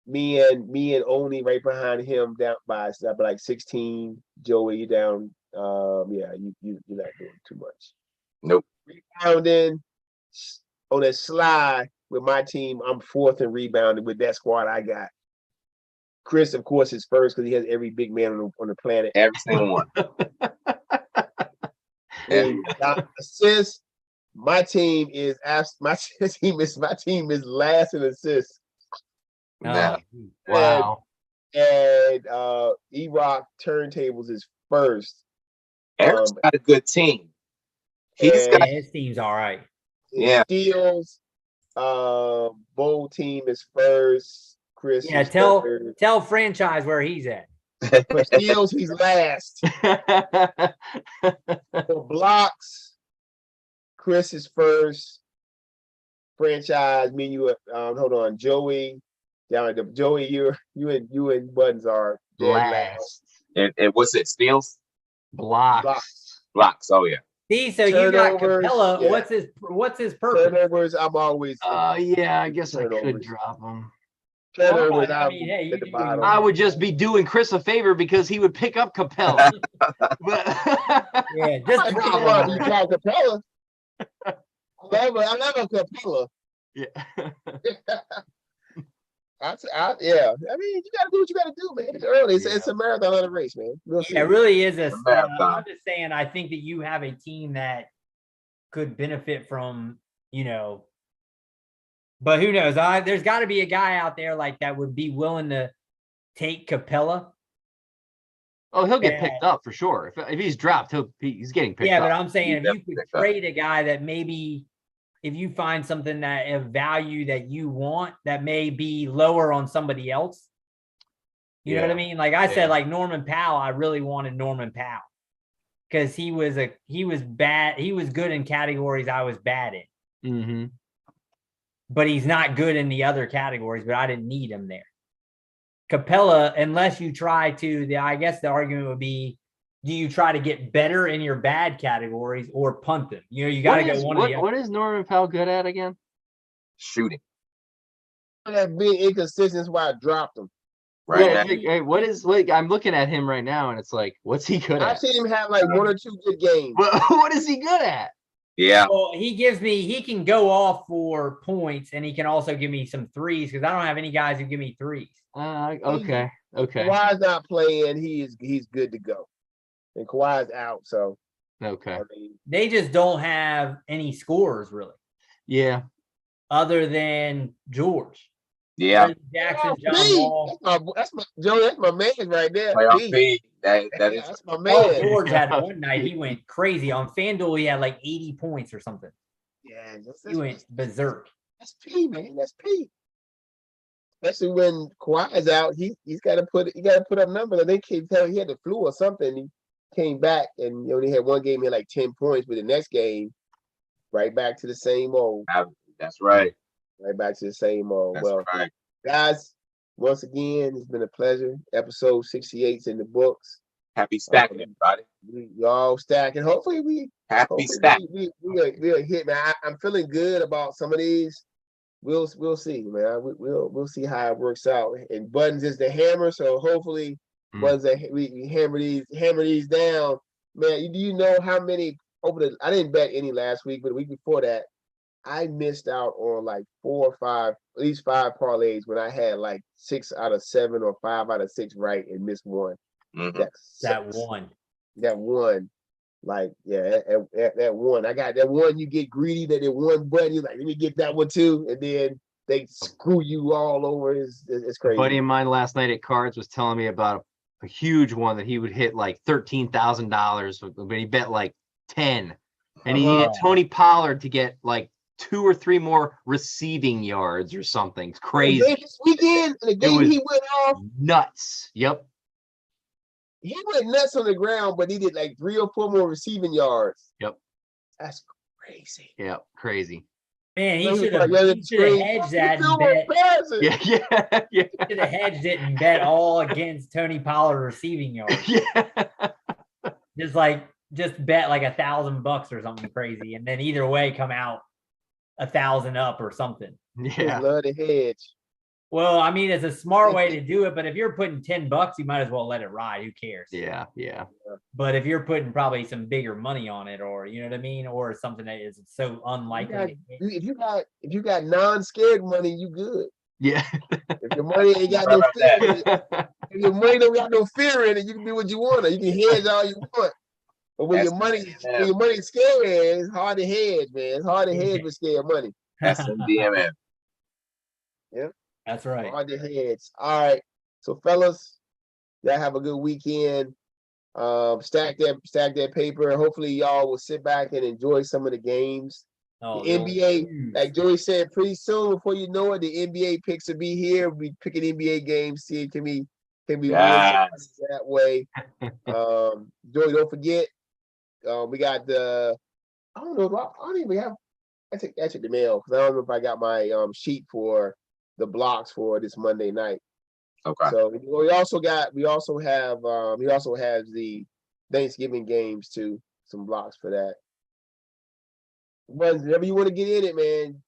Me and Only right behind him, down by like 16. Joey, you down. Yeah, you're not doing too much. Nope. Rebounding on that slide with my team, I'm 4th in rebounding with that squad I got. Chris, of course, is first because he has every big man on the planet. Every single one. And assists, my team is last in assists. Nah. Wow. And E-Rock Turntables is first. Eric's got a good team. He's and got, His team's all right. Yeah. Steals, bowl team is first. Chris Yeah, is tell third. franchise where he's at. For steals, he's last. For blocks, Chris is first. Franchise, me and you. Hold on, Joey. Down at Joey, you and Buttons are dead Last. and what's it? Steals? Blocks. Blocks. Oh yeah. See, so you got Turnovers, Capella. yeah. What's his purpose? Turnovers, I'm always. Yeah, I guess I could Turnovers. drop him. Turnovers, I I'm mean, hey, you at the do- bottom. I would just be doing Chris a favor because he would pick up Capella. But Yeah, just I drop love him. you, John Capella. I love a Capella. yeah. Yeah. I mean, you gotta do what you gotta do, man. It's early. It's a marathon, not a race, man. We'll see. Yeah, it really is a. marathon. I'm just saying. I think that you have a team that could benefit from, but who knows? There's got to be a guy out there like that would be willing to take Capella. Oh, he'll get Yeah. picked up for sure. If he's dropped, he's getting picked Yeah, up. but I'm saying if you definitely could pick up. trade a guy that maybe if you find something that of value that you want that may be lower on somebody else. You know what I Yeah. mean? Like I Yeah. said, like Norman Powell, I really wanted Norman Powell because he was bad. He was good in categories I was bad in, Mm-hmm. but he's not good in the other categories, but I didn't need him there. Capella, unless you try to, I guess the argument would be, do you try to get better in your bad categories or punt them? You got to go one or the other. What is Norman Powell good at again? Shooting. That being inconsistent is why I dropped him. Right. Yeah, now. hey, I'm looking at him right now, and it's like, what's he good I've at? seen him have like 1 or 2 good games. What is he good at? Yeah. Well, he can go off for points and he can also give me some threes because I don't have any guys who give me threes. Okay. Kawhi's not playing. He's good to go. And Kawhi's out, so Okay. I mean, They just don't have any scorers really, Yeah. other than George. Yeah. Reggie Jackson, John P, Wall. that's my Joe. That's my man right there. Playoff P. P. That is That's my Oh, man. George had one night. He went crazy on FanDuel. He had like 80 points or something. Yeah, He went berserk. that's P, man. That's P. Especially when Kawhi's out, he's got to put up numbers. I think he had the flu or something. He came back and he had one game, he had like 10 points, but the next game, right back to the same old. That's right. Right back to the same old. That's Well, right. guys, once again, it's been a pleasure. Episode 68's in the books. Happy stacking, everybody. We all stacking. Hopefully Happy stacking. we'll hit, man. I'm feeling good about some of these. We'll see, man. We'll see how it works out. And Buttons is the hammer, so hopefully Buttons we hammer these down. Man, do you know how many I didn't bet any last week, but the week before that, I missed out on like 4 or 5, at least 5 parlays when I had like 6 out of 7 or 5 out of 6 right and missed one. Mhm. That sucks. one. That one. Like, yeah, that one. I got that one. You get greedy that it one button. You're like, let me get that one too. And then they screw you all over. It's A crazy. buddy of mine last night at cards was telling me about a huge one that he would hit like $13,000, but he bet like 10, And he needed Tony Pollard to get like 2 or 3 more receiving yards or something. It's crazy. This weekend, the game was he went off. Nuts. Yep. He went nuts on the ground, but he did like 3 or 4 more receiving yards. Yep. That's crazy. Yep. Crazy. Man, he He was should have like, yeah, hedged that and bet. Yeah. Should have hedged it and bet all against Tony Pollard receiving yards. Yeah. Just bet like $1,000 or something crazy, and then either way come out 1,000 up or something. Yeah. Love the hedge. Well, I mean, it's a smart way to do it, but if you're putting $10, you might as well let it ride. Who cares? Yeah. Yeah. But if you're putting probably some bigger money on it, or you know what I mean, or something that is so unlikely. If you got non-scared money, you good. Yeah. If your money ain't got no fear in it, if your money don't got no fear in it, you can do what you want. You can hedge all you want. But when your money's scared, it's hard to hedge, man. It's hard to hedge with scared money. That's MDMA. Yep. That's right. Hard to hedge. All right. So fellas, y'all have a good weekend. Stack that paper. Hopefully y'all will sit back and enjoy some of the games. Oh, The NBA, like Joey said, pretty soon, before you know it, the NBA picks will be here. We picking NBA games, see it can be Yes. that way. Joey, don't forget, we got the I don't even have I took the mail because I don't know if I got my sheet for the blocks for this Monday night. Okay. So we also have he also has the Thanksgiving games too, some blocks for that. But whenever you want to get in it, man,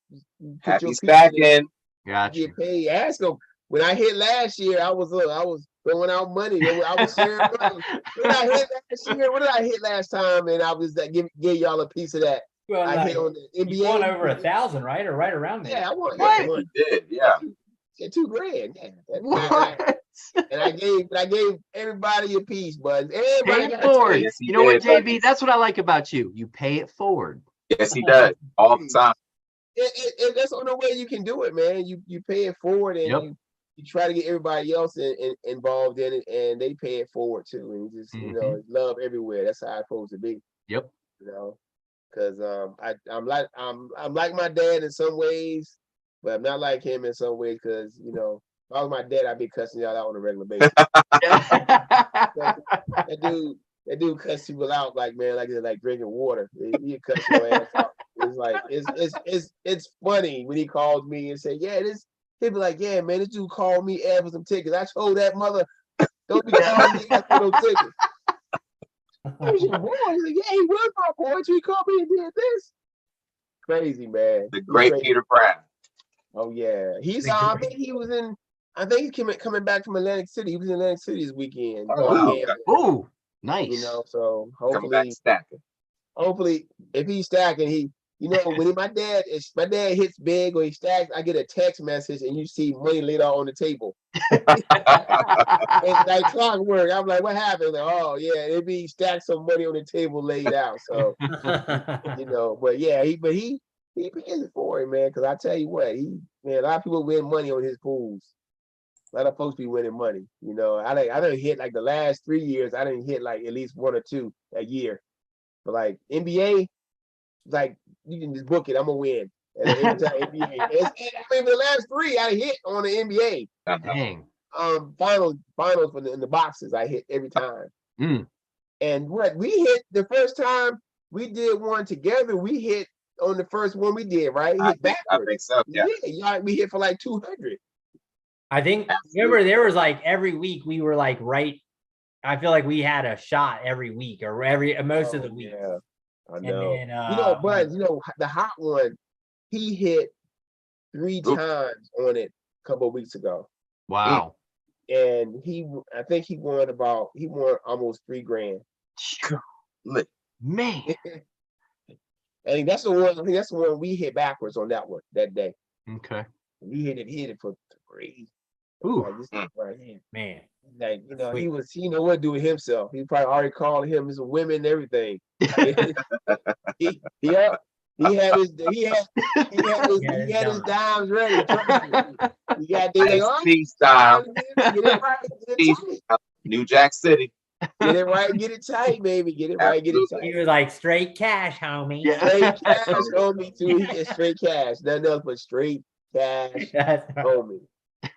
Happy stacking. Gotcha. get paid. Ask them. When I hit last year, I was throwing out money. I was sharing money. What did I hit last time? And I was give y'all a piece of that. Well, I hit on the you NBA. won over 1,000, right, or right around there? Yeah, I won. What? I won. You did, yeah. Yeah, $2,000. Yeah. What? And I gave everybody a piece, but everybody Pay got it forward. Yes, he You know what, did. JB? That's what I like about you. You pay it forward. Yes, he does. All the time. That's the only way you can do it, man. You pay it forward, and Yep. you try to get everybody else involved in it, and they pay it forward too. And you just love everywhere. That's how it's supposed to be. Yep. You know, because I'm like my dad in some ways, but I'm not like him in some ways. Because if I was my dad, I'd be cussing y'all out on a regular basis. That dude cuss people out like it's like drinking water. He cuss your ass out. It's like it's funny when he calls me and say, yeah, he'll be like, yeah, man, this dude called me ask for some tickets. I told that mother, don't be calling me ask for no tickets. That was your boy. He's like, yeah, he was my boy. So he called me and did this. Crazy, man. The great Crazy. Peter Brown. Oh yeah, I think he's coming back from Atlantic City. He was in Atlantic City this weekend. Oh, wow. Yeah, Oh, nice. So Coming back stacking. hopefully, if he's stacking, when my dad hits big or he stacks, I get a text message and you see money laid out on the table. It's like clockwork. I'm like, what happened? Like, oh yeah, it'd be stacked some money on the table laid out. So but yeah, he pays it for him, man. Because I tell you what, a lot of people win money on his pools. A lot of folks be winning money. I didn't hit like the last 3 years. I didn't hit like at least 1 or 2 a year. But like NBA, like you can just book it. I'm gonna win. And every time NBA, the last 3 I hit on the NBA. Dang. Finals in the boxes I hit every time. Mm. And what we hit the first time we did one together, we hit on the first one we did, right? I think so. Yeah. We hit for like 200. I think remember there was like every week we were like right. I feel like we had a shot every week or most of the week. Yeah, I And know. then, but the hot one, he hit 3 times on it a couple of weeks ago. Wow. And I think he won almost $3,000. Man. I think that's the one we hit backwards on that day. Okay. We hit it for 3. Ooh. Like, this is right here. Man. Like, he know what to do with himself. He probably already called him some women and everything. He had his dimes ready. He got Peace style. New Jack City. Get it right, get it tight, baby. Get it right, get it Absolutely. He tight. was like straight cash, homie. Yeah. Straight cash, homie, too. He gets straight cash. Nothing else but straight cash, That's right. homie.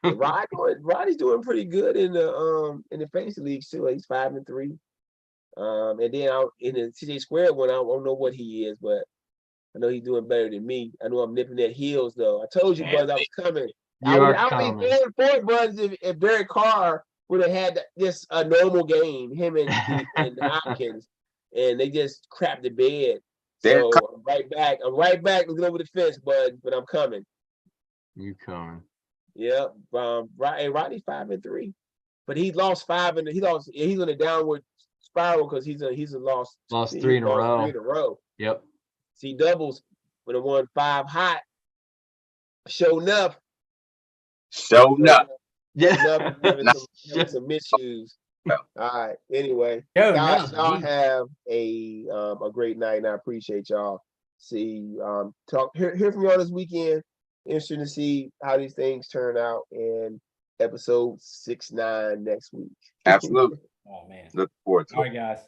And Roddy's doing pretty good in the fantasy leagues too. He's 5-3. And then out in the CJ Square one, I don't know what he is, but I know he's doing better than me. I know I'm nipping at heels though. I told you, buzz, I was coming. You are I would coming. be four buzz if Derek Carr would have had this a normal game, him and Hopkins, and they just crapped the bed. Derek So I'm right back. Looking over the fence, bud, but I'm coming. You coming. Yep. Roddy's 5-3, but he lost he's on a downward spiral because he's lost 3 in a row. 3 in a row. Yep. See, doubles would have won 5 hot. Show enough. Yeah. Having some miscues. Yeah. All right. Anyway, Yo, guys, no, y'all geez. have a great night, and I appreciate y'all. See, hear from y'all this weekend. Interesting to see how these things turn out in episode 6-9 next week. Absolutely. Oh man. Looking forward to All it. right, guys.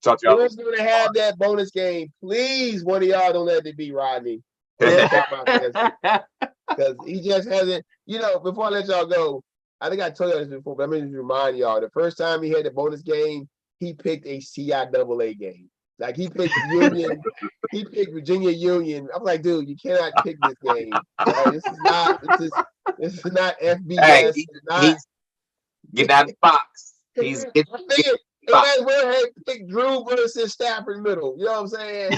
Talk to y'all. Who's gonna have that bonus game? Please, one of y'all don't let it be Rodney. Because he just hasn't, before I let y'all go, I think I told y'all this before, but I'm gonna remind y'all, the first time he had the bonus game, he picked a CIAA game. Like he picked Union, he picked Virginia Union. I'm like, dude, you cannot pick this game. Right? This is not FBS. Hey, It's not, he's getting out of the box. He's I figured it might as well have picked Drew versus Stafford Middle. You know what I'm saying?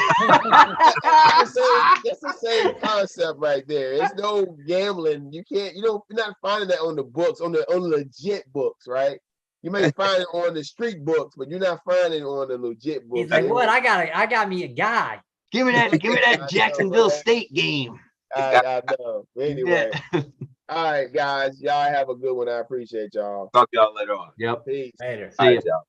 That's the same concept right there. It's no gambling. You're not finding that on the books, on legit books, right? You may find it on the street books, but you're not finding it on the legit books. He's like, what? I got me a guy. Give me that Jacksonville State game. I know. Anyway. All right, guys. Y'all have a good one. I appreciate y'all. Talk to y'all later on. Yep. Peace. Later. See All ya. right, y'all.